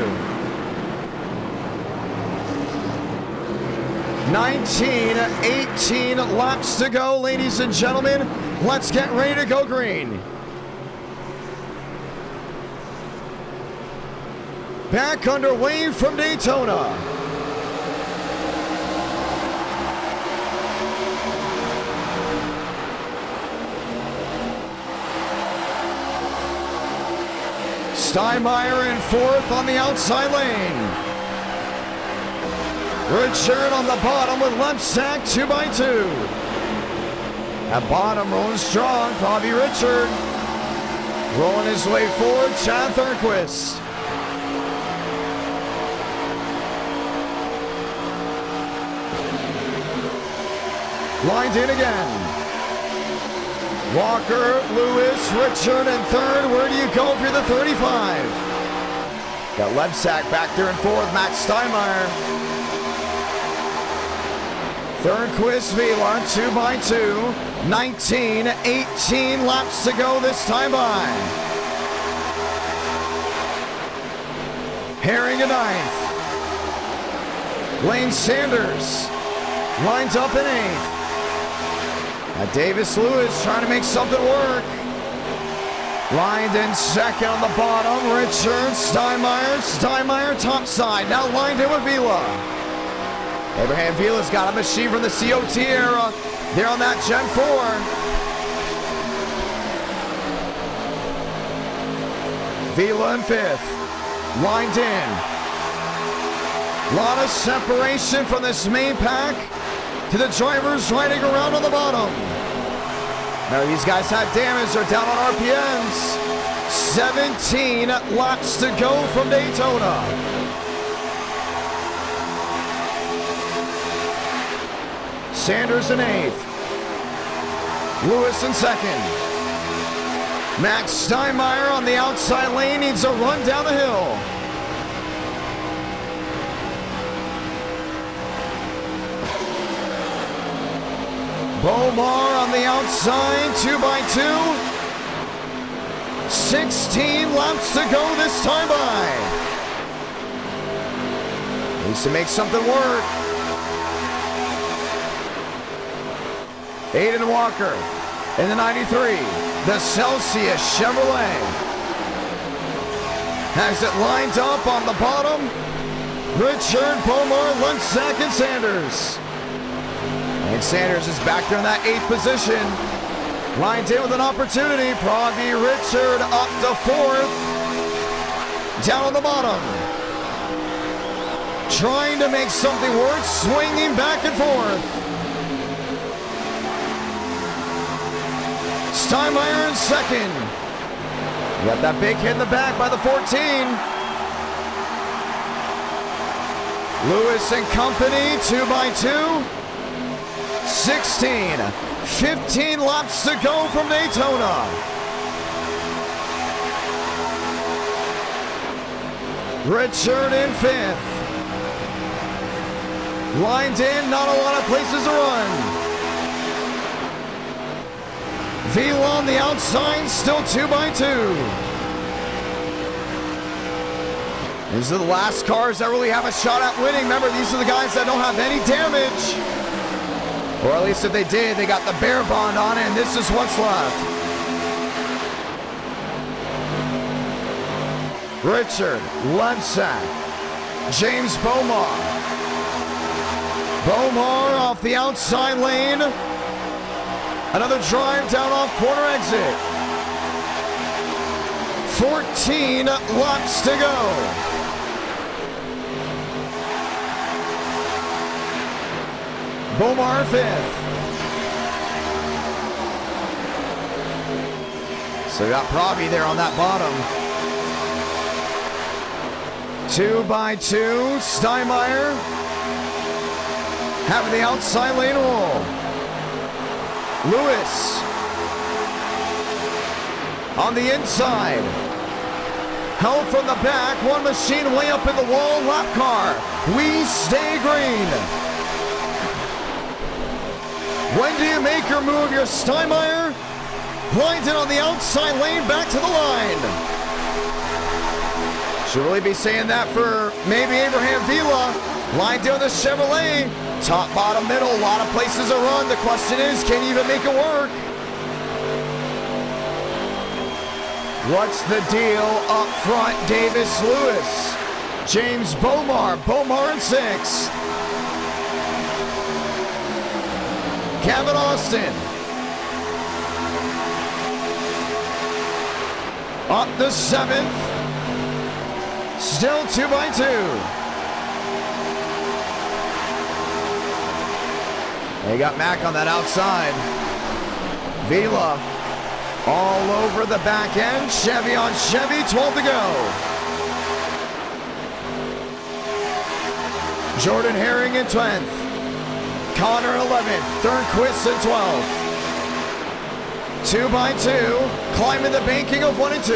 18 laps to go, ladies and gentlemen. Let's get ready to go green. Back underway from Daytona. Steinmeier in fourth on the outside lane. Richard on the bottom with left sack 2x2. At bottom, rolling strong, Bobby Richard. Rolling his way forward, Chad Thornquist. Lined in again. Walker, Lewis, Richard in third. Where do you go if you're the 35? Got left sack back there in fourth, Matt Steinmeier. Thornquist, Velar, 2x2. 18 laps to go this time by. Herring in ninth. Lane Sanders lines up in eighth. Davis Lewis trying to make something work. Lined in second on the bottom. Richard, Steinmeier top side. Now lined in with Vila. Abraham Vila's got a machine from the COT era. They're on that Gen 4. Vila in fifth. Lined in. Lot of separation from this main pack to the drivers riding around on the bottom. Now these guys have damage. They're down on RPMs. 17 laps to go from Daytona. Sanders in eighth. Lewis in second. Max Steinmeier on the outside lane needs a run down the hill. Bomar on the outside, 2x2. 16 laps to go this time by. Needs to make something work. Aiden Walker in the 93. The Celsius Chevrolet has it lined up on the bottom. Richard, Bomar, Lundsack, and Sanders. And Sanders is back there in that eighth position. Lined in with an opportunity. Pravi Richard up to fourth. Down on the bottom. Trying to make something work. Swinging back and forth. Steinmeier in second. Got that big hit in the back by the 14. Lewis and company, 2x2. 16, 15 laps to go from Daytona. Richard in fifth. Lined in, not a lot of places to run. Vila on the outside, still 2x2. These are the last cars that really have a shot at winning. Remember, these are the guys that don't have any damage. Or at least if they did, they got the bear bond on it, and this is what's left. Richard, Lundsack, James Bomar. Bomar off the outside lane. Another drive down off corner exit. 14 laps to go. Bomar fifth. So we got Pravi there on that bottom. 2x2, Steinmeier having the outside lane roll. Lewis on the inside. Help from the back, one machine way up in the wall, lap car. We stay green. When do you make your move? Your Steinmeier lines it on the outside lane, back to the line. Should really be saying that for maybe Abraham Vila. Lined down the Chevrolet. Top, bottom, middle, a lot of places to run. The question is, can you even make it work? What's the deal up front? Davis Lewis. James Bomar in 6th. Gavin Austin. Up the 7th. Still 2x2. They got Mac on that outside. Vila all over the back end. Chevy on Chevy, 12 to go. Jordan Herring in 10th. Connor 11th. Thornquist in 12th. 2x2. Climbing the banking of 1 and 2.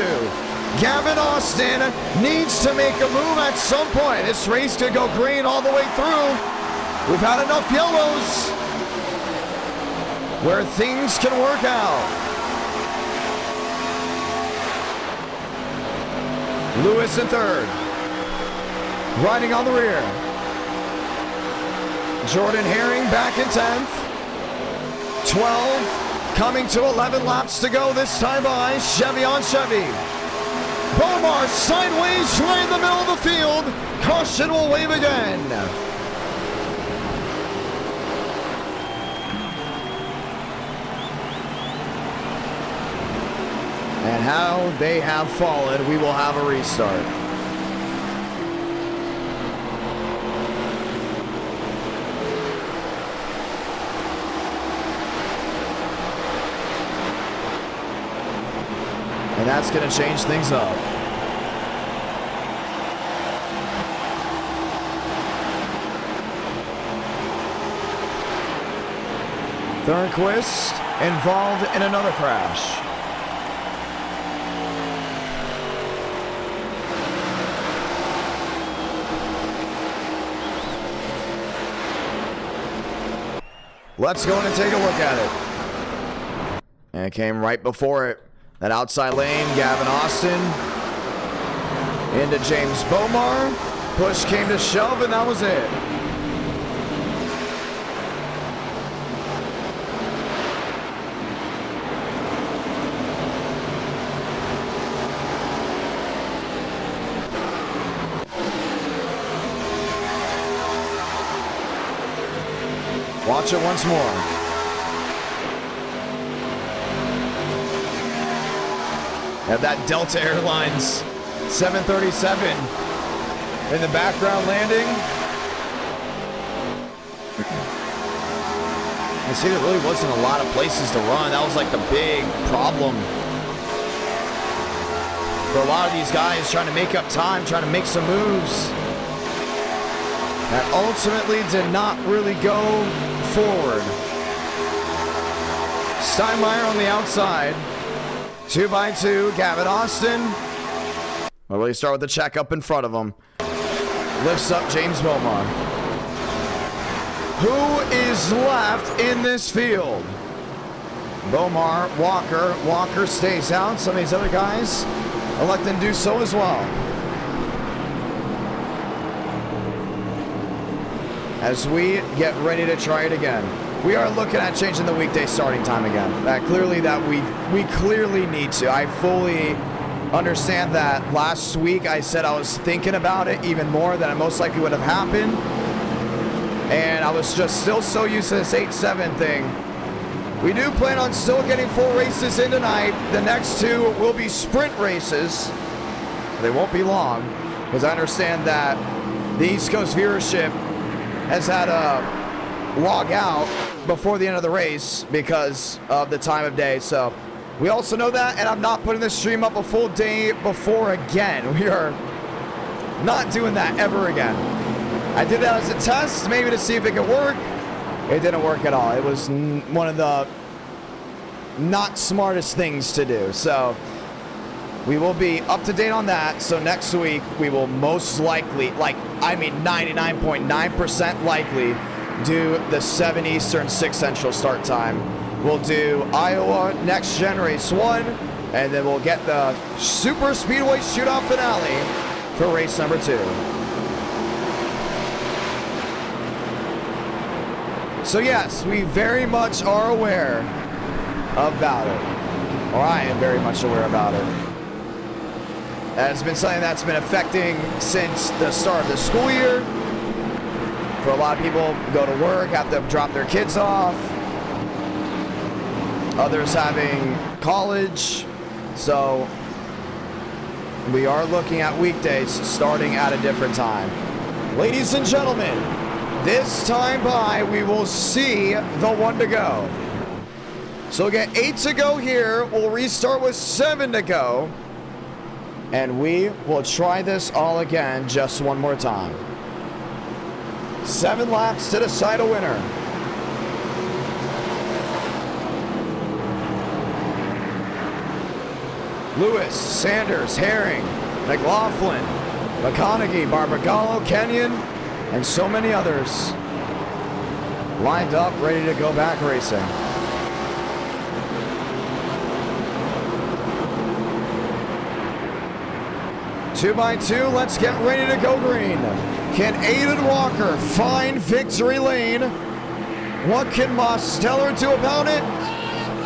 Gavin Austin needs to make a move at some point. This race could go green all the way through. We've had enough yellows where things can work out. Lewis in 3rd. Riding on the rear. Jordan Herring back in 10th. 12. Coming to 11 laps to go this time by. Chevy on Chevy. Bomar sideways right in the middle of the field. Caution will wave again. And how they have fallen, we will have a restart. And that's going to change things up. Thornquist involved in another crash. Let's go in and take a look at it. And it came right before it. That outside lane, Gavin Austin into James Bomar. Push came to shove, and that was it. Watch it once more. Have that Delta Airlines 737 in the background landing. You see, there really wasn't a lot of places to run. That was like the big problem for a lot of these guys, trying to make up time, trying to make some moves that ultimately did not really go forward. Steinmeier on the outside. 2x2, Gavin Austin. We'll really start with the check up in front of him. Lifts up James Bomar. Who is left in this field? Bomar, Walker. Walker stays out. Some of these other guys elect to do so as well. As we get ready to try it again. We are looking at changing the weekday starting time again. We clearly need to. I fully understand that last week I said I was thinking about it even more than it most likely would have happened. And I was just still so used to this 8-7 thing. We do plan on still getting 4 races in tonight. The next 2 will be sprint races. They won't be long, because I understand that the East Coast viewership has had a log out before the end of the race because of the time of day. So we also know that, and I'm not putting this stream up a full day before again. We are not doing that ever again. I did that as a test, maybe to see if it could work. It didn't work at all. It was one of the not smartest things to do. So we will be up to date on that. So next week we will most likely, 99.9% likely, do the 7 Eastern, 6 Central start time. We'll do Iowa Next Gen Race 1, and then we'll get the Super Speedway Shootout finale for race number 2. So yes, we very much are aware about it. Or I am very much aware about it. It's been something that's been affecting since the start of the school year. For a lot of people, go to work, have to drop their kids off. Others having college. So we are looking at weekdays starting at a different time. Ladies and gentlemen, this time by, we will see the 1 to go. So we'll get 8 to go here. We'll restart with 7 to go. And we will try this all again just one more time. 7 laps to decide a winner. Lewis, Sanders, Herring, McLaughlin, McConaughey, Barbagallo, Kenyon, and so many others lined up, ready to go back racing. Two by two, let's get ready to go green. Can Aiden Walker find victory lane? What can Mosteller do about it?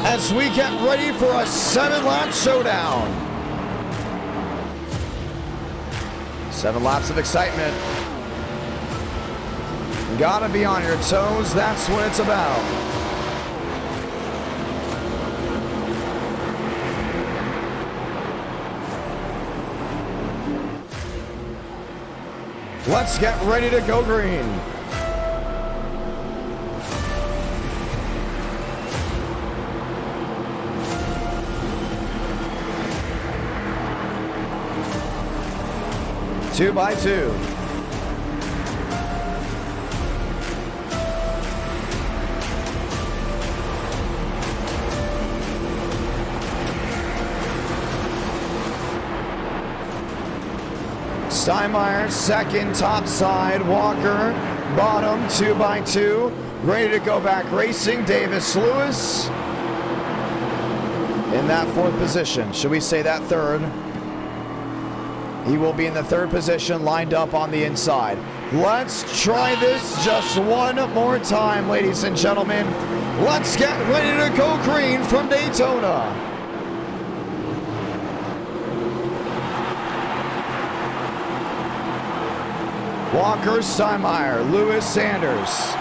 As we get ready for a 7-lap showdown. 7 laps of excitement. Gotta be on your toes, that's what it's about. Let's get ready to go green. Two by two. Steinmeier, second, top side. Walker, bottom, 2 by 2. Ready to go back racing. Davis Lewis in that 4th position. Should we say that 3rd? He will be in the 3rd position, lined up on the inside. Let's try this just one more time, ladies and gentlemen. Let's get ready to go green from Daytona. Walker, Steinmeier, Lewis, Sanders.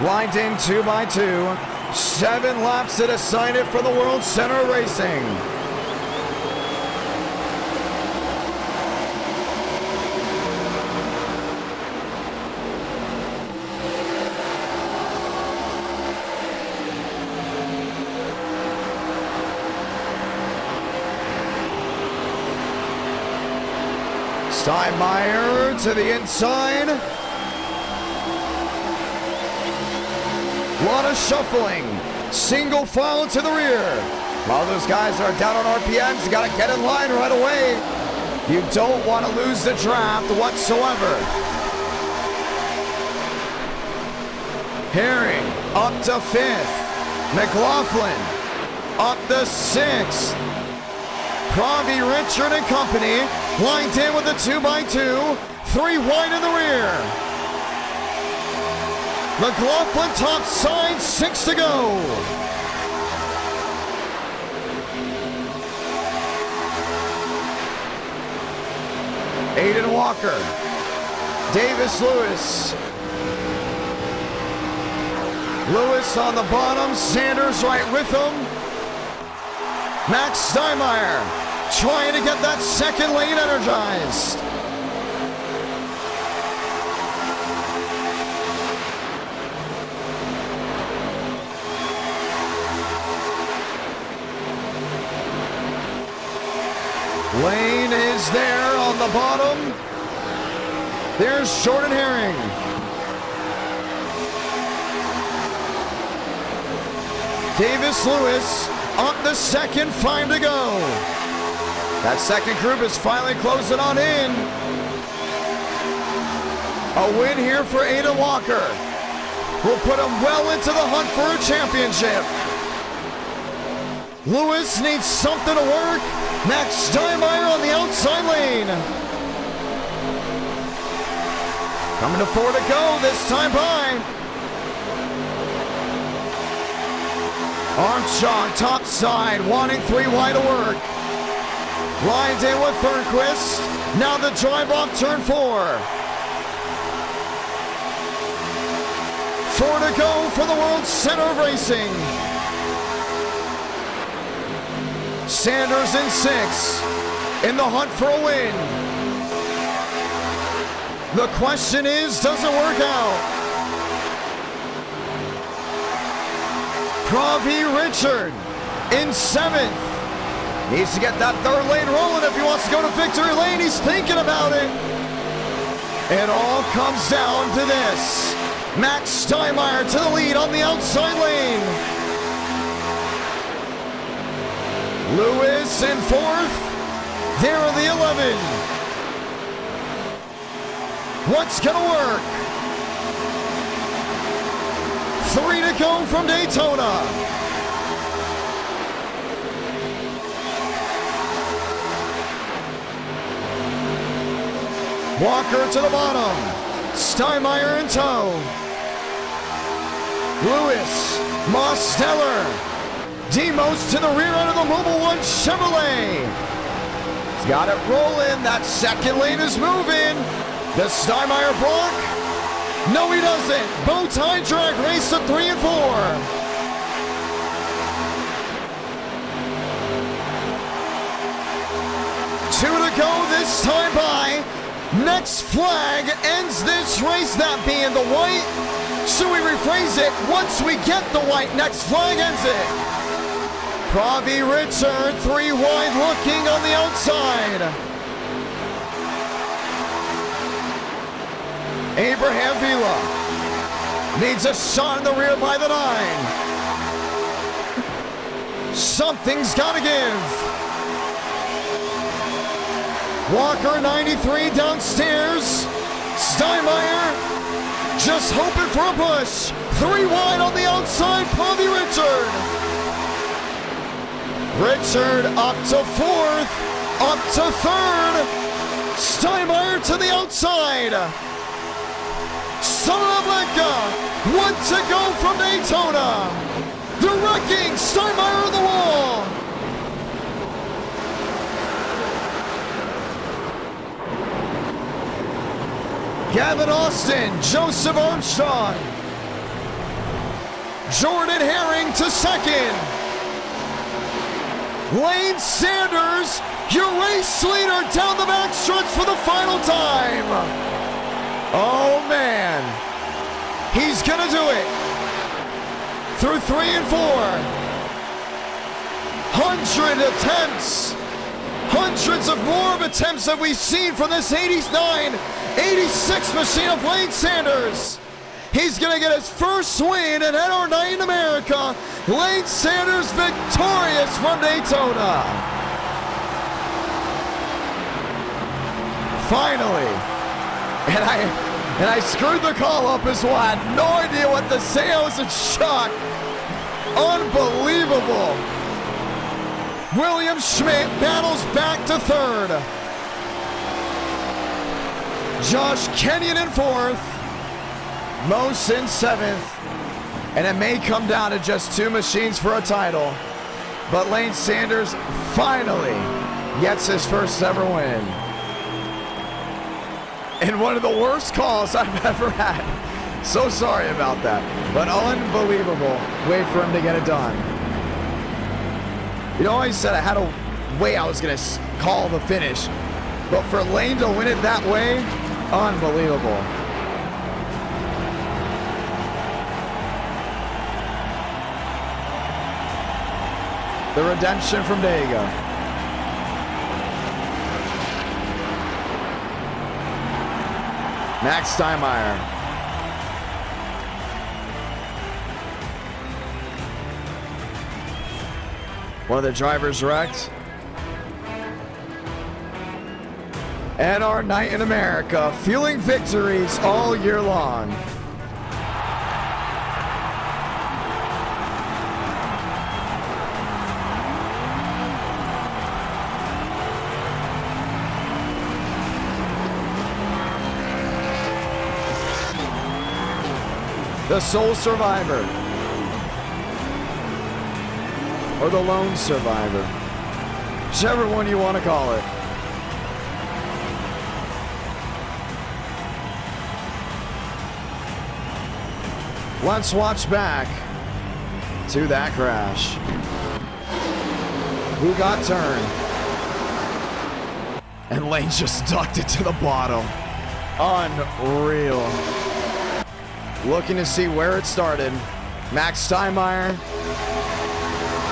Lined in 2 by 2. 7 laps to decide it for the World Center of Racing. Steinmeier to the inside. A lot of shuffling. Single file to the rear. While those guys are down on RPMs, you got to get in line right away. You don't want to lose the draft whatsoever. Herring up to 5th. McLaughlin up to 6th. Pravi, Richard and company lined in with a 2 by 2, 3 wide in the rear. McLaughlin top side, 6 to go. Aiden Walker, Davis Lewis. Lewis on the bottom, Sanders right with him. Max Steinmeier trying to get that 2nd lane energized. Lane is there on the bottom. There's Short and Herring. Davis Lewis up the 2nd, 5 to go. That 2nd group is finally closing on in. A win here for Aiden Walker will put him well into the hunt for a championship. Lewis needs something to work. Max Steinmeier on the outside lane. Coming to 4 to go this time by. Armstrong, top side, wanting 3 wide to work. Lines in with Thornquist. Now the drive off turn 4. 4 to go for the World Center of Racing. Sanders in 6, in the hunt for a win. The question is, does it work out? Pravi Richard in 7th. Needs to get that 3rd lane rolling if he wants to go to victory lane. He's thinking about it. It all comes down to this. Max Steinmeier to the lead on the outside lane. Lewis in 4th. There are the 11. What's gonna work? 3 to go from Daytona. Walker to the bottom. Steinmeier in tow. Lewis, Mosteller. Demos to the rear end of the Mobile One Chevrolet. He's got it rolling. That 2nd lane is moving. Does Steinmeier block? No, he doesn't. Bow tie drag race to 3 and 4. Two to go this time by. Next flag ends this race, that being the white. Should we rephrase it? Once we get the white, next flag ends it. Pravi Richard, 3 wide looking on the outside. Abraham Vila needs a shot in the rear by the 9. Something's got to give. Walker 93 downstairs. Steinmeier just hoping for a push. 3 wide on the outside, Pravi Richard. Richard up to 4th, up to 3rd. Steinmeier to the outside. Salamanca, 1 to go from Daytona. The wrecking, Steinmeier on the wall. Gavin Austin, Joseph Armstrong. Jordan Herring to 2nd. Lane Sanders, your race leader down the backstretch for the final time. Oh man, he's gonna do it. Through 3 and 4. 100 attempts. Hundreds of more attempts that we've seen from this 89, 86 machine of Lane Sanders. He's gonna get his first win at NR Night in America. Lane Sanders victorious from Daytona. Finally. And I screwed the call up as well. I had no idea what to say. I was in shock. Unbelievable. William Schmidt battles back to 3rd. Josh Kenyon in 4th. Mose in 7th. And it may come down to just 2 machines for a title. But Lane Sanders finally gets his first ever win. And one of the worst calls I've ever had. So sorry about that. But unbelievable way for him to get it done. You know, I said I had a way I was going to call the finish. But for Lane to win it that way, unbelievable. The redemption from Daigo. Max Steinmeier. One of the drivers wrecked. And our night in America, fueling victories all year long. The sole survivor. or the lone survivor. Whichever one you want to call it. Let's watch back to that crash. Who got turned? And Lane just ducked it to the bottom. Unreal. Looking to see where it started. Max Steinmeier.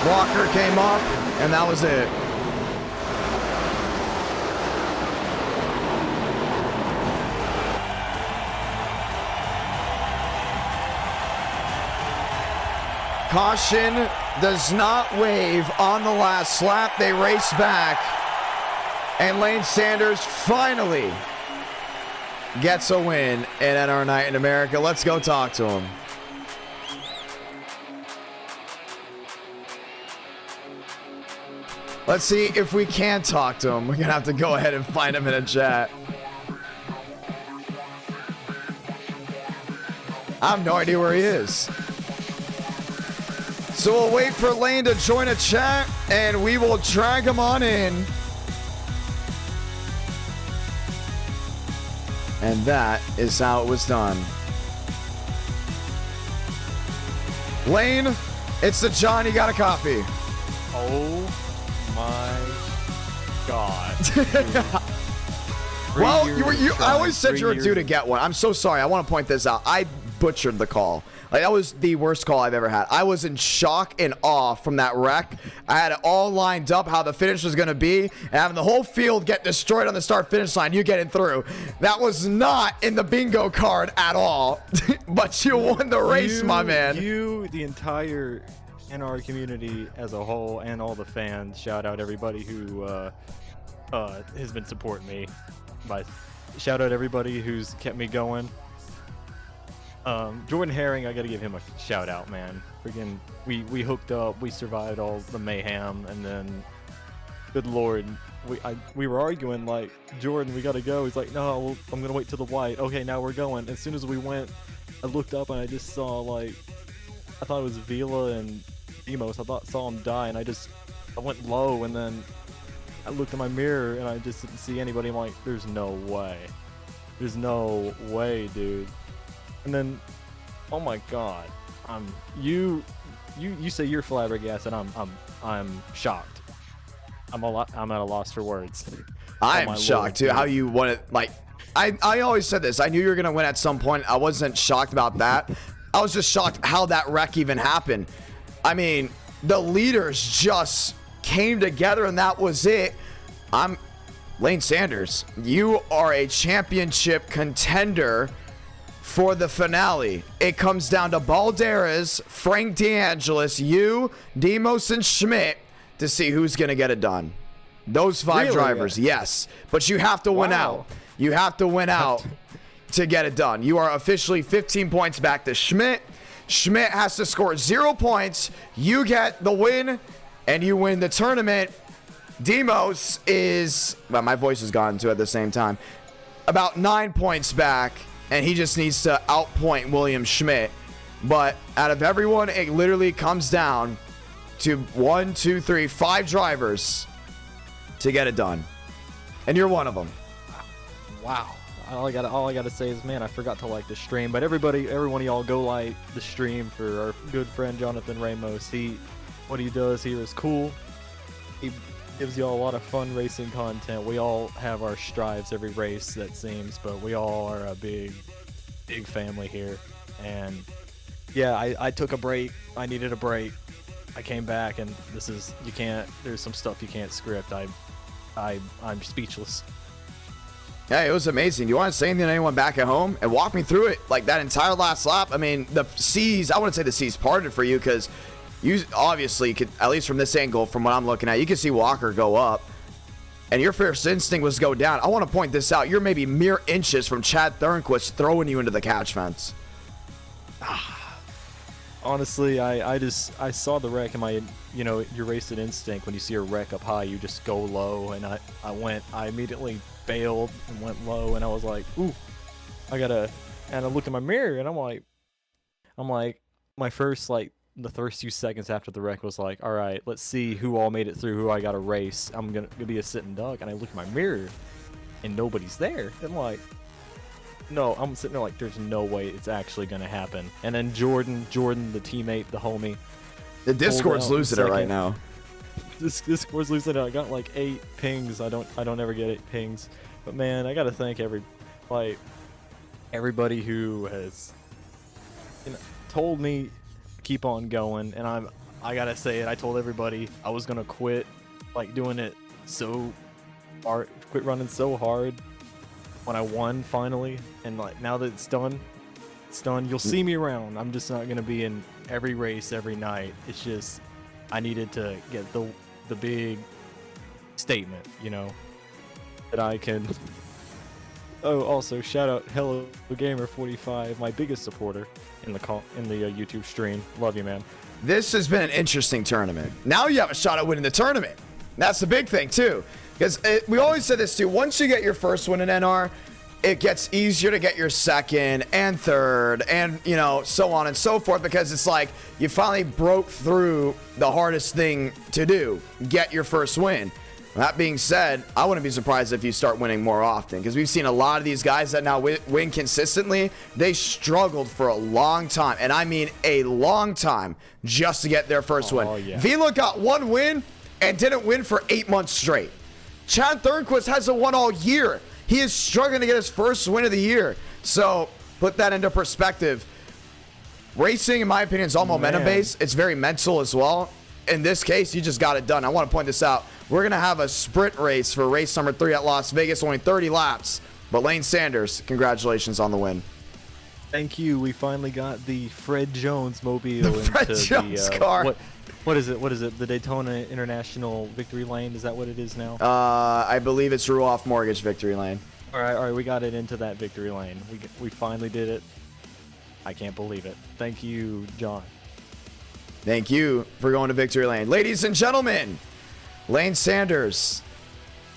Walker came up, and that was it. Caution does not wave on the last lap. They race back. And Lane Sanders finally gets a win in NR Night in America. Let's go talk to him. Let's see if we can talk to him. We're going to have to go ahead and find him in a chat. I have no idea where he is. So we'll wait for Lane to join a chat, and we will drag him on in. And that is how it was done. Lane, it's the John you got a copy. Oh my God. Well, I always said you were due to get one. I'm so sorry. I want to point this out. I butchered the call. Like, that was the worst call I've ever had. I was in shock and awe from that wreck. I had it all lined up how the finish was going to be, and having the whole field get destroyed on the start-finish line, you getting through. That was not in the bingo card at all. But you won the race, my man. You, the entire NR community as a whole, and all the fans, shout out everybody who has been supporting me. Shout out everybody who's kept me going. Jordan Herring, I gotta give him a shout out, man. Freaking, we hooked up, we survived all the mayhem, and then, good lord, we were arguing like, Jordan, we gotta go. He's like, no, well, I'm gonna wait till the white. Okay, now we're going. As soon as we went, I looked up and I just saw, like, I thought it was Vila and Demos. I saw him die, and I went low, and then I looked in my mirror and I just didn't see anybody. I'm like, there's no way. There's no way, dude. And then, oh my God, you say you're flabbergasted. I'm shocked. I'm at a loss for words. I'm shocked too. How you won it? Like, I always said this. I knew you were gonna win at some point. I wasn't shocked about that. I was just shocked how that wreck even happened. I mean, the leaders just came together, and that was it. Lane Sanders. You are a championship contender. For the finale, it comes down to Balderas, Frank DeAngelis, you, Demos, and Schmidt to see who's going to get it done. Those five drivers, yes. But you have to win out. You have to win out to get it done. You are officially 15 points back to Schmidt. Schmidt has to score 0 points. You get the win, and you win the tournament. Demos is, well, my voice is gone too at the same time, about 9 points back. And he just needs to outpoint William Schmidt. But out of everyone, it literally comes down to 1, 2, 3, 5 drivers to get it done. And you're one of them. Wow. All I gotta say is, man, I forgot to like the stream. But every one of y'all go like the stream for our good friend Jonathan Ramos. What he does here is cool. He gives y'all a lot of fun racing content. We all have our strives every race, that seems, but we all are a big family here. And yeah, I took a break. I needed a break. I came back, and there's some stuff you can't script. I'm speechless. Yeah, it was amazing. Do you want to say anything to anyone back at home and walk me through it? Like that entire last lap. I mean, the seas, I wouldn't say the seas parted for you, because you obviously could, at least from this angle, from what I'm looking at, you can see Walker go up, and your first instinct was go down. I want to point this out. You're maybe mere inches from Chad Thornquist throwing you into the catch fence. Honestly, I saw the wreck, and my, your racing instinct, when you see a wreck up high, you just go low, and I immediately bailed and went low, and I was like, ooh, and I looked in my mirror, and I'm like, my first, like, the first few seconds after the wreck was like, all right, let's see who all made it through, who I got to race. I'm gonna be a sitting duck, and I look in my mirror, and nobody's there. And like, no, I'm sitting there like, there's no way it's actually gonna happen. And then Jordan, the teammate, the homie. The Discord's losing it right now. Discord's losing it. I got like 8 pings. I don't ever get 8 pings. But man, I gotta thank everybody who has, told me keep on going, and I gotta say it. I told everybody I was gonna quit, like doing it so hard, quit running so hard when I won finally, and like now that it's done. You'll see me around. I'm just not gonna be in every race every night. It's just I needed to get the big statement, that I can. Oh, also shout out Hello Gamer 45, my biggest supporter in the YouTube stream. Love you, man. This has been an interesting tournament. Now you have a shot at winning the tournament. That's the big thing too, because we always said this too. Once you get your first win in NR, it gets easier to get your second and third, and so on and so forth, because it's like you finally broke through the hardest thing to do, get your first win. That being said, I wouldn't be surprised if you start winning more often, because we've seen a lot of these guys that now win consistently. They struggled for a long time, and I mean a long time, just to get their first win. Yeah. Vila got 1 win and didn't win for 8 months straight. Chad Thornquist hasn't won all year. He is struggling to get his first win of the year. So put that into perspective. Racing, in my opinion, is all momentum based. It's very mental as well. In this case, you just got it done. I want to point this out. We're going to have a sprint race for race number 3 at Las Vegas, only 30 laps. But Lane Sanders, congratulations on the win. Thank you. We finally got the Fred Jones mobile The Fred Jones car. What is it? The Daytona International Victory Lane? Is that what it is now? I believe it's Ruoff Mortgage Victory Lane. All right. We got it into that victory lane. We finally did it. I can't believe it. Thank you, John. Thank you for going to victory lane. Ladies and gentlemen, Lane Sanders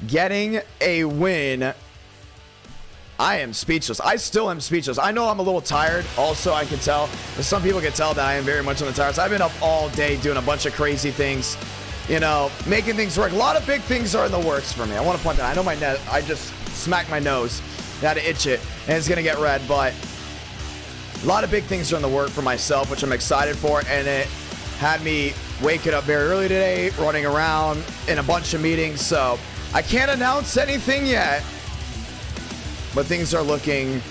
getting a win. I am speechless. I still am speechless. I know I'm a little tired. Also, I can tell. Some people can tell that I am very much on the tires. I've been up all day doing a bunch of crazy things, making things work. A lot of big things are in the works for me. I want to point that. I know my net. I just smacked my nose. I had to itch it, and it's going to get red, but a lot of big things are in the work for myself, which I'm excited for, and it had me waking up very early today, running around in a bunch of meetings, so I can't announce anything yet, but things are looking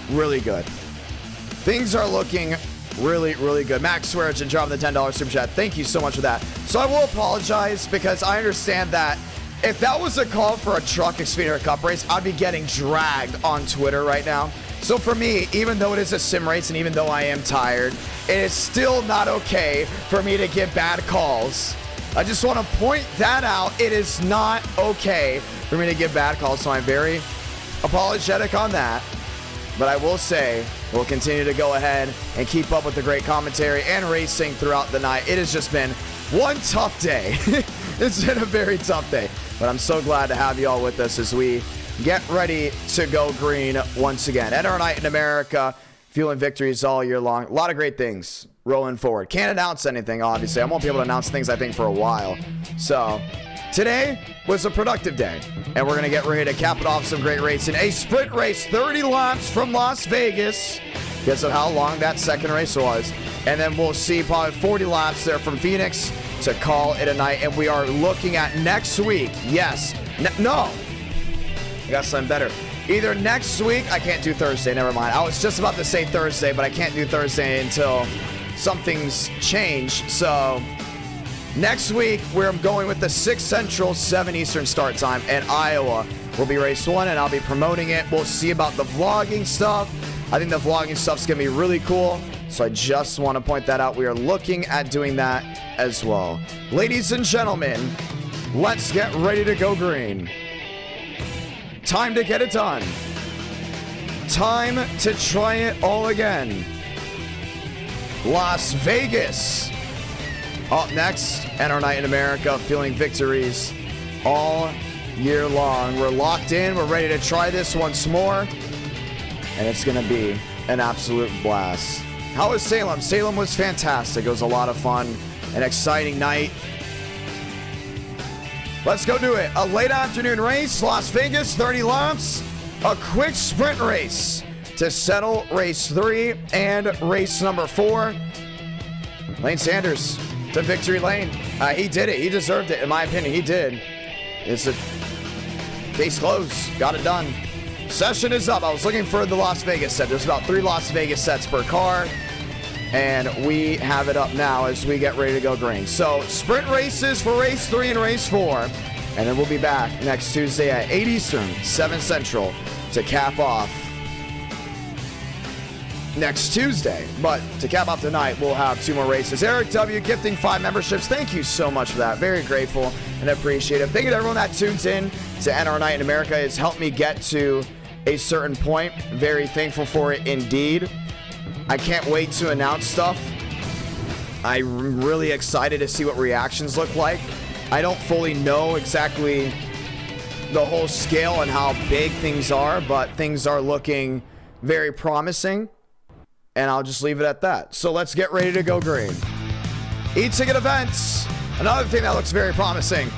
really good. Things are looking really, really good. Max Swearage and dropping the $10 super chat. Thank you so much for that. So I will apologize, because I understand that if that was a call for a truck Xfinity Cup race, I'd be getting dragged on Twitter right now. So for me, even though it is a sim race and even though I am tired, it is still not okay for me to give bad calls. I just want to point that out. It is not okay for me to give bad calls, so I'm very apologetic on that. But I will say, we'll continue to go ahead and keep up with the great commentary and racing throughout the night. It has just been one tough day. It's been a very tough day. But I'm so glad to have you all with us as we get ready to go green once again. NR Night in America, fueling victories all year long. A lot of great things rolling forward. Can't announce anything, obviously. I won't be able to announce things, I think, for a while. So today was a productive day, and we're going to get ready to cap it off some great racing. A sprint race, 30 laps from Las Vegas, because of how long that second race was. And then we'll see probably 40 laps there from Phoenix to call it a night. And we are looking at next week. Yes. No. I got something better. Either next week, I can't do Thursday, never mind. I was just about to say Thursday, but I can't do Thursday until something's changed. So next week, we're going with the 6 Central, 7 Eastern start time, and Iowa will be race 1, and I'll be promoting it. We'll see about the vlogging stuff. I think the vlogging stuff's going to be really cool, so I just want to point that out. We are looking at doing that as well. Ladies and gentlemen, let's get ready to go green. Time to get it done. Time to try it all again. Las Vegas. Up next, NR Night in America, feeling victories all year long. We're locked in. We're ready to try this once more. And it's going to be an absolute blast. How was Salem? Salem was fantastic. It was a lot of fun. An exciting night. Let's go do it. A late afternoon race, Las Vegas, 30 laps. A quick sprint race to settle race 3 and race number 4. Lane Sanders to victory lane. He did it. He deserved it, in my opinion. He did. It's a case closed. Got it done. Session is up. I was looking for the Las Vegas set. There's about 3 Las Vegas sets per car. And we have it up now as we get ready to go green. So sprint races for race 3 and race 4. And then we'll be back next Tuesday at 8 Eastern, 7 Central to cap off next Tuesday. But to cap off tonight, we'll have 2 more races. Eric W. gifting 5 memberships. Thank you so much for that. Very grateful and appreciative. Thank you to everyone that tunes in to NR Night in America. It's helped me get to a certain point. Very thankful for it indeed. I can't wait to announce stuff. I'm really excited to see what reactions look like. I don't fully know exactly the whole scale and how big things are, but things are looking very promising. And I'll just leave it at that. So let's get ready to go green. eTicket events. Another thing that looks very promising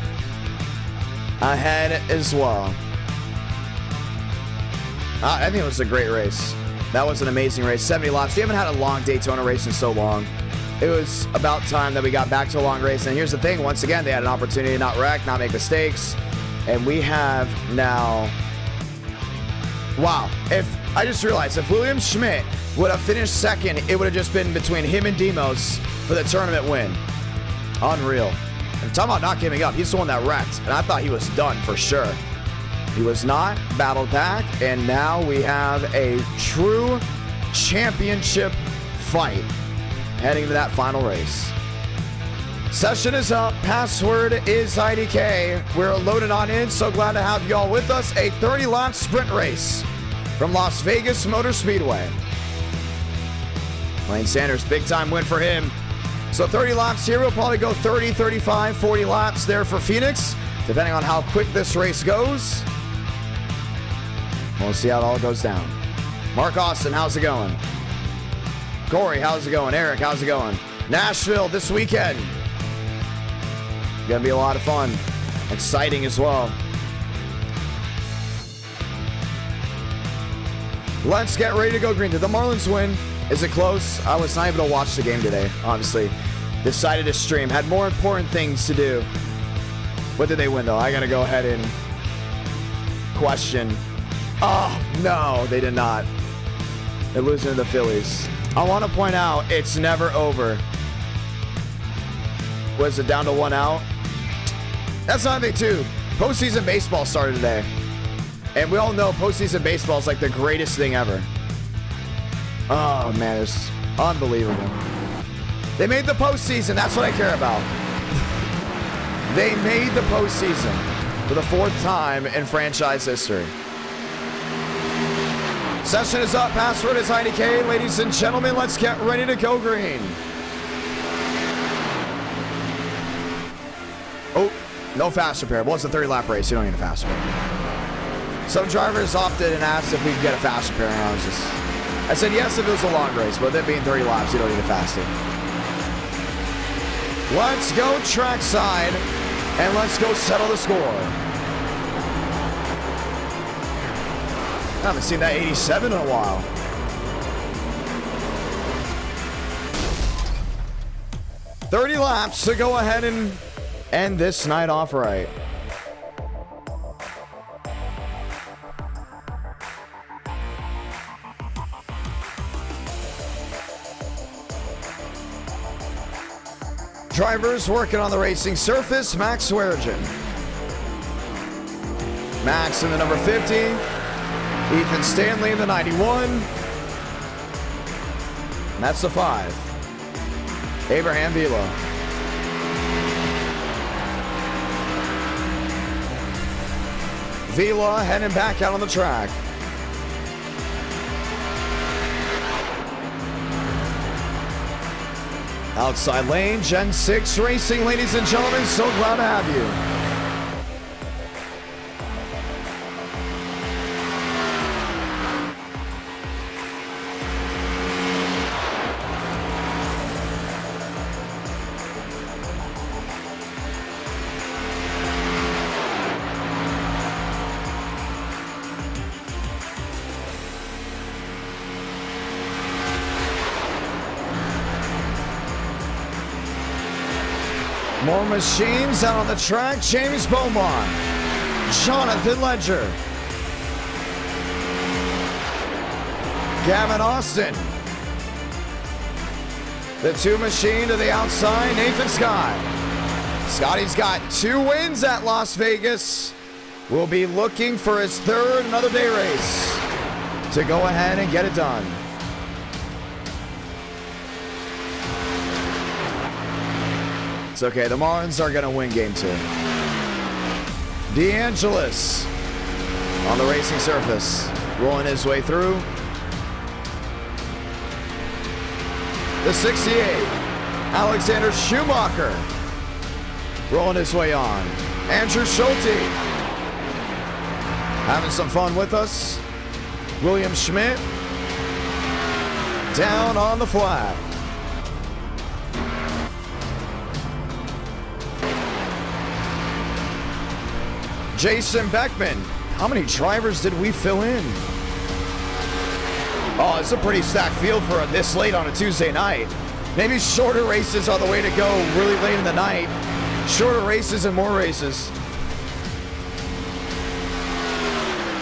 ahead as well. I think it was a great race. That was an amazing race. 70 laps. We haven't had a long Daytona race in so long. It was about time that we got back to a long race. And here's the thing. Once again, they had an opportunity to not wreck, not make mistakes. And we have now... Wow. I just realized if William Schmidt would have finished second, it would have just been between him and Demos for the tournament win. Unreal. And talking about not giving up. He's the one that wrecked. And I thought he was done for sure. He was not. Battled back. And now we have a true championship fight heading to that final race. Session is up. Password is IDK. We're loaded on in. So glad to have you all with us. A 30-lap sprint race from Las Vegas Motor Speedway. Lane Sanders, big time win for him. So 30 laps here. We'll probably go 30, 35, 40 laps there for Phoenix, depending on how quick this race goes. We'll see how it all goes down. Mark Austin, how's it going? Corey, how's it going? Eric, how's it going? Nashville this weekend. Gonna be a lot of fun. Exciting as well. Let's get ready to go green. Did the Marlins win? Is it close? I was not able to watch the game today, honestly. Decided to stream. Had more important things to do. What did they win, though? I gotta go ahead and question. Oh, no, they did not. They're losing to the Phillies. I want to point out, it's never over. Was it down to 1 out? That's not big, too. Postseason baseball started today. And we all know postseason baseball is like the greatest thing ever. Oh, man, it's unbelievable. They made the postseason. That's what I care about. They made the postseason for the 4th time in franchise history. Session is up. Password is IDK. Ladies and gentlemen, let's get ready to go green. Oh, no fast repair. Well, it's a 30-lap race. You don't need a fast repair. Some drivers opted and asked if we could get a fast repair, and I said yes if it was a long race, but then being 30 laps, you don't need a fast repair. Let's go trackside, and let's go settle the score. I haven't seen that 87 in a while. "30 laps to go ahead and end this night off right. Drivers working on the racing surface, Max Sweargen. Max in the number 50. Ethan Stanley in the 91. And that's the 5. Abraham Vila. Vila heading back out on the track. Outside lane, Gen 6 Racing, ladies and gentlemen. So glad to have you. More machines out on the track. James Beaumont. Jonathan Ledger. Gavin Austin. The 2 machine to the outside, Nathan Scott. Scotty's got 2 wins at Las Vegas. Will be looking for his 3rd another day race to go ahead and get it done. It's okay, the Marlins are gonna win game 2. DeAngelis on the racing surface, rolling his way through. The 68, Alexander Schumacher, rolling his way on. Andrew Schulte, having some fun with us. William Schmidt, down on the flat. Jason Beckman, how many drivers did we fill in? Oh, it's a pretty stacked field for this late on a Tuesday night. Maybe shorter races are the way to go really late in the night. Shorter races and more races.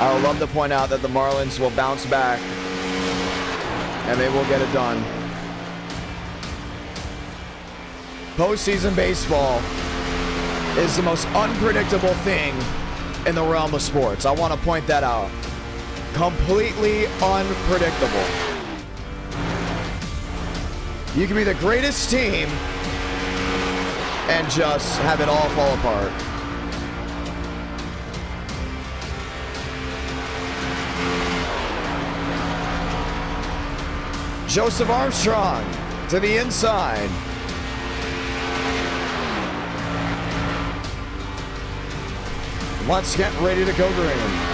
I would love to point out that the Marlins will bounce back and they will get it done. Postseason baseball is the most unpredictable thing in the realm of sports. I want to point that out. Completely unpredictable. You can be the greatest team and just have it all fall apart. Joseph Armstrong to the inside. Let's get ready to go green.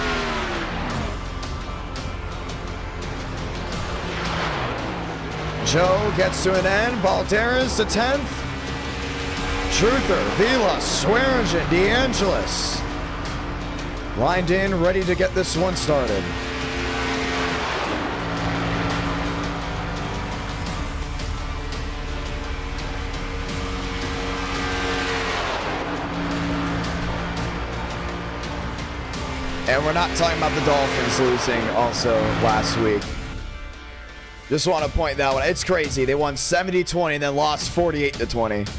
Joe gets to an end. Balderas to 10th. Truther, Vila, Swearingen, DeAngelis. Lined in, ready to get this one started. And we're not talking about the Dolphins losing also last week. Just want to point that one. It's crazy. They won 70-20 and then lost 48-20.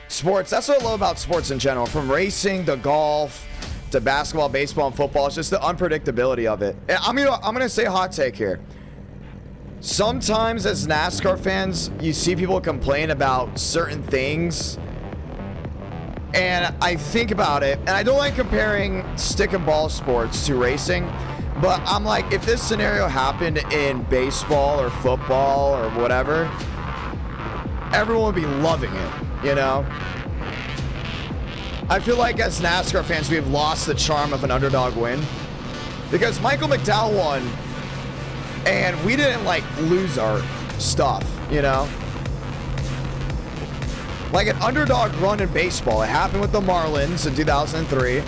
Sports, that's what I love about sports in general. From racing to golf to basketball, baseball, and football. It's just the unpredictability of it. And I'm gonna say a hot take here. Sometimes as NASCAR fans, you see people complain about certain things. And I think about it, and I don't like comparing stick and ball sports to racing. But I'm like, if this scenario happened in baseball or football or whatever, everyone would be loving it, you know? I feel like as NASCAR fans, we've lost the charm of an underdog win. Because Michael McDowell won, and we didn't, like, lose our stuff, you know? Like an underdog run in baseball. It happened with the Marlins in 2003.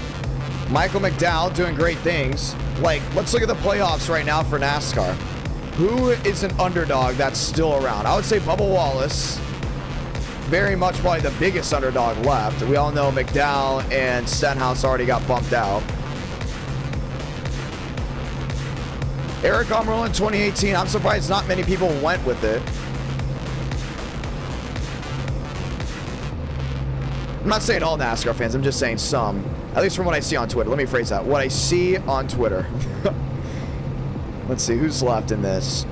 Michael McDowell doing great things. Like, let's look at the playoffs right now for NASCAR. Who is an underdog that's still around? I would say Bubba Wallace. Very much probably the biggest underdog left. We all know McDowell and Stenhouse already got bumped out. Eric Almirola in 2018. I'm surprised not many people went with it. I'm not saying all NASCAR fans. I'm just saying some. At least from what I see on Twitter. Let me phrase that. What I see on Twitter. Let's see. Who's left in this?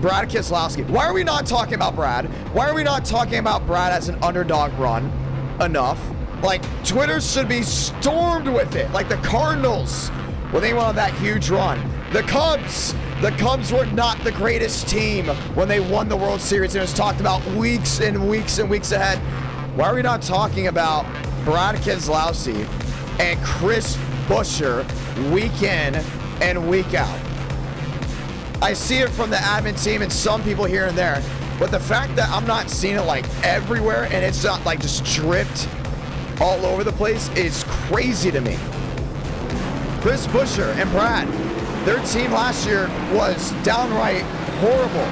Brad Keselowski. Why are we not talking about Brad? Why are we not talking about Brad as an underdog run enough? Like, Twitter should be stormed with it. Like the Cardinals when they went on that huge run. The Cubs. The Cubs were not the greatest team when they won the World Series. And it was talked about weeks and weeks and weeks ahead. Why are we not talking about Brad Keselowski and Chris Buescher week in and week out? I see it from the admin team and some people here and there, but the fact that I'm not seeing it like everywhere and it's not like just dripped all over the place is crazy to me. Chris Buescher and Brad, their team last year was downright horrible.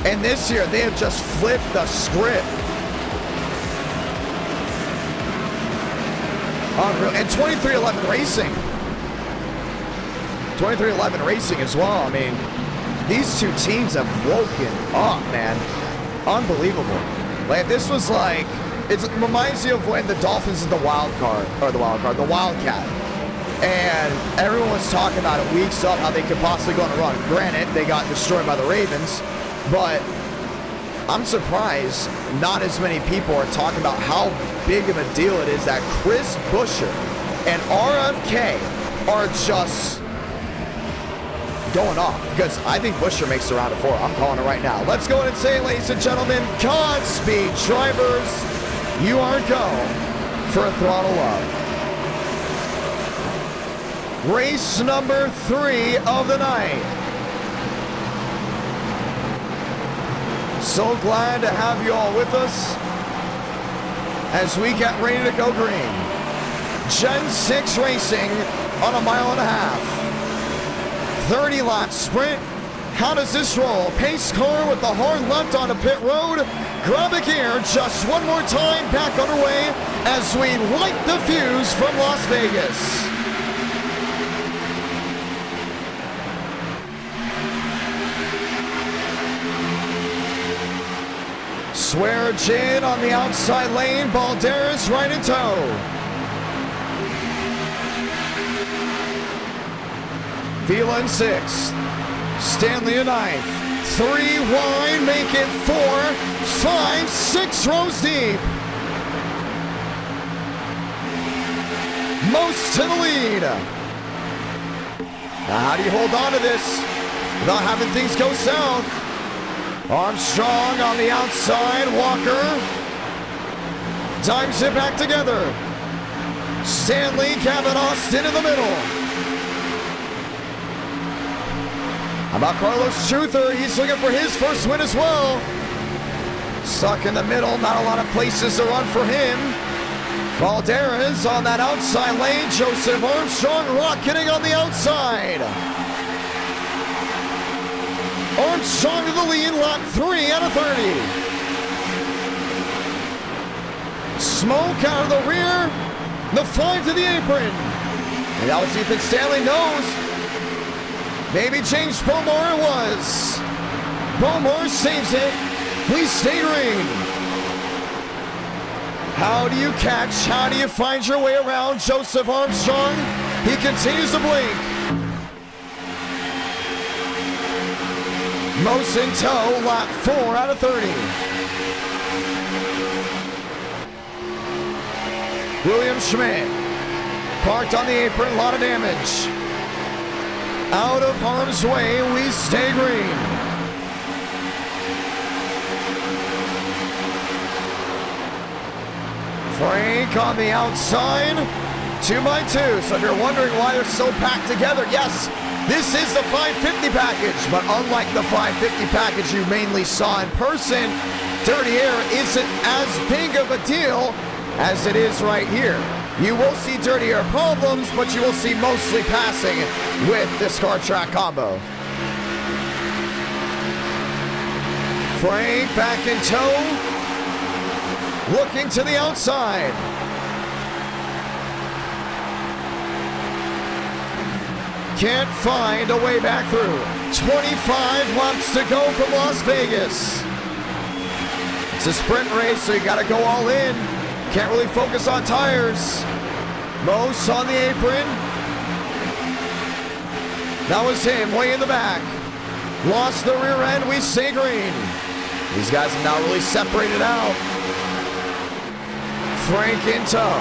And this year they have just flipped the script. Unreal. And 2311 Racing. 2311 Racing as well. I mean, these two teams have woken up, man. Unbelievable. Like, this was like, it reminds you of when the Dolphins is the Wildcat. And everyone was talking about it weeks up, how they could possibly go on a run. Granted, they got destroyed by the Ravens, but I'm surprised not as many people are talking about how big of a deal it is that Chris Buescher and RFK are just going off, because I think Buescher makes the round of 4. I'm calling it right now. Let's go ahead and say, ladies and gentlemen, Godspeed, drivers. You are go for a throttle up. Race number 3 of the night. So glad to have you all with us as we get ready to go green. Gen 6 racing on a 1.5 miles. 30 lap sprint. How does this roll? Pace car with the hard left on the pit road. Grab a gear just one more time. Back underway as we light the fuse from Las Vegas. Swearage in on the outside lane. Balderas right in tow. Vila in 6th. Stanley in 9th. 3 wide, make it 4, 5, 6 rows deep. Most to the lead. Now how do you hold on to this without having things go south? Armstrong on the outside. Walker times it back together. Stanley, Kevin Austin in the middle. How about Carlos Truther? He's looking for his first win as well. Stuck in the middle, not a lot of places to run for him. Balderas on that outside lane. Joseph Armstrong rocketing on the outside. Armstrong to the lead, lap 3 out of 30. Smoke out of the rear, the 5 to the apron. And that was Ethan Stanley knows. Maybe James Bomar was. Bomar saves it. We stay green. How do you catch? How do you find your way around Joseph Armstrong? He continues to blink. Most in tow, lap 4 out of 30. William Schmidt parked on the apron, a lot of damage. Out of harm's way, we stay green. Frank on the outside, 2x2. So if you're wondering why they're so packed together, yes, this is the 550 package, but unlike the 550 package you mainly saw in person, Dirty Air isn't as big of a deal as it is right here. You will see Dirty Air problems, but you will see mostly passing with this car track combo. Frank back in tow, looking to the outside. Can't find a way back through. 25 laps to go from Las Vegas. It's a sprint race, so you gotta go all in. Can't really focus on tires. Mose on the apron. That was him, way in the back. Lost the rear end, we stay green. These guys have now really separated out. Frank in tow.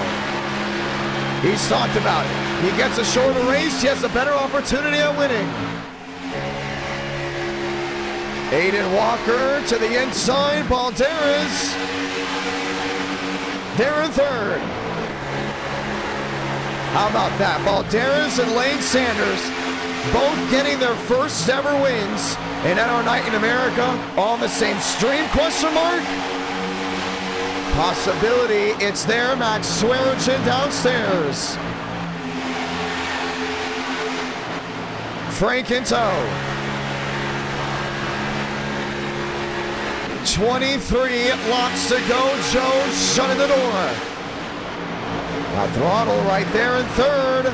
He's talked about it. He gets a shorter race, he has a better opportunity at winning. Aiden Walker to the inside, Balderas. They're in 3rd. How about that? Balderas and Lane Sanders both getting their first ever wins in NR Night in America on the same stream, question mark? Possibility, it's there. Max Swearage downstairs. Frank in tow. 23 laps to go. Joe shutting the door. A throttle right there in third.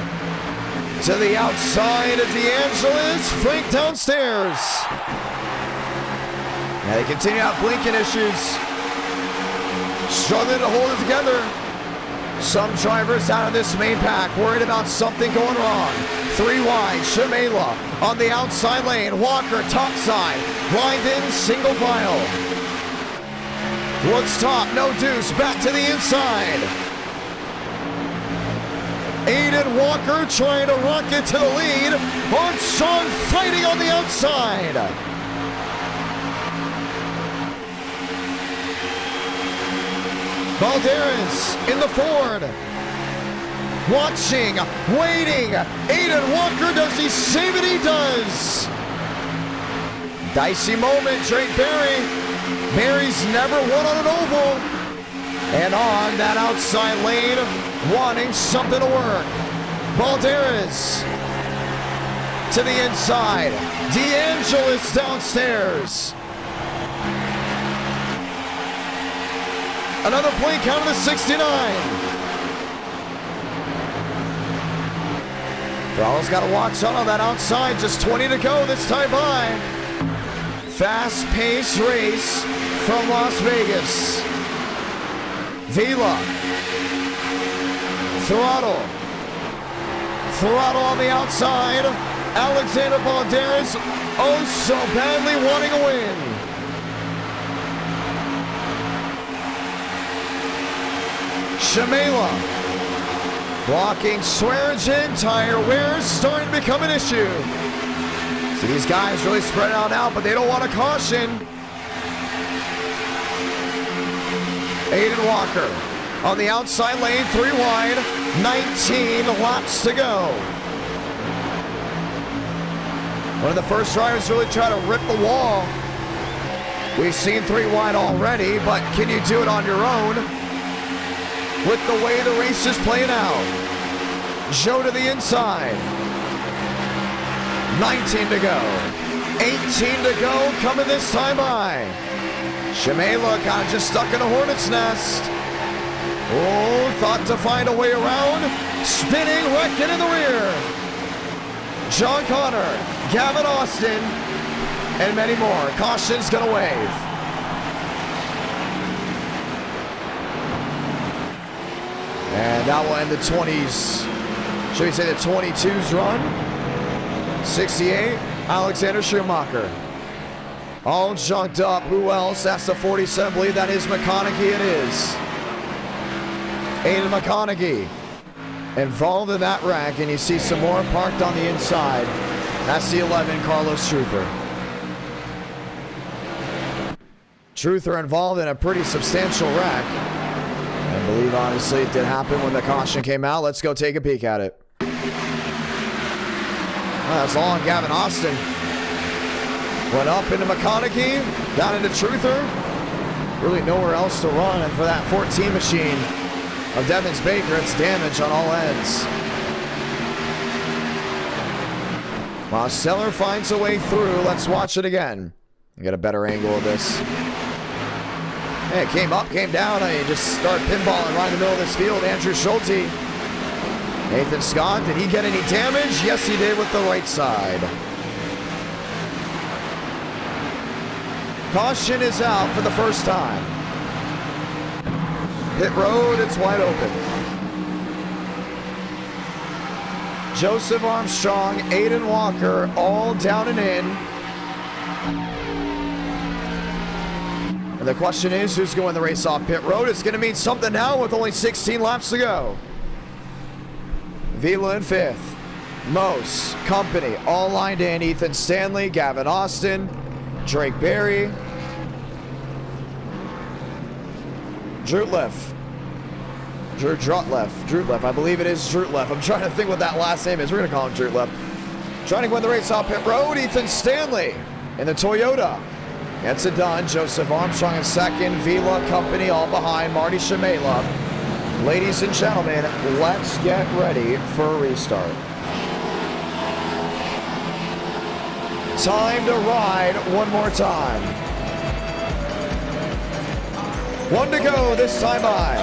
To the outside of DeAngelis. Frank downstairs. And they continue to have blinking issues. Struggling to hold it together. Some drivers out of this main pack worried about something going wrong. 3 wide, Shamela on the outside lane. Walker top side, lined in single file. Woods top, no deuce, back to the inside. Aiden Walker trying to rocket to the lead. Armstrong fighting on the outside. Valderas in the Ford. Watching, waiting. Aiden Walker, does he save it? He does. Dicey moment, Drake Berry. Berry's never won on an oval. And on that outside lane, wanting something to work. Valderas to the inside. DeAngelis downstairs. Another blink out of the 69. Throttle's got to watch out on that outside. Just 20 to go this time by. Fast-paced race from Las Vegas. Vila. Throttle. Throttle on the outside. Alexander Valderas, oh so badly wanting a win. Shamela blocking Swearingen, tire wear starting to become an issue. See these guys really spread out now, but they don't want a caution. Aiden Walker on the outside lane, 3 wide, 19 laps to go. One of the first drivers to really try to rip the wall. We've seen 3 wide already, but can you do it on your own? With the way the race is playing out. Joe to the inside. 19 to go. 18 to go, coming this time by. Shamela kind of just stuck in a hornet's nest. Oh, thought to find a way around. Spinning, wrecking in the rear. John Connor, Gavin Austin, and many more. Caution's gonna wave. And that will end the 20s. Should we say the 22's run? 68, Alexander Schumacher. All junked up. Who else? That's the 47. I believe that is McConaughey. It is. Aiden McConaughey involved in that wreck, and you see some more parked on the inside. That's the 11, Carlos Truther. Truther involved in a pretty substantial wreck. I believe, honestly, it did happen when the caution came out. Let's go take a peek at it. Well, that's all on Gavin Austin. Went up into McConaughey, down into Truther. Really nowhere else to run, and for that 14 machine of Devins Baker, it's damage on all ends. While Seller finds a way through, let's watch it again. Get a better angle of this. Hey, it came up, came down, and he just started pinballing right in the middle of this field. Andrew Schulte. Nathan Scott, did he get any damage? Yes, he did with the right side. Caution is out for the first time. Pit road, it's wide open. Joseph Armstrong, Aiden Walker, all down and in. And the question is, who's going to race off pit road? It's going to mean something now with only 16 laps to go. Vila in 5th. Mose, Company, all lined in. Ethan Stanley, Gavin Austin, Drake Berry, Drutleff, I believe it is Drutleff. I'm trying to think what that last name is. We're going to call him Drutleff. Trying to win the race off pit road, Ethan Stanley in the Toyota. Gets it done. Joseph Armstrong in 2nd. Vila, Company all behind. Marty Shamela. Ladies and gentlemen, let's get ready for a restart. Time to ride one more time. 1 to go this time by.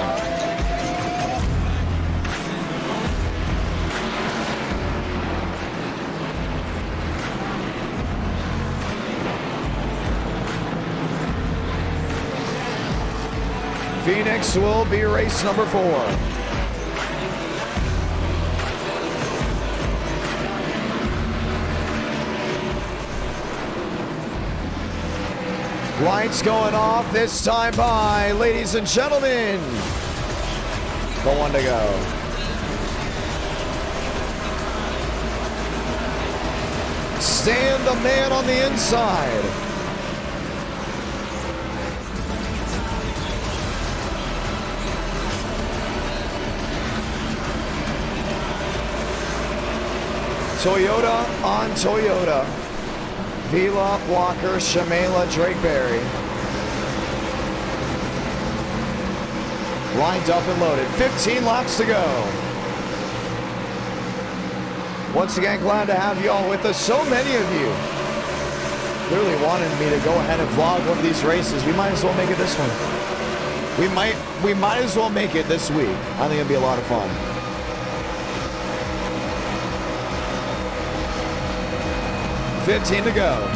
Phoenix will be race number 4. Lights going off, this time by, ladies and gentlemen. The one to go. Stan, the man on the inside. Toyota on Toyota. Vila, Walker, Shamela, Drakeberry. Lined up and loaded. 15 laps to go. Once again, glad to have you all with us. So many of you clearly wanted me to go ahead and vlog one of these races. We might as well make it this one. We might as well make it this week. I think it'll be a lot of fun. $15 to go.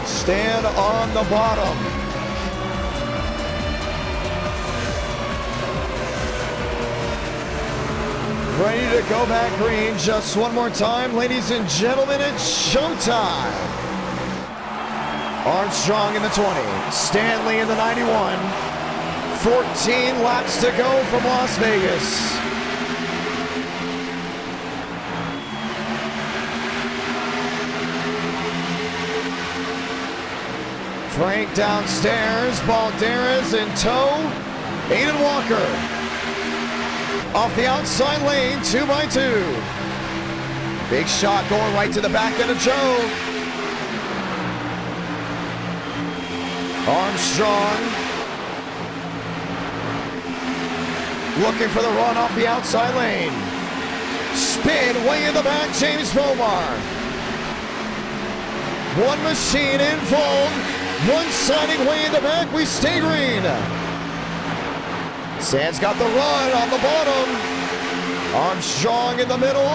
Stand on the bottom. Ready to go back green just one more time. Ladies and gentlemen, it's showtime. Armstrong in the 20. Stanley in the 91. 14 laps to go from Las Vegas. Frank downstairs, Balderas in tow. Aiden Walker off the outside lane, 2x2. Big shot going right to the back end of Joe. Armstrong looking for the run off the outside lane. Spin way in the back, James Bomar. One machine in full. One siding way in the back, we stay green. Sands got the run on the bottom. Armstrong in the middle.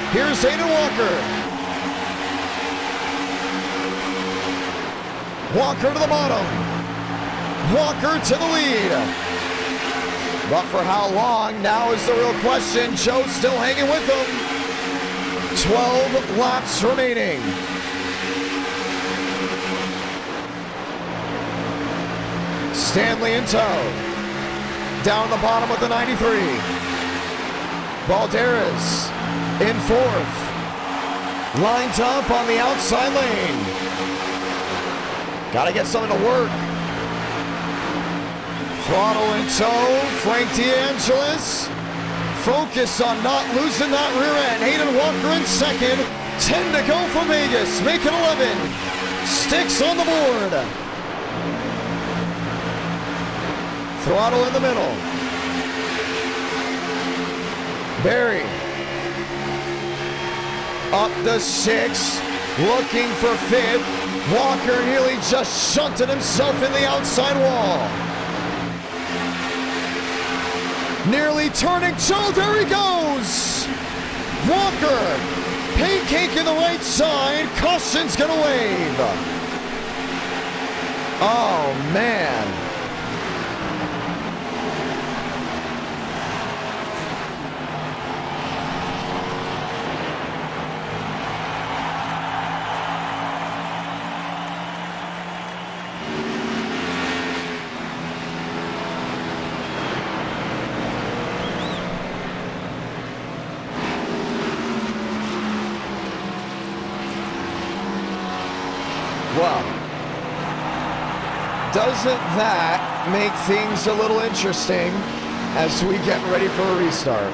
Here's Aiden Walker. Walker to the bottom. Walker to the lead. But for how long, now is the real question. Joe's still hanging with them. 12 laps remaining. Stanley in tow. Down the bottom with the 93. Balderas in 4th. Lined up on the outside lane. Gotta get something to work. Throttle in tow. Frank DeAngelis. Focus on not losing that rear end. Hayden Walker in 2nd. 10 to go for Vegas. Make it 11. Sticks on the board. Throttle in the middle. Barry up the 6, looking for 5th. Walker nearly just shunted himself in the outside wall. Nearly turning Joe, there he goes. Walker, pancake in the right side, caution's gonna wave. Oh man. Well, doesn't that make things a little interesting as we get ready for a restart?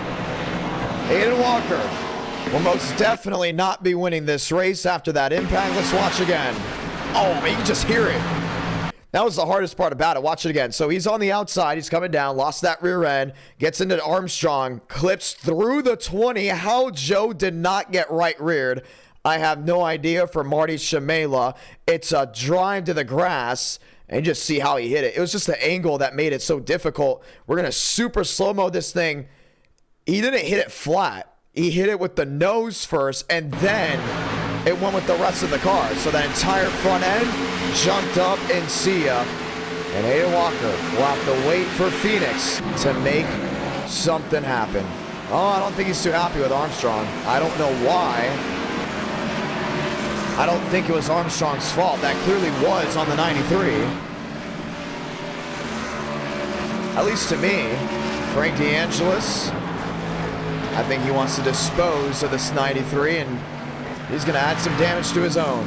Aiden Walker will most definitely not be winning this race after that impact. Let's watch again. Oh, you can just hear it. That was the hardest part about it. Watch it again. So he's on the outside. He's coming down, lost that rear end, gets into Armstrong, clips through the 20. How Joe did not get right reared, I have no idea, for Marty Shamela. It's a drive to the grass, and just see how he hit it. It was just the angle that made it so difficult. We're going to super slow-mo this thing. He didn't hit it flat. He hit it with the nose first, and then it went with the rest of the car. So that entire front end jumped up and see ya. And Aiden Walker will have to wait for Phoenix to make something happen. Oh, I don't think he's too happy with Armstrong. I don't know why. I don't think it was Armstrong's fault. That clearly was on the 93. At least to me. Frank DeAngelis, I think he wants to dispose of this 93, and he's going to add some damage to his own.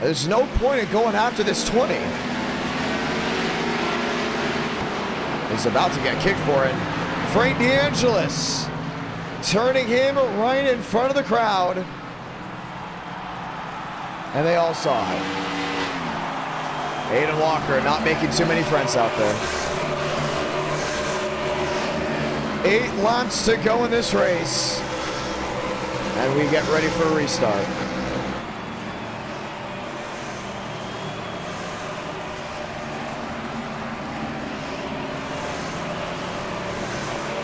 There's no point in going after this 20. He's about to get kicked for it. Frank DeAngelis turning him right in front of the crowd. And they all saw it. Aiden Walker not making too many friends out there. 8 laps to go in this race. And we get ready for a restart.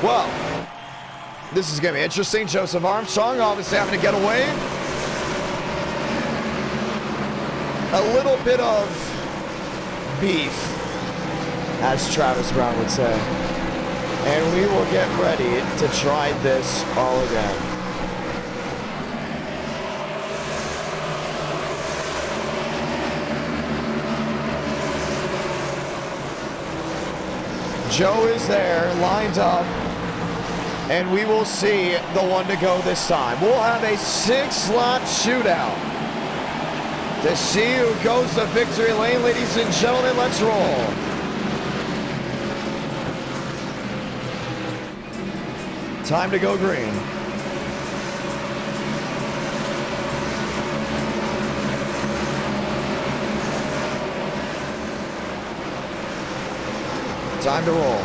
Well, this is going to be interesting. Joseph Armstrong obviously having to get away. A little bit of beef, as Travis Brown would say. And we will get ready to try this all again. Joe is there, lined up. And we will see the one to go this time. We'll have a 6-lap shootout to see who goes to victory lane. Ladies and gentlemen, let's roll. Time to go green. Time to roll.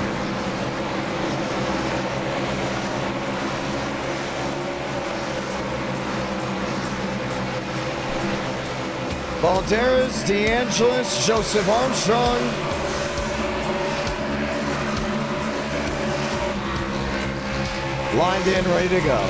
Balderas, DeAngelis, Joseph Armstrong. Lined in, ready to go.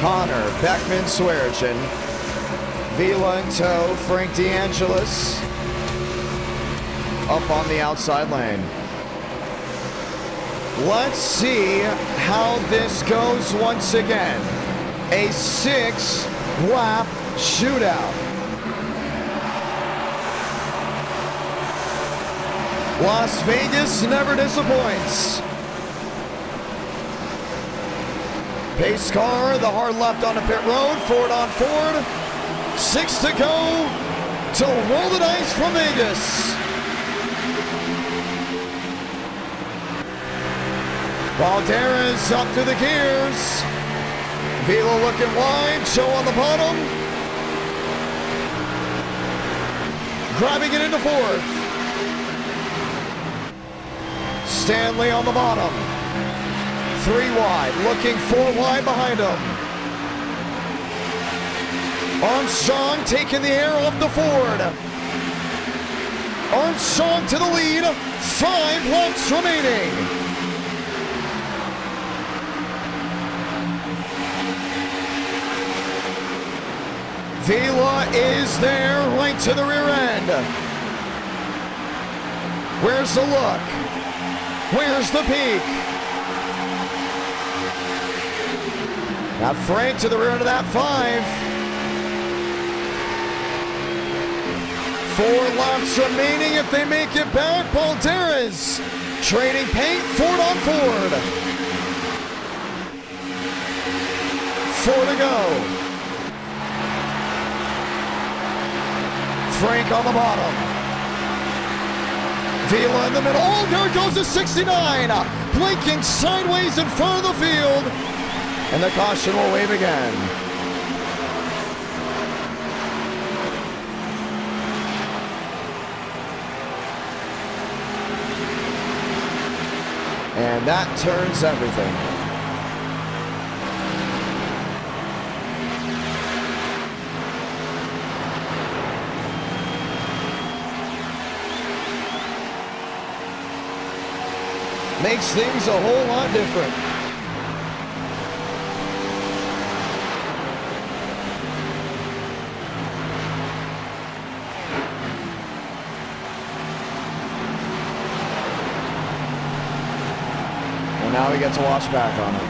Connor, Beckman, Swearigan. Vila in tow, Frank DeAngelis up on the outside lane. Let's see how this goes once again. A 6-lap shootout. Las Vegas never disappoints. Pace car, the hard left on the pit road, Ford on Ford. 6 to go to roll the dice from Vegas. Balderas up to the gears. Vila looking wide, Joe on the bottom. Grabbing it into 4th. Stanley on the bottom. 3 wide, looking 4 wide behind him. Armstrong taking the air off the Ford. Armstrong to the lead. 5 laps remaining. Vila is there right to the rear end. Where's the look? Where's the peak? Now Frank to the rear end of that 5. 4 laps remaining if they make it back. Balderas trading paint, Ford on Ford. 4 to go. Frank on the bottom. Vila in the middle. Oh, there goes the 69. Blinking sideways in front of the field. And the caution will wave again. And that turns everything. Makes things a whole lot different. And now we get to watch back on it.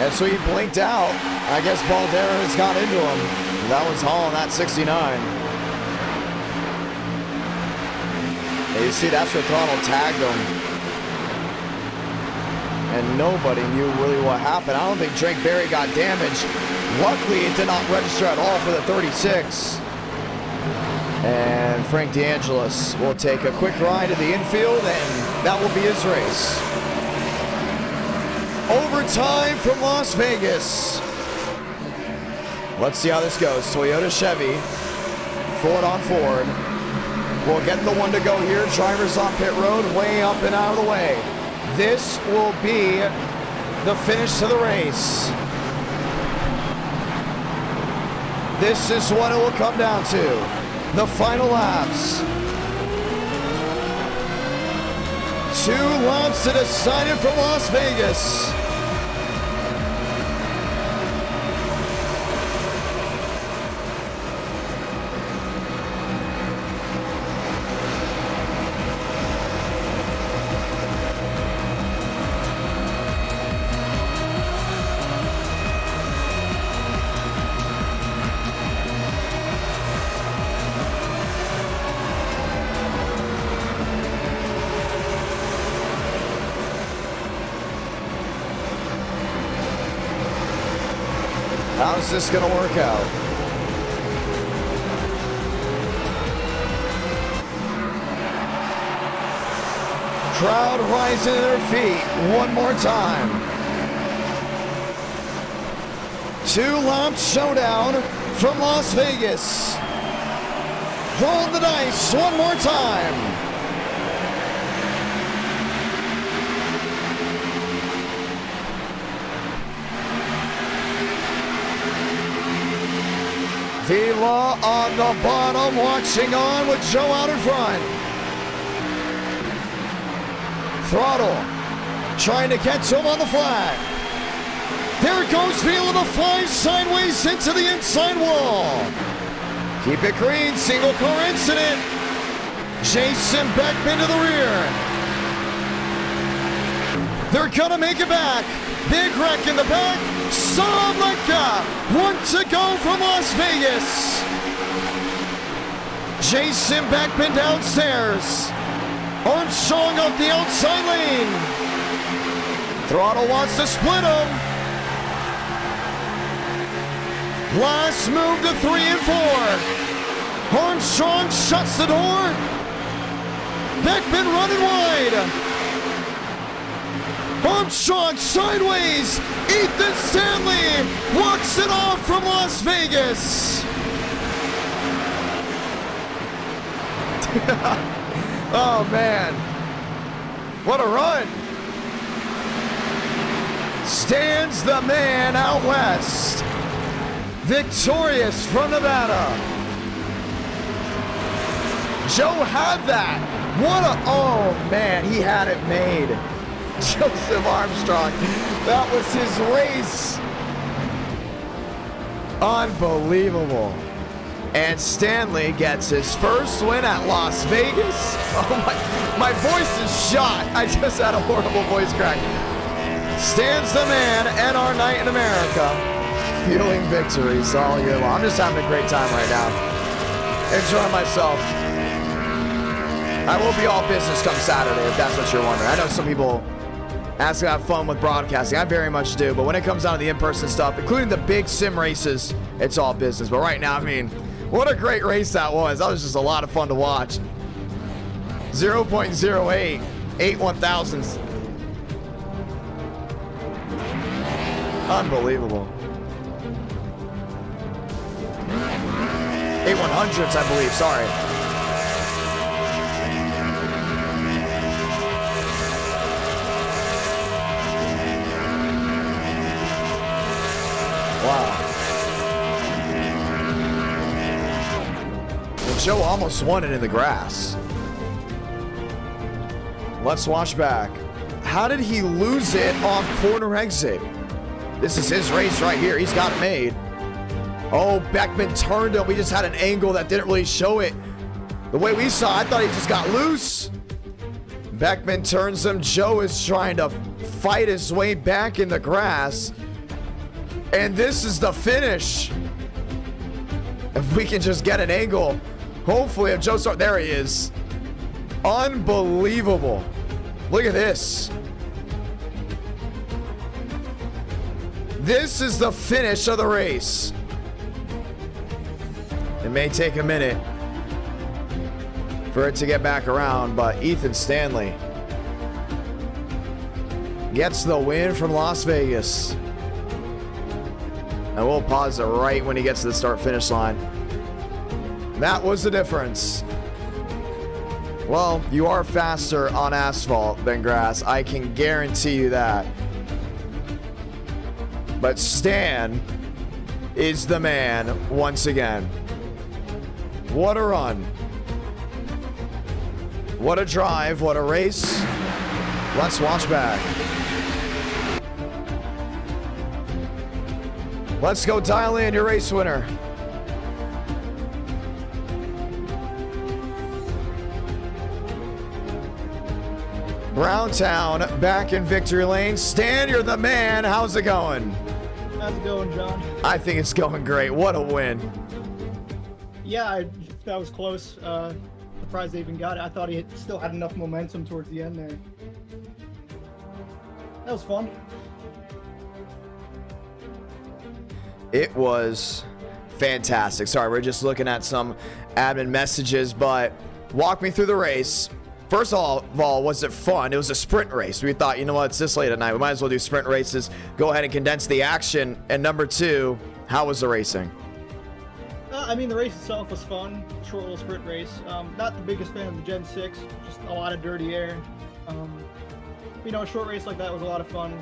And so he blinked out. I guess Baldera has got into him. That was hauling that 69. And you see, that's where Throttle tagged him. And nobody knew really what happened. I don't think Drake Berry got damaged. Luckily, it did not register at all for the 36. And Frank DeAngelis will take a quick ride to the infield, and that will be his race. Overtime from Las Vegas. Let's see how this goes. Toyota Chevy, Ford on Ford. We'll get the one to go here. Drivers on pit road, way up and out of the way. This will be the finish to the race. This is what it will come down to. The final laps. 2 laps to decide it from Las Vegas. How's this going to work out? Crowd rising to their feet one more time. 2-lap showdown from Las Vegas. Rolling the dice one more time. Vila on the bottom, watching on with Joe out in front. Throttle trying to get to him on the flat. There goes Vila to 5 sideways into the inside wall. Keep it green, single car incident. Jason Beckman to the rear. They're gonna make it back. Big wreck in the back. Sablecka, 1 to go from Las Vegas. Jason Beckman downstairs. Armstrong up the outside lane. Throttle wants to split him. Last move to 3 and 4. Armstrong shuts the door. Beckman running wide. Armstrong sideways. Ethan Stanley walks it off from Las Vegas. Oh man, what a run. Stands the man out west. Victorious from Nevada. Joe had that. What a, oh man, he had it made. Joseph Armstrong, that was his race. Unbelievable. And Stanley gets his first win at Las Vegas. Oh my voice is shot. I just had a horrible voice crack. Stands the man, NR Night in America. Feeling victories all year long. I'm just having a great time right now. Enjoying myself. I will be all business come Saturday, if that's what you're wondering. I know some people ask to have fun with broadcasting. I very much do, but when it comes down to the in-person stuff, including the big sim races, it's all business. But right now, I mean, what a great race that was. That was just a lot of fun to watch. 0.08, 8 1,000ths. Unbelievable. A100s, I believe. Sorry. Wow. Well, Joe almost won it in the grass. Let's watch back. How did he lose it off corner exit? This is his race right here. He's got it made. Oh, Beckman turned him. We just had an angle that didn't really show it. The way we saw, I thought he just got loose. Beckman turns him. Joe is trying to fight his way back in the grass. And this is the finish. If we can just get an angle. Hopefully, if Joe starts, there he is. Unbelievable. Look at this. This is the finish of the race. It may take a minute for it to get back around, but Ethan Stanley gets the win from Las Vegas. And we'll pause it right when he gets to the start-finish line. That was the difference. Well, you are faster on asphalt than grass. I can guarantee you that. But Stan is the man once again. What a run. What a drive. What a race. Let's watch back. Let's go dial in your race winner. Browntown back in victory lane. Stan, you're the man. How's it going? How's it going, John? I think it's going great. What a win. Yeah, that was close. Surprised they even got it. I thought he still had enough momentum towards the end there. That was fun. It was fantastic. Sorry, we're just looking at some admin messages, but walk me through the race. First of all, was it fun? It was a sprint race. We thought, you know what, it's this late at night. We might as well do sprint races. Go ahead and condense the action. And number two, how was the racing? I mean, the race itself was fun. Short little sprint race. Not the biggest fan of the Gen 6. Just a lot of dirty air. You know, a short race like that was a lot of fun.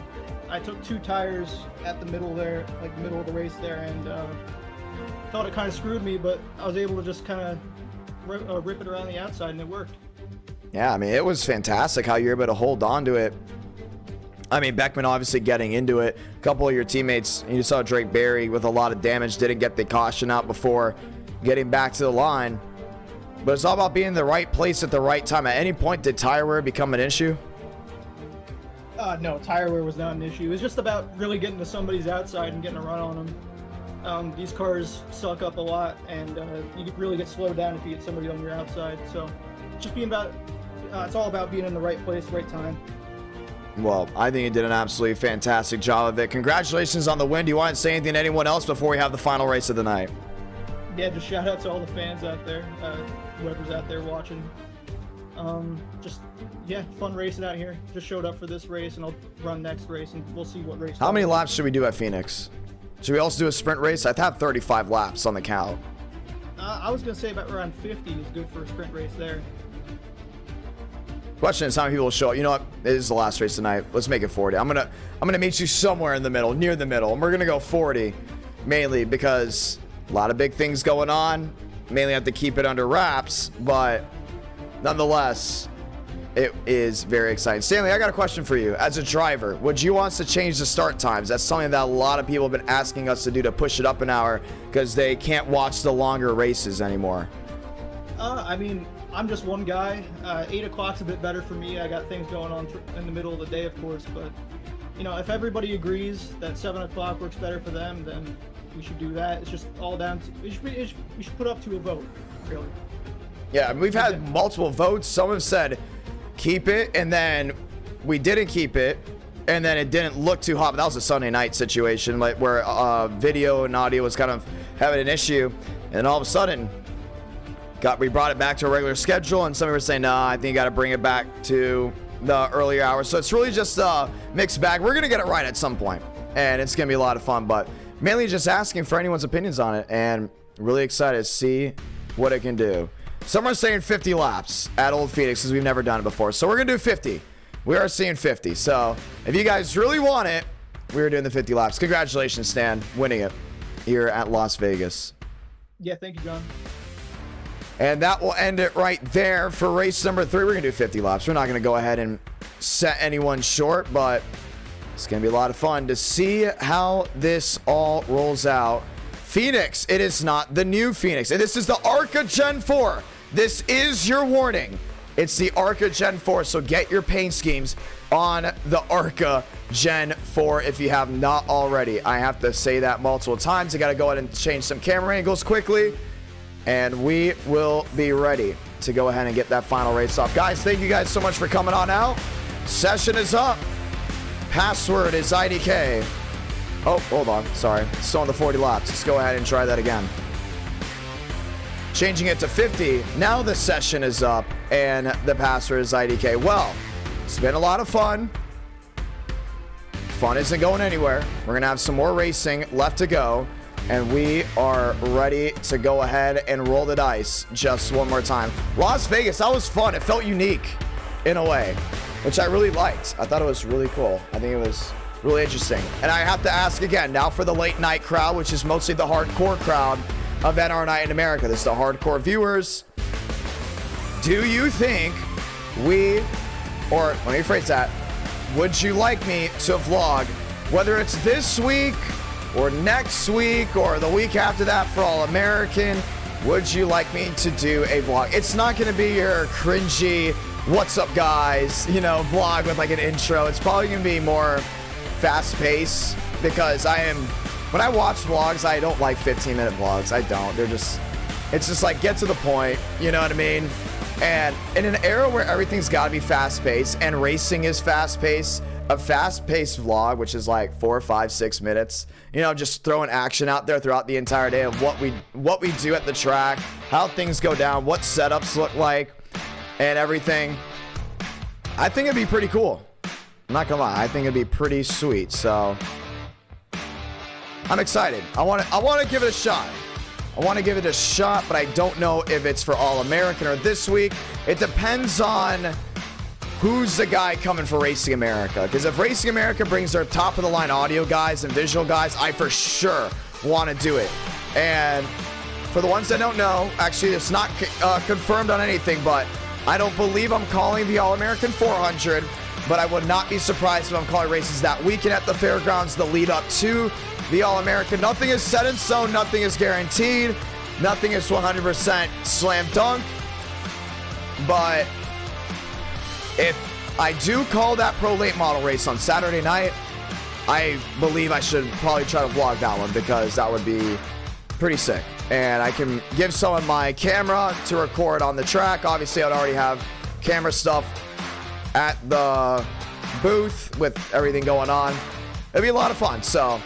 I took 2 tires at the middle there, like the middle of the race there, and thought it kind of screwed me, but I was able to just kind of rip it around the outside, and it worked. Yeah, I mean, it was fantastic how you're able to hold on to it. I mean, Beckman obviously getting into it. A couple of your teammates, you saw Drake Berry with a lot of damage, didn't get the caution out before getting back to the line. But it's all about being in the right place at the right time. At any point, did tire wear become an issue? No, tire wear was not an issue. It was just about really getting to somebody's outside and getting a run on them. These cars suck up a lot, and you really get slowed down if you get somebody on your outside. So just being about, it's all about being in the right place, right time. Well, I think you did an absolutely fantastic job of it. Congratulations on the win. Do you want to say anything to anyone else before we have the final race of the night? Yeah, just shout out to all the fans out there, whoever's out there watching. Just, yeah, fun racing out here. Just showed up for this race, and I'll run next race, and we'll see what race. How many laps should we do at Phoenix? Should we also do a sprint race? I have 35 laps on the count. I was going to say about around 50 is good for a sprint race there. Question is how many people will show up. You know what? It is the last race tonight. Let's make it 40. I'm gonna meet you somewhere in the middle, near the middle, and we're gonna go 40, mainly because a lot of big things going on. Mainly have to keep it under wraps, but nonetheless, it is very exciting. Stanley, I got a question for you. As a driver, would you want us to change the start times? That's something that a lot of people have been asking us to do, to push it up an hour because they can't watch the longer races anymore. I mean, I'm just one guy. 8 o'clock's a bit better for me. I got things going on in the middle of the day, of course, but you know, if everybody agrees that 7 o'clock works better for them, then we should do that. It's just all down to, we should put up to a vote, really. Yeah, we've had multiple votes. Some have said keep it, and then we didn't keep it, and then it didn't look too hot. But that was a Sunday night situation, like where video and audio was kind of having an issue, and all of a sudden we brought it back to a regular schedule, and some were saying, no, I think you got to bring it back to the earlier hours. So it's really just a mixed bag. We're going to get it right at some point, and it's going to be a lot of fun, but mainly just asking for anyone's opinions on it. And Really excited to see what it can do. Someone's saying 50 laps at Old Phoenix because we've never done it before. So we're going to do 50. We are seeing 50. So if you guys really want it, we're doing the 50 laps. Congratulations, Stan, winning it here at Las Vegas. Yeah, thank you, John. And that will end it right there for race number 3. We're going to do 50 laps. We're not going to go ahead and set anyone short, but it's going to be a lot of fun to see how this all rolls out. Phoenix, it is not the new Phoenix. And this is the ARCA Gen 4. This is your warning. It's the ARCA Gen 4, so get your paint schemes on the ARCA Gen 4 if you have not already. I have to say that multiple times. I got to go ahead and change some camera angles quickly, and we will be ready to go ahead and get that final race off. Guys, thank you guys so much for coming on out. Session is up. Password is IDK. Oh, hold on. Sorry. Still on the 40 laps. Let's go ahead and try that again. Changing it to 50. Now the session is up and the password is IDK. Well, it's been a lot of fun. Fun isn't going anywhere. We're going to have some more racing left to go. And we are ready to go ahead and roll the dice just one more time. Las Vegas, that was fun. It felt unique in a way, which I really liked. I thought it was really cool. I think it was really interesting. And I have to ask again, now for the late night crowd, which is mostly the hardcore crowd of NR Night in America. This is the hardcore viewers. Do you think or let me phrase that, would you like me to vlog, whether it's this week or next week or the week after that for All American? Would you like me to do a vlog? It's not going to be your cringy, what's up guys, vlog with like an intro. It's probably going to be more fast paced because when I watch vlogs, I don't like 15-minute vlogs. I don't. It's just like get to the point, you know what I mean? And in an era where everything's got to be fast paced and racing is fast paced, a fast paced vlog, which is like 4, 5, 6 minutes, just throwing action out there throughout the entire day of what we do at the track, how things go down, what setups look like, and everything. I think it'd be pretty cool. I'm not gonna lie. I think it'd be pretty sweet. So I'm excited. I want to give it a shot. I want to give it a shot, but I don't know if it's for All American or this week. It depends on who's the guy coming for Racing America. Because if Racing America brings their top of the line audio guys and visual guys, I for sure want to do it. And for the ones that don't know, actually it's not confirmed on anything, but I don't believe I'm calling the All American 400. But I would not be surprised if I'm calling races that weekend at the fairgrounds, the lead up to the All-American. Nothing is set in stone. Nothing is guaranteed. Nothing is 100% slam dunk. But if I do call that pro late model race on Saturday night, I believe I should probably try to vlog that one because that would be pretty sick. And I can give someone my camera to record on the track. Obviously, I'd already have camera stuff at the booth with everything going on. It'd be a lot of fun. So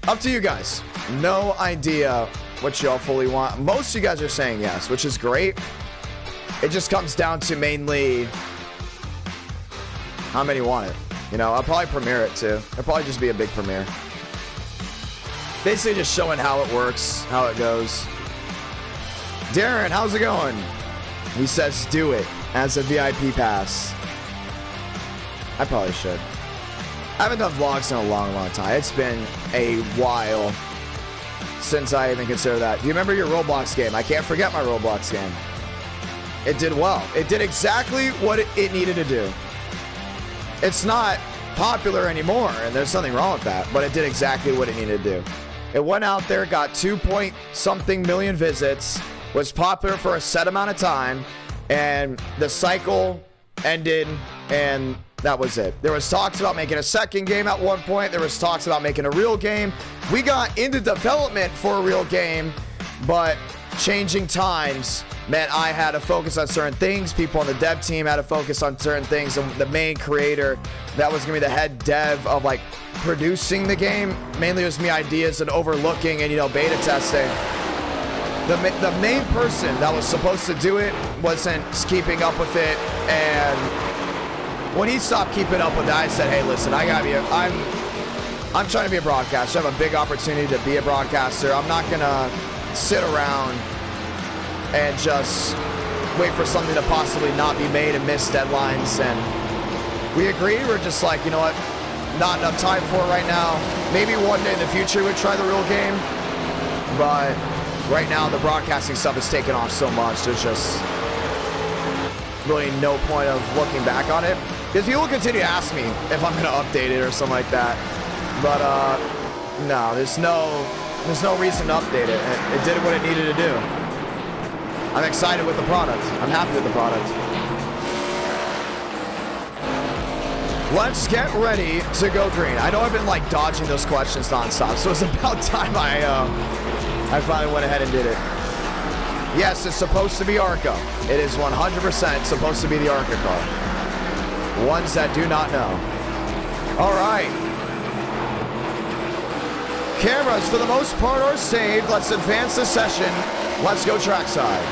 up to you guys. No idea what y'all fully want. Most of you guys are saying yes, which is great. It just comes down to mainly how many want it. I'll probably premiere it too. It'll probably just be a big premiere. Basically just showing how it works, how it goes. Darren, how's it going? He says do it as a VIP pass. I probably should. I haven't done vlogs in a long, long time. It's been a while since I even considered that. Do you remember your Roblox game? I can't forget my Roblox game. It did well. It did exactly what it needed to do. It's not popular anymore, and there's something wrong with that, but it did exactly what it needed to do. It went out there, got 2-point-something million visits, was popular for a set amount of time, and the cycle ended, and that was it. There was talks about making a second game at one point. There was talks about making a real game. We got into development for a real game, but changing times meant I had to focus on certain things. People on the dev team had to focus on certain things. And the main creator that was going to be the head dev of like producing the game, mainly it was me ideas and overlooking and, beta testing. The main person that was supposed to do it wasn't keeping up with it, and when he stopped keeping up with it, I said, hey, listen, I'm trying to be a broadcaster. I have a big opportunity to be a broadcaster. I'm not going to sit around and just wait for something to possibly not be made and miss deadlines. And we agreed. We're just like, you know what? Not enough time for it right now. Maybe one day in the future we'd try the real game. But right now the broadcasting stuff is taking off so much. There's just really no point of looking back on it. Because people continue to ask me if I'm going to update it or something like that. But no, there's no reason to update it. It did what it needed to do. I'm excited with the product. I'm happy with the product. Let's get ready to go green. I know I've been like dodging those questions nonstop, so it's about time I finally went ahead and did it. Yes, it's supposed to be ARCA. It is 100% supposed to be the ARCA car. Ones that do not know. All right. Cameras, for the most part, are saved. Let's advance the session. Let's go trackside.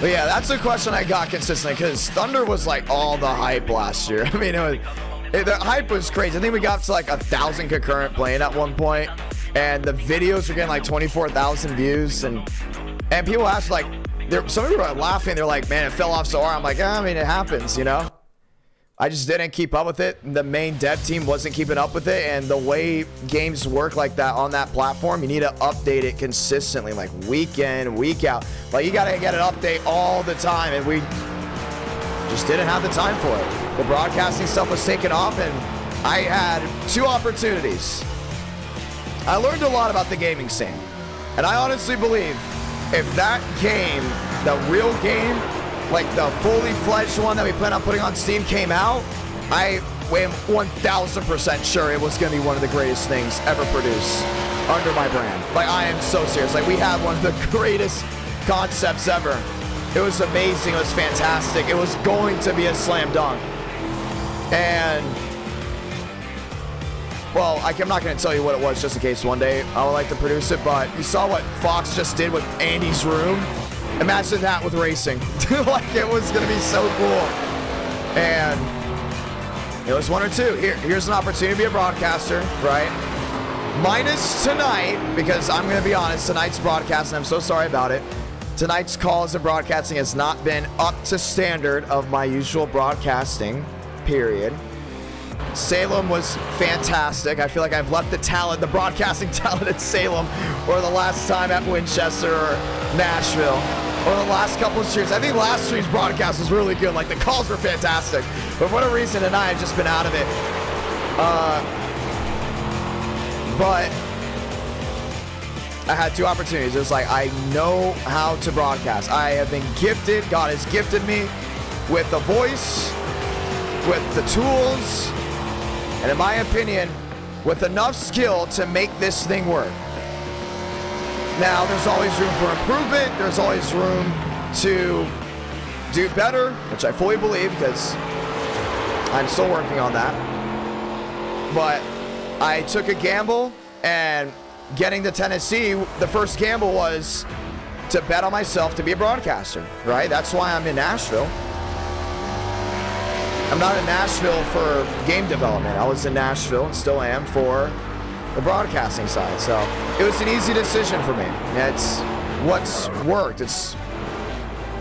But yeah, that's a question I got consistently because Thunder was like all the hype last year. I mean, the hype was crazy. I think we got to like 1,000 concurrent playing at one point, and the videos were getting like 24,000 views. And people asked like, some people were laughing. They're like, man, it fell off so hard. I'm like, yeah, I mean, it happens, you know. I just didn't keep up with it. The main dev team wasn't keeping up with it, and the way games work like that on that platform, you need to update it consistently, like week in, week out. Like you gotta get an update all the time, and we just didn't have the time for it. The broadcasting stuff was taking off, and I had 2 opportunities. I learned a lot about the gaming scene, and I honestly believe if that game, the real game, like the fully fledged one that we plan on putting on Steam came out, I am 1,000% sure it was going to be one of the greatest things ever produced under my brand. Like, I am so serious. Like, we had one of the greatest concepts ever. It was amazing. It was fantastic. It was going to be a slam dunk. And, well, I'm not going to tell you what it was just in case one day I would like to produce it, but you saw what Fox just did with Andy's Room. Imagine that with racing. Like, it was going to be so cool. And it was 1 or 2. Here's an opportunity to be a broadcaster, right? Minus tonight, because I'm going to be honest, tonight's broadcasting, I'm so sorry about it. Tonight's calls and broadcasting has not been up to standard of my usual broadcasting, period. Salem was fantastic. I feel like I've left the broadcasting talent at Salem, or the last time at Winchester or Nashville, or the last couple of streams. I think last stream's broadcast was really good. Like, the calls were fantastic. But for whatever reason, tonight I've just been out of it. But I had 2 opportunities. It was like, I know how to broadcast. I have been gifted. God has gifted me with the voice, with the tools, and in my opinion, with enough skill to make this thing work. Now, there's always room for improvement. There's always room to do better, which I fully believe because I'm still working on that. But I took a gamble, and getting to Tennessee, the first gamble was to bet on myself to be a broadcaster, right? That's why I'm in Nashville. I'm not in Nashville for game development. I was in Nashville and still am for the broadcasting side. So it was an easy decision for me. It's what's worked. It's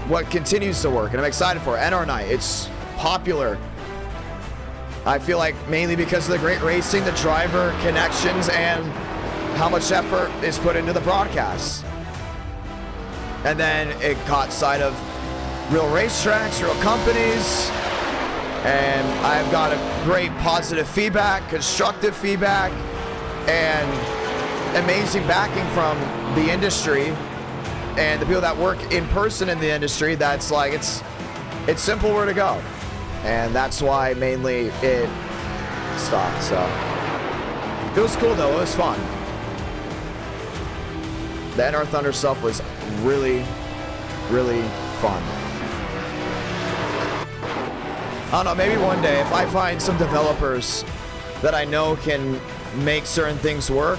what continues to work, and I'm excited for it. NR Night, it's popular. I feel like mainly because of the great racing, the driver connections, and how much effort is put into the broadcasts. And then it caught sight of real racetracks, real companies, and I've got a great positive feedback, constructive feedback, and amazing backing from the industry and the people that work in person in the industry. That's like, it's simple where to go, and that's why mainly it stopped. So it was cool though. It was fun. The NR Thunder stuff was really, really fun. I don't know, maybe one day if I find some developers that I know can make certain things work,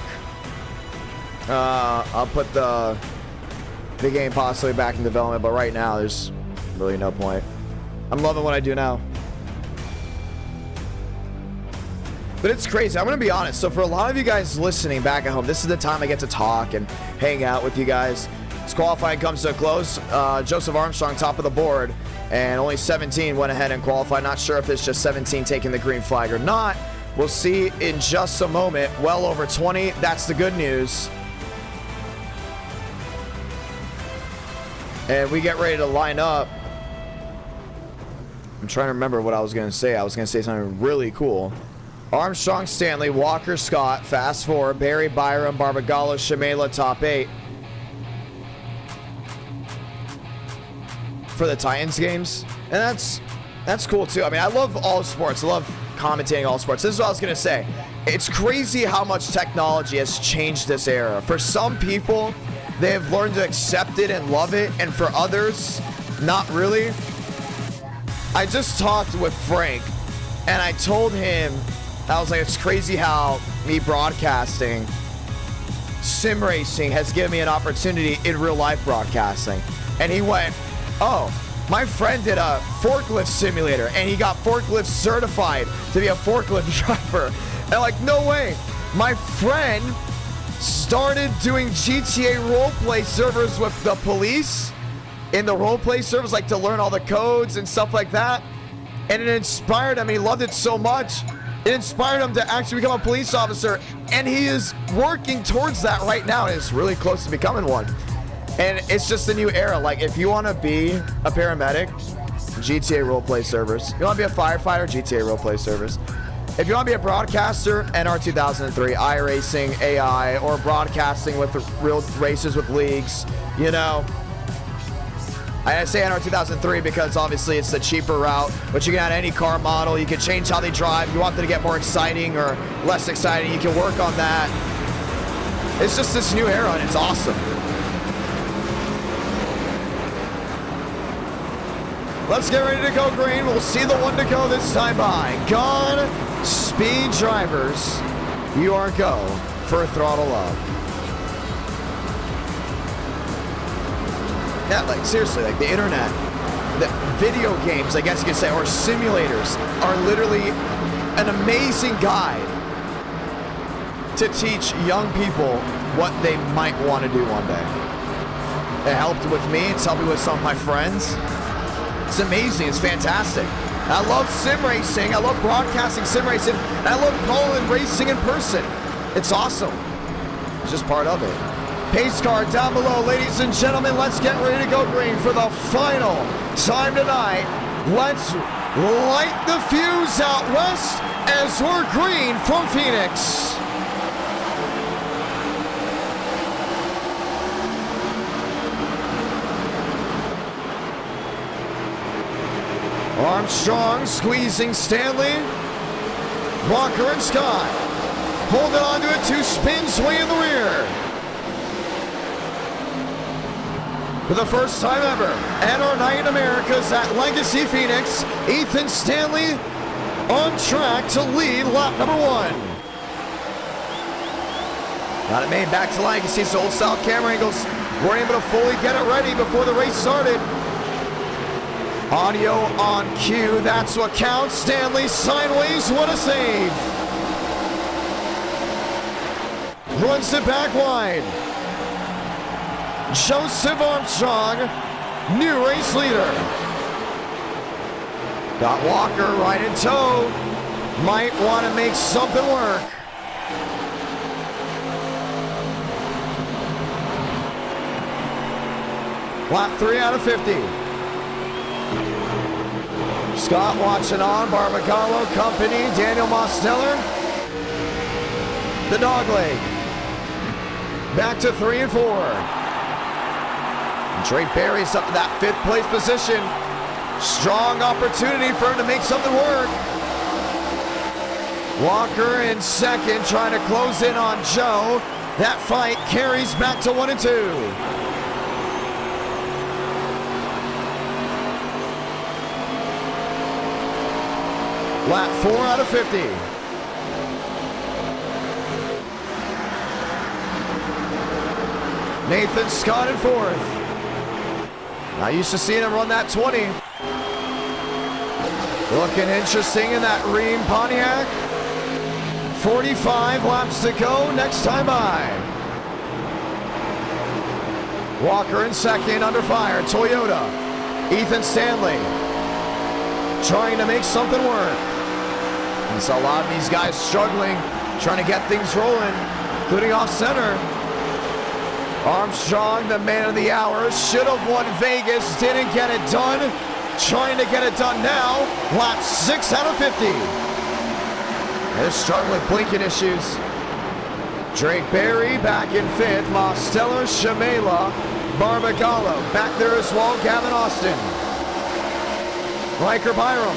I'll put the game possibly back in development, but right now there's really no point. I'm loving what I do now. But it's crazy. I'm going to be honest. So for a lot of you guys listening back at home, this is the time I get to talk and hang out with you guys. As qualifying comes to a close, Joseph Armstrong top of the board, and only 17 went ahead and qualified. Not sure if it's just 17 taking the green flag or not. We'll see in just a moment. Well over 20. That's the good news. And we get ready to line up. I'm trying to remember what I was going to say. I was going to say something really cool. Armstrong, Stanley, Walker, Scott, Fast 4, Barry, Byram, Barbagallo, Shamela, top 8. For the Titans games. And that's cool too. I mean, I love all sports. I love commentating all sports. This is what I was going to say. It's crazy how much technology has changed this era. For some people, they have learned to accept it and love it. And for others, not really. I just talked with Frank and I told him, I was like, it's crazy how me broadcasting sim racing has given me an opportunity in real life broadcasting. And he went, oh, my friend did a forklift simulator and he got forklift certified to be a forklift driver. And I'm like, no way. My friend started doing GTA roleplay servers with the police in the roleplay servers, like to learn all the codes and stuff like that. And it inspired him. He loved it so much. It inspired him to actually become a police officer, and he is working towards that right now, and is really close to becoming one. And it's just a new era. Like, if you want to be a paramedic, GTA roleplay servers. You want to be a firefighter, GTA roleplay servers. If you want to be a broadcaster, NR 2003, iRacing, AI, or broadcasting with real races with leagues, you know. I say NR 2003 because obviously it's the cheaper route, but you can add any car model. You can change how they drive. You want them to get more exciting or less exciting, you can work on that. It's just this new era, and it's awesome. Let's get ready to go green. We'll see the one to go this time by. Gone speed drivers. You are go for throttle up. Yeah, like seriously, like the internet, the video games, I guess you could say, or simulators are literally an amazing guide to teach young people what they might want to do one day. It helped with me. It's helped me with some of my friends. It's amazing. It's fantastic. I love sim racing. I love broadcasting sim racing. And I love calling racing in person. It's awesome. It's just part of it. Pace car down below, ladies and gentlemen. Let's get ready to go green for the final time tonight. Let's light the fuse out west as we're green from Phoenix. Armstrong squeezing Stanley. Walker and Scott holding on to it. Two spins way in the rear. For the first time ever, and our night in America's at Legacy Phoenix, Ethan Stanley on track to lead lap number 1. Got it made back to Legacy, so old style camera angles weren't able to fully get it ready before the race started. Audio on cue, that's what counts. Stanley sideways, what a save. Runs it back wide. Joseph Armstrong, new race leader. Got Walker right in tow. Might want to make something work. Lap 3 out of 50. Scott watching on, Barbagallo company, Daniel Mosteller. The dog leg. Back to 3 and 4. Trey Berry's up to that 5th place position. Strong opportunity for him to make something work. Walker in 2nd, trying to close in on Joe. That fight carries back to 1 and 2. Lap 4 out of 50. Nathan Scott in 4th. Not used to seeing him run that 20. Looking interesting in that Ream Pontiac. 45 laps to go next time by. Walker in second, under fire. Toyota. Ethan Stanley trying to make something work. And so a lot of these guys struggling, trying to get things rolling, including off center. Armstrong, the man of the hour, should have won Vegas, didn't get it done. Trying to get it done now. Lap 6 out of 50. They're struggling with blinking issues. Drake Berry back in 5th. Mosteller, Shamela, Barbagallo back there as well. Gavin Austin. Riker Byram.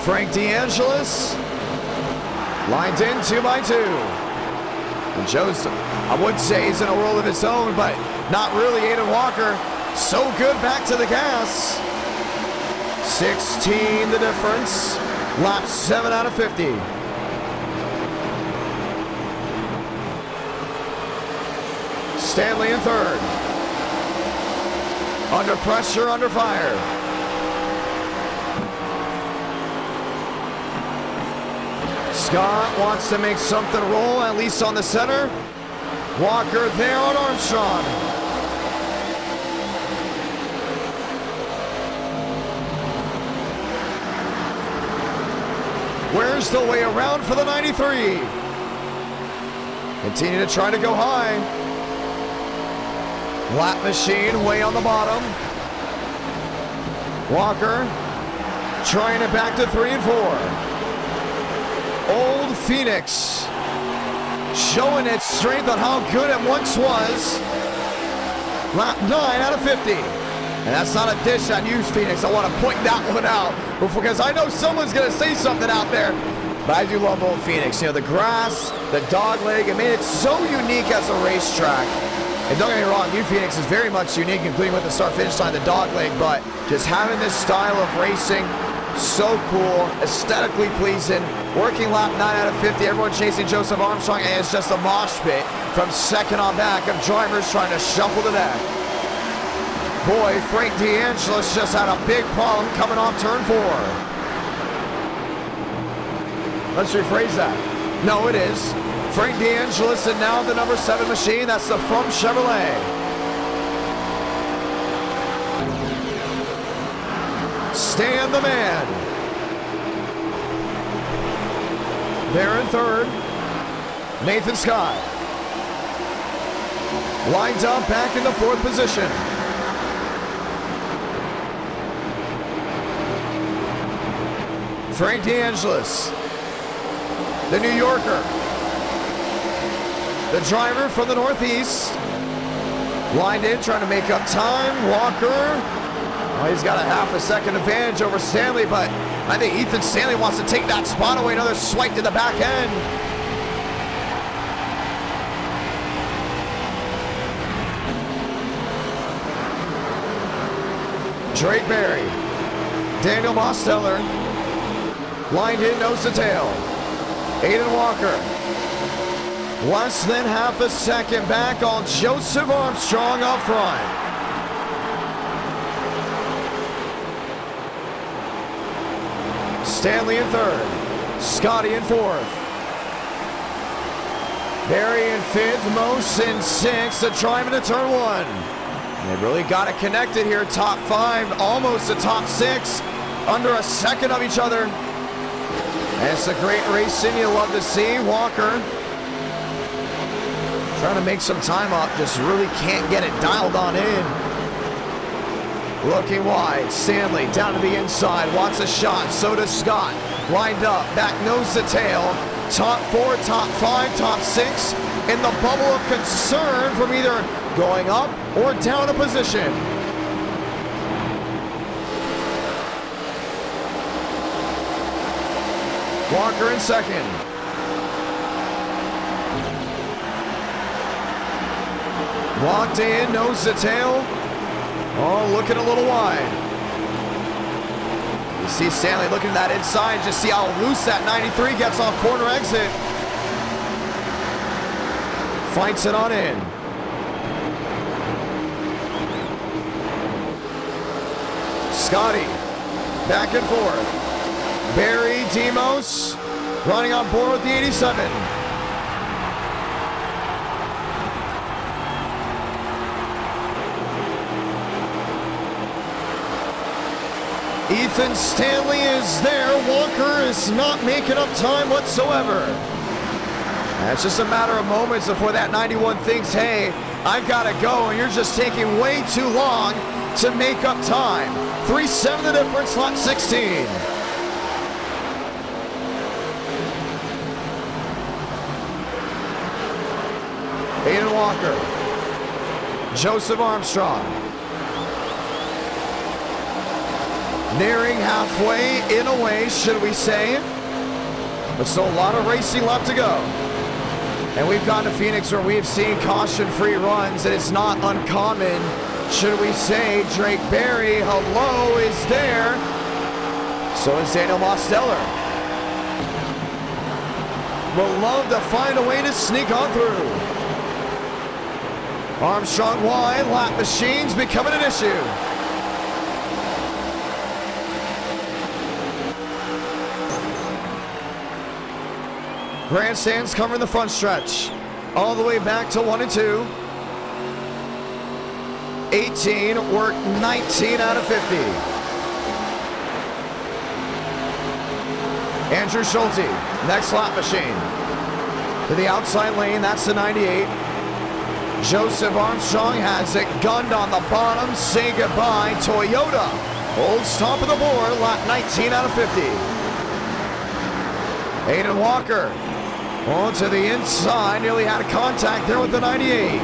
Frank DeAngelis. Lined in 2x2. And Joseph, I would say he's in a world of his own, but not really. Aiden Walker, so good back to the gas. 16 the difference. Lap 7 out of 50. Stanley in 3rd. Under pressure, under fire. Scott wants to make something roll, at least on the center. Walker there on Armstrong. Where's the way around for the 93? Continue to try to go high. Lap machine way on the bottom. Walker trying it back to 3 and 4. Old Phoenix showing its strength on how good it once was. Lap 9 out of 50. And that's not a dish on you, Phoenix. I want to point that one out because I know someone's going to say something out there. But I do love Old Phoenix. You know, the grass, the dog leg. I mean, it's so unique as a racetrack. And don't get me wrong, New Phoenix is very much unique, including with the start-finish line, the dog leg. But just having this style of racing, so cool, aesthetically pleasing. Working lap 9 out of 50. Everyone chasing Joseph Armstrong, and it's just a mosh pit from second on back of drivers trying to shuffle the deck. Boy, Frank DeAngelis just had a big problem coming off turn 4. Let's rephrase that. No, it is. Frank DeAngelis and now the number 7 machine. That's the From Chevrolet. Stan the man. There in 3rd. Nathan Scott. Lined up back in the 4th position. Frank DeAngelis, the New Yorker, the driver from the Northeast, lined in, trying to make up time. Walker, well, he's got a half a second advantage over Stanley, but I think Ethan Stanley wants to take that spot away. Another swipe to the back end. Drake Berry, Daniel Mosteller, lined in, nose to tail. Aiden Walker, less than half a second back on Joseph Armstrong up front. Stanley in 3rd, Scotty in 4th. Berry in 5th, Mose in 6th, a drive into turn 1. And they really got it connected here, top 5, almost a top 6, under a second of each other. And it's a great racing you love to see. Walker trying to make some time up, just really can't get it dialed on in. Looking wide, Stanley down to the inside, wants a shot, so does Scott. Lined up, back nose to tail, top 4, top 5, top 6, in the bubble of concern from either going up or down a position. Walker in 2nd. Locked in, nose to tail. Oh, looking a little wide. You see Stanley looking at that inside, just see how loose that 93 gets off corner exit. Fights it on in. Scotty, back and forth. Barry, Demos, running on board with the 87. Ethan Stanley is there. Walker is not making up time whatsoever. And it's just a matter of moments before that 91 thinks, hey, I've got to go, and you're just taking way too long to make up time. 3-7 the difference, lap 16. Aiden Walker. Joseph Armstrong. Nearing halfway, in a way, should we say. But still a lot of racing left to go. And we've gone to Phoenix where we've seen caution-free runs, and it's not uncommon, should we say. Drake Berry, hello, is there. So is Daniel Mosteller. Will love to find a way to sneak on through. Armstrong wide, lap machines becoming an issue. Grandstands covering the front stretch. All the way back to 1 and 2. 18, work 19 out of 50. Andrew Schulte, next lap machine. To the outside lane, that's the 98. Joseph Armstrong has it gunned on the bottom. Say goodbye, Toyota. Holds top of the board, lap 19 out of 50. Aiden Walker. On to the inside, nearly had a contact there with the 98.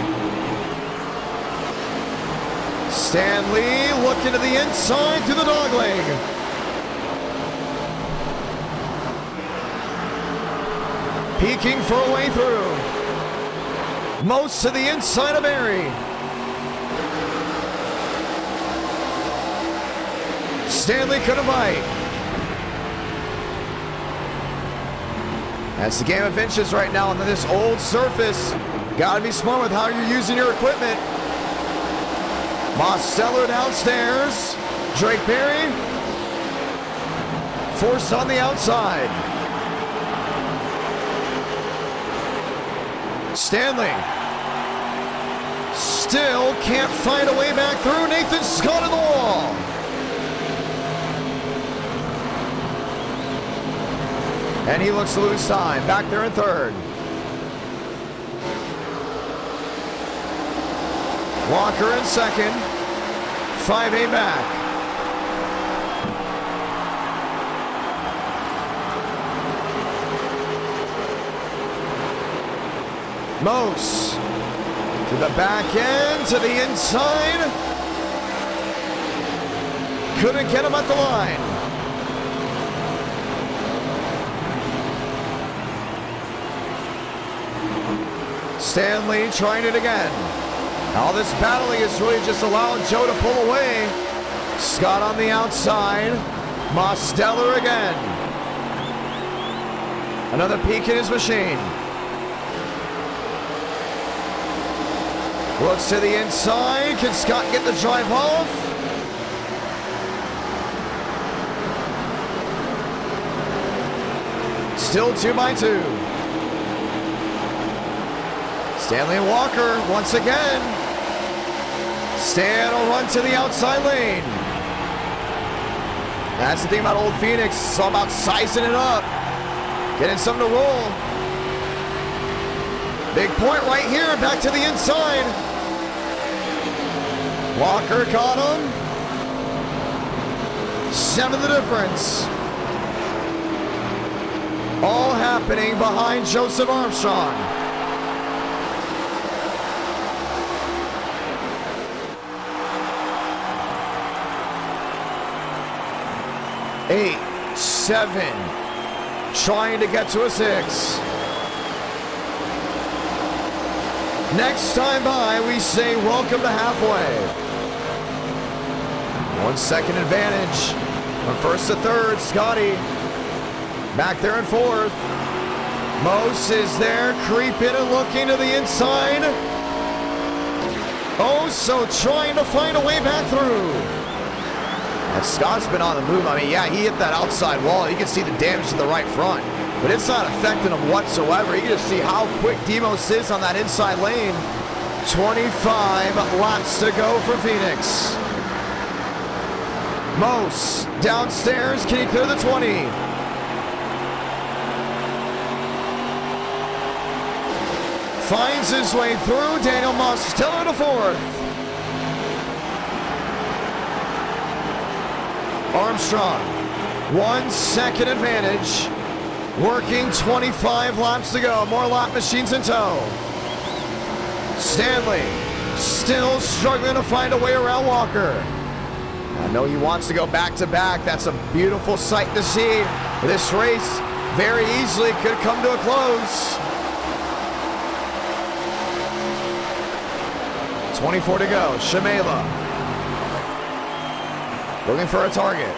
Stanley looking to the inside through the dog leg. Peeking for a way through. Most to the inside of Berry. Stanley couldn't bite. That's the game of inches right now on this old surface. Gotta be smart with how you're using your equipment. Mosteller downstairs. Drake Berry. Forced on the outside. Stanley. Still can't find a way back through. Nathan Scott in the wall. And he looks to lose time. Back there in third. Walker in second. 5A back. Mose. To the back end. To the inside. Couldn't get him at the line. Stanley trying it again. All this battling is really just allowing Joe to pull away. Scott on the outside. Mosteller again. Another peek in his machine. Looks to the inside. Can Scott get the drive off? Still 2 by 2. Stanley Walker once again. Stan will run to the outside lane. That's the thing about Old Phoenix. It's all about sizing it up. Getting something to roll. Big point right here. Back to the inside. Walker caught him. 7 the difference. All happening behind Joseph Armstrong. Eight, 7, trying to get to a 6. Next time by, we say welcome to halfway. 1 second advantage. From first to third, Scotty. Back there in fourth. Mose is there, creeping and looking to the inside. Oh, so trying to find a way back through. And Scott's been on the move. I mean, yeah, he hit that outside wall. You can see the damage to the right front. but it's not affecting him whatsoever. You can just see how quick Demos is on that inside lane. 25 laps to go for Phoenix. Mose downstairs, can he clear the 20? Finds his way through. Daniel Mosteller to fourth. Armstrong, 1 second advantage. Working 25 laps to go. More lap machines in tow. Stanley still struggling to find a way around Walker. I know he wants to go back to back. That's a beautiful sight to see. This race very easily could come to a close. 24 to go. Shamela looking for a target.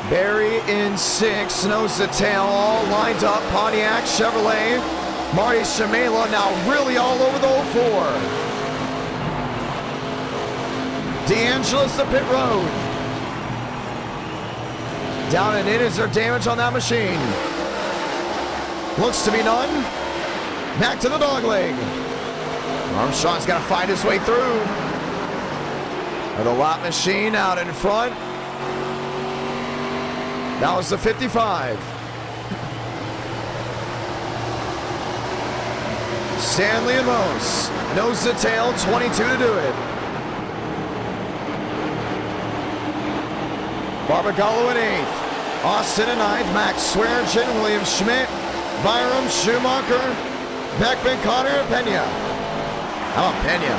Barry in 6, nose to tail, all lined up. Pontiac, Chevrolet, Marty Shamela now really all over the 04. DeAngelis to pit road. Down and in. Is there damage on that machine? Looks to be none. Back to the dog leg. Armstrong's got to find his way through. The lap machine out in front. That was the 55. Stanley and Mose. Nose to tail, 22 to do it. Barbagallo in 8th. Austin in 9th. Max Swearchin, William Schmidt, Byram, Schumacher, Beckman, Connor, Pena. How about Pena?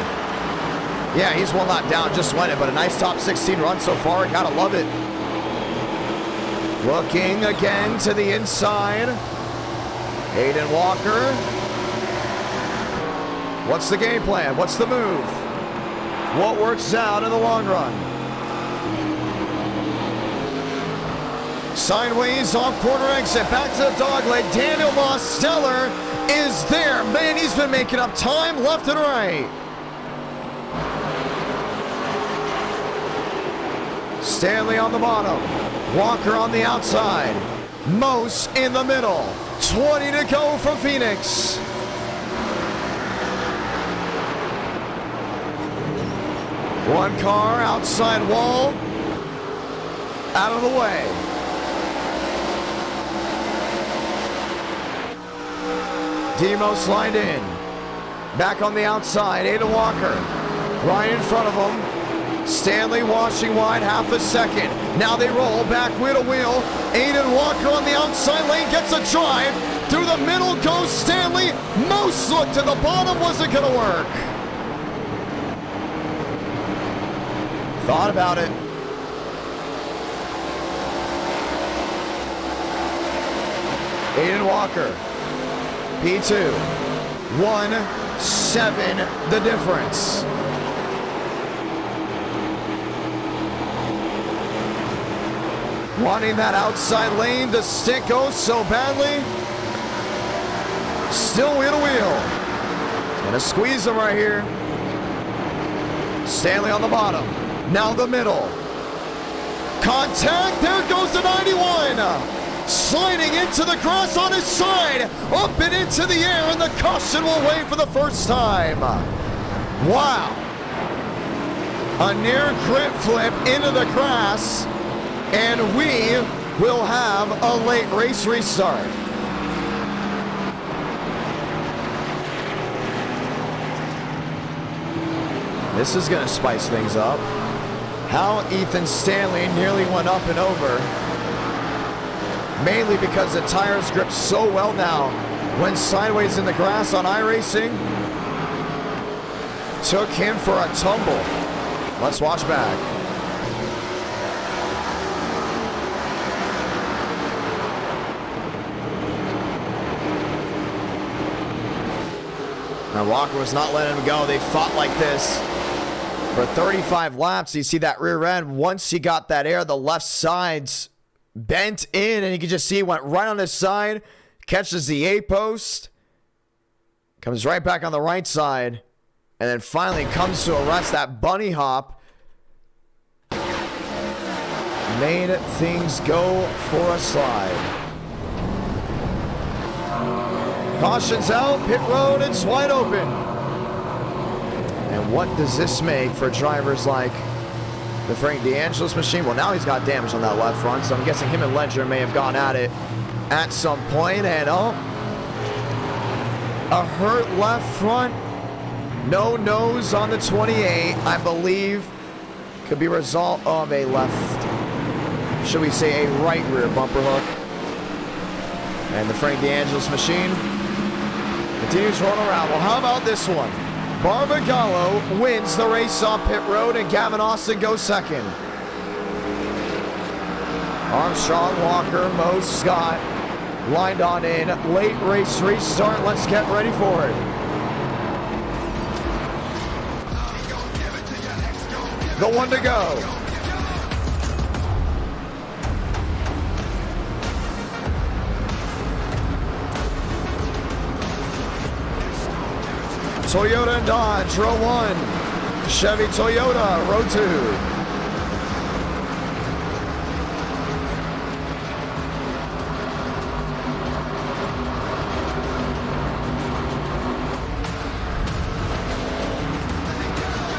Yeah, he's one lap down, just won it, but a nice top 16 run so far. Gotta love it. Looking again to the inside. Hayden Walker. What's the game plan? What's the move? What works out in the long run? Sideways off corner exit. Back to the dog leg. Daniel Mosteller is there. Man, he's been making up time left and right. Stanley on the bottom. Walker on the outside. Mose in the middle. 20 to go for Phoenix. One car outside wall. Out of the way. Demos lined in. Back on the outside. Aiden Walker. Right in front of him. Stanley washing wide, half a second. Now they roll back wheel to wheel. Aiden Walker on the outside lane gets a drive. Through the middle goes Stanley. Most looked to the bottom. Wasn't going to work. Thought about it. Aiden Walker. P2. 1-7 the difference. Wanting that outside lane to stick oh so badly. Still wheel to wheel. Gonna squeeze him right here. Stanley on the bottom. Now the middle. Contact. There goes the 91. Sliding into the grass on his side. Up and into the air, and the caution will wait for the first time. Wow. A near crit flip into the grass. And we will have a late race restart. This is going to spice things up. How Ethan Stanley nearly went up and over. Mainly because the tires grip so well now. Went sideways in the grass on iRacing. Took him for a tumble. Let's watch back. Now Walker was not letting him go. They fought like this for 35 laps. You see that rear end. Once he got that air, the left side's bent in, and you can just see he went right on his side, catches the A post, comes right back on the right side, and then finally comes to a rest. That bunny hop made things go for a slide. Caution's out, pit road, it's wide open. And what does this make for drivers like the Frank D'Angelo's machine? Well, now he's got damage on that left front, so I'm guessing him and Ledger may have gone at it at some point. And oh, a hurt left front. No nose on the 28, I believe, could be a result of a left, should we say a right rear bumper hook. And the Frank D'Angelo's machine continues rolling around. Well, how about this one? Barbagallo wins the race on pit road and Gavin Austin goes second. Armstrong, Walker, Mo, Scott lined on in. Late race restart. Let's get ready for it. The one to go. Toyota and Dodge, row 1. Chevy Toyota, row 2.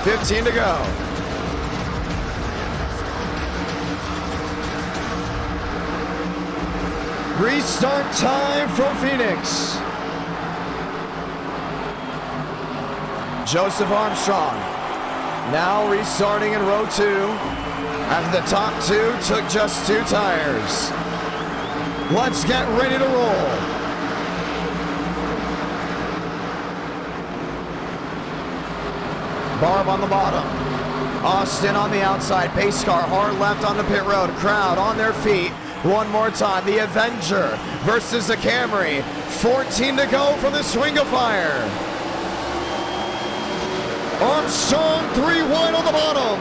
$15 to go. Restart time from Phoenix. Joseph Armstrong now restarting in row 2 after the top 2 took just 2 tires. Let's get ready to roll. Barb on the bottom. Austin on the outside. Pace car hard left on the pit road. Crowd on their feet. One more time, the Avenger versus the Camry. 14 to go from the Swing of Fire. Armstrong 3 wide on the bottom.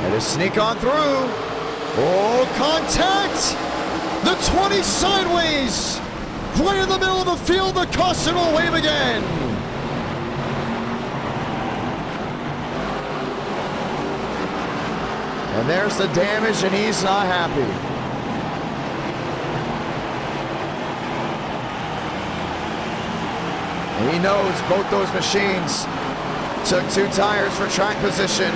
And to sneak on through. Oh, contact! The 20 sideways. Right in the middle of the field, the caution will wave again. And there's the damage, and he's not happy. And he knows both those machines took 2 tires for track position.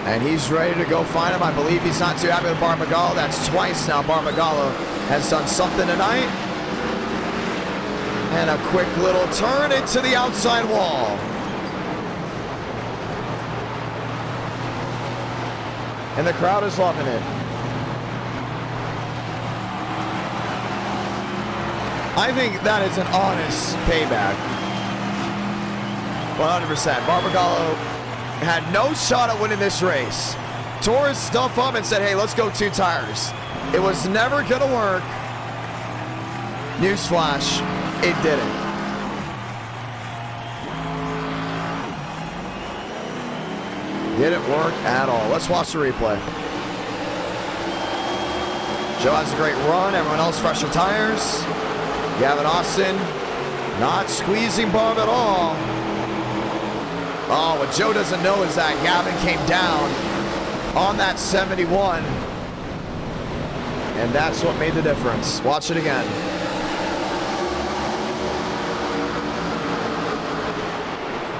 And he's ready to go find him. I believe he's not too happy with Barbagallo. That's twice now Barbagallo has done something tonight. And a quick little turn into the outside wall. And the crowd is loving it. I think that is an honest payback. 100%. Barbagallo had no shot at winning this race. Tore his stuff up and said, hey, let's go 2 tires. It was never gonna work. Newsflash, it didn't. Didn't work at all. Let's watch the replay. Joe has a great run. Everyone else fresher tires. Gavin Austin not squeezing Barb at all. Oh, what Joe doesn't know is that Gavin came down on that 71. And that's what made the difference. Watch it again.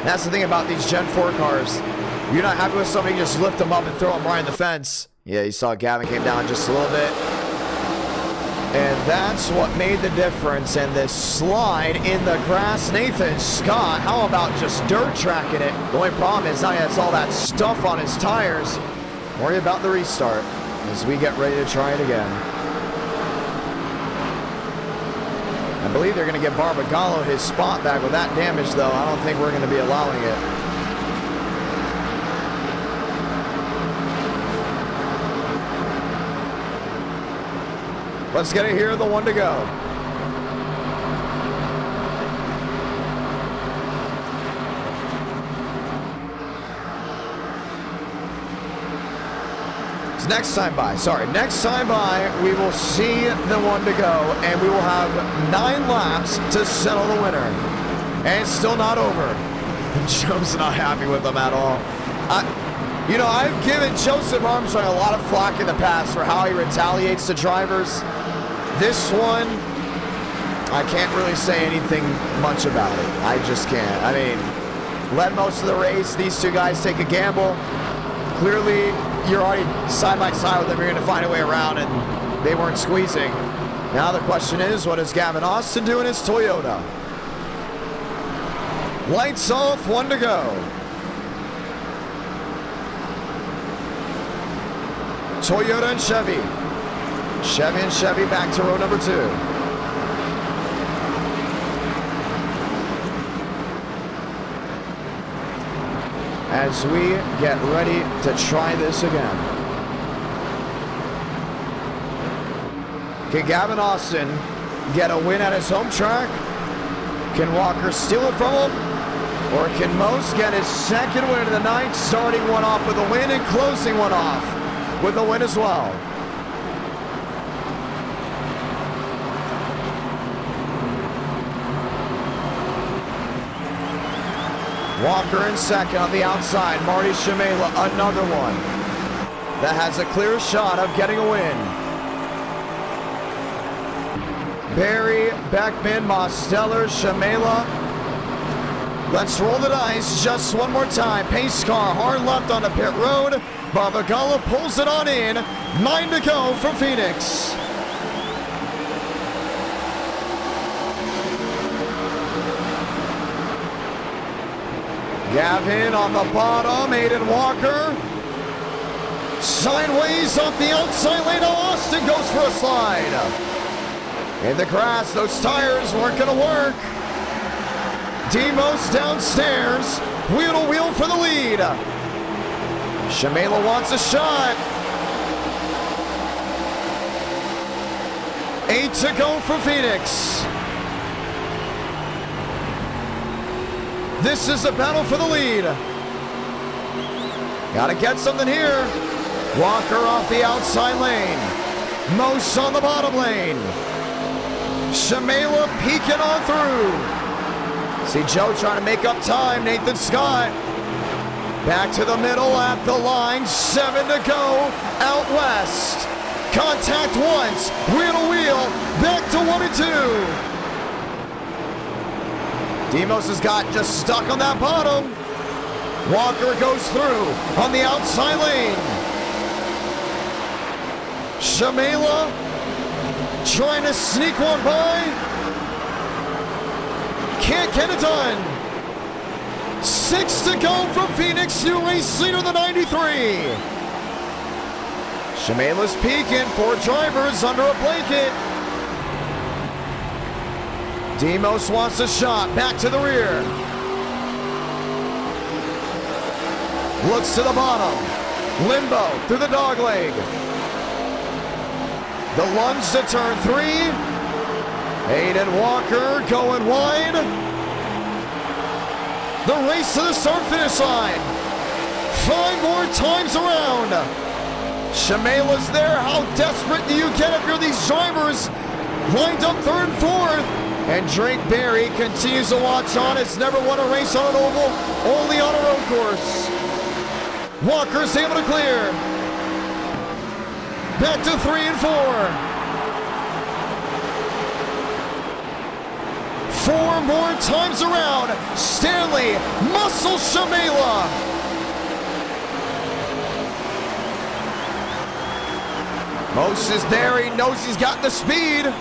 That's the thing about these Gen 4 cars. If you're not happy with somebody, just lift them up and throw them right in the fence. Yeah, you saw Gavin came down just a little bit. And that's what made the difference in this slide in the grass. Nathan Scott, how about just dirt tracking it? The only problem is now he has all that stuff on his tires. Worry about the restart as we get ready to try it again. I believe they're going to give Barbagallo his spot back with that damage, though. I don't think we're going to be allowing it. Let's get it here, the one to go. It's next time by, next time by, we will see the one to go, and we will have 9 laps to settle the winner. And it's still not over. Joe's not happy with them at all. You know, I've given Joseph Armstrong a lot of flack in the past for how he retaliates to drivers. This one, I can't really say anything much about it. I just can't. I mean, led most of the race. These two guys take a gamble. Clearly, you're already side by side with them. You're going to find a way around, and they weren't squeezing. Now the question is, what does Gavin Austin do in his Toyota? Lights off, 1 to go. Toyota and Chevy. Chevy and Chevy back to row number 2. As we get ready to try this again. Can Gavin Austin get a win at his home track? Can Walker steal it from him? Or can Mose get his second win of the night, starting one off with a win and closing one off with a win as well? Walker in second on the outside. Marty Shamela, another one that has a clear shot of getting a win. Barry, Beckman, Mosteller, Shamela. Let's roll the dice just one more time. Pace car, hard left on the pit road. Barbagala pulls it on in. 9 to go from Phoenix. Gavin on the bottom, Aiden Walker. Sideways off the outside lane, Austin goes for a slide. In the grass, those tires weren't gonna work. Demos downstairs, wheel to wheel for the lead. Shamela wants a shot. 8 to go for Phoenix. This is a battle for the lead. Gotta get something here. Walker off the outside lane. Mose on the bottom lane. Shamela peeking on through. See Joe trying to make up time. Nathan Scott. Back to the middle at the line. 7 to go out west. Contact once. Wheel to wheel. Back to 1 and 2. Demos has got just stuck on that bottom. Walker goes through on the outside lane. Shamela trying to sneak one by. Can't get it done. 6 to go from Phoenix, new race leader, the 93. Shamela's peeking, 4 drivers under a blanket. Demos wants a shot, back to the rear. Looks to the bottom. Limbo through the dog leg. The lunge to turn 3. Aiden Walker going wide. The race to the start-finish line. 5 more times around. Shamela's there. How desperate do you get if you're these drivers? Lined up 3rd and 4th. And Drake Berry continues to watch on. It's never won a race on an oval, only on a road course. Walker's able to clear. Back to 3 and 4. 4 more times around. Stanley muscles Shamela. Mose is there. He knows he's got the speed.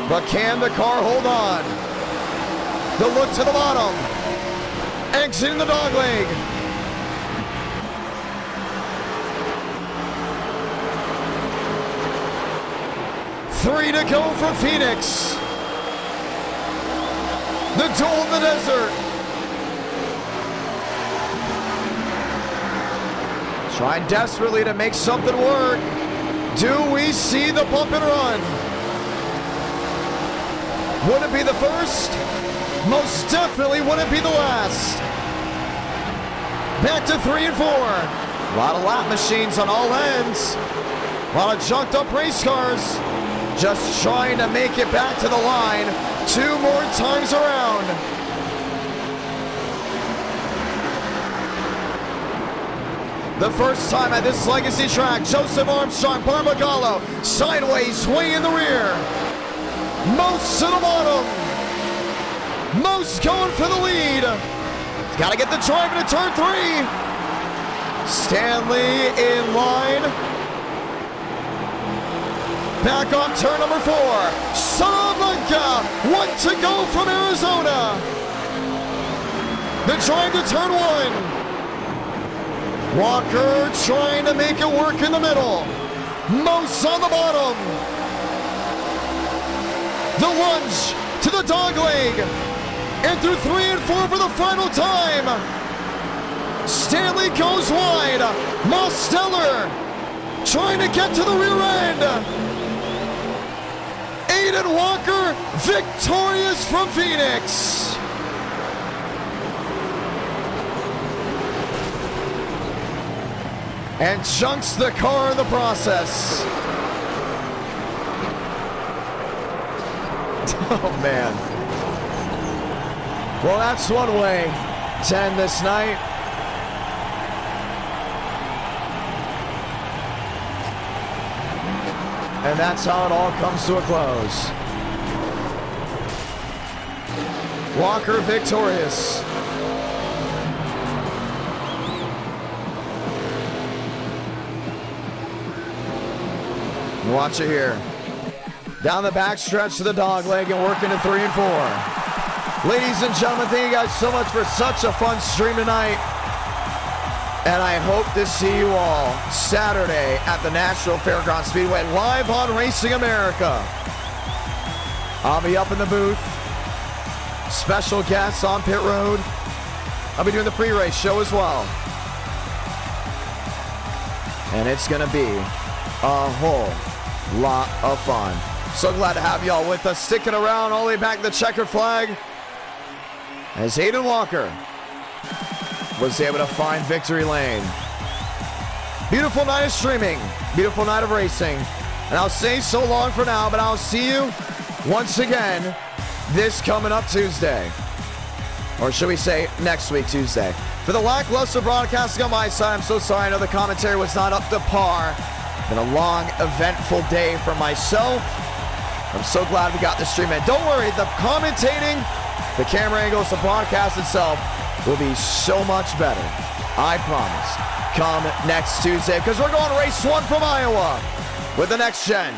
But can the car hold on? The look to the bottom. Exiting the dog leg. Three to go for Phoenix. The duel in the desert. Trying desperately to make something work. Do we see the bump and run? Would it be the first? Most definitely would it be the last. Back to 3 and 4. A lot of lap machines on all ends. A lot of junked up race cars. Just trying to make it back to the line 2 more times around. The first time at this legacy track, Joseph Armstrong, Barbagallo, sideways, way in the rear. Most to the bottom. Most going for the lead. He's got to get the drive into turn 3. Stanley in line. Back off turn number 4. Salamanca, 1 to go from Arizona. The drive to turn 1. Walker trying to make it work in the middle. Most on the bottom. The lunge to the dog leg. And through 3 and 4 for the final time. Stanley goes wide. Mosteller trying to get to the rear end. Aiden Walker victorious from Phoenix. And chunks the car in the process. Oh, man. Well, that's one way to end this night. And that's how it all comes to a close. Walker victorious. Watch it here. Down the back stretch to the dog leg and working to 3 and 4. Ladies and gentlemen, thank you guys so much for such a fun stream tonight. And I hope to see you all Saturday at the Nashville Fairgrounds Speedway live on Racing America. I'll be up in the booth. Special guests on pit road. I'll be doing the pre-race show as well. And it's going to be a whole lot of fun. So glad to have y'all with us, sticking around all the way back to the checkered flag as Aiden Walker was able to find victory lane. Beautiful night of streaming, beautiful night of racing, and I'll say so long for now, but I'll see you once again this coming up Tuesday, or should we say next week Tuesday. For the lackluster broadcasting on my side, I'm so sorry. I know the commentary was not up to par. Been a long, eventful day for myself. I'm so glad we got this stream in. Don't worry, the commentating, the camera angles, the broadcast itself will be so much better. I promise. Come next Tuesday, because we're going to race 1 from Iowa with the next gen.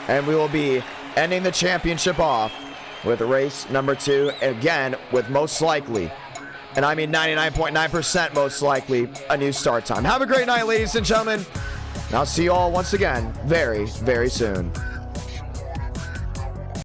And we will be ending the championship off with race number 2, again, with most likely, and I mean 99.9% most likely, a new start time. Have a great night, ladies and gentlemen. And I'll see you all once again very, very soon.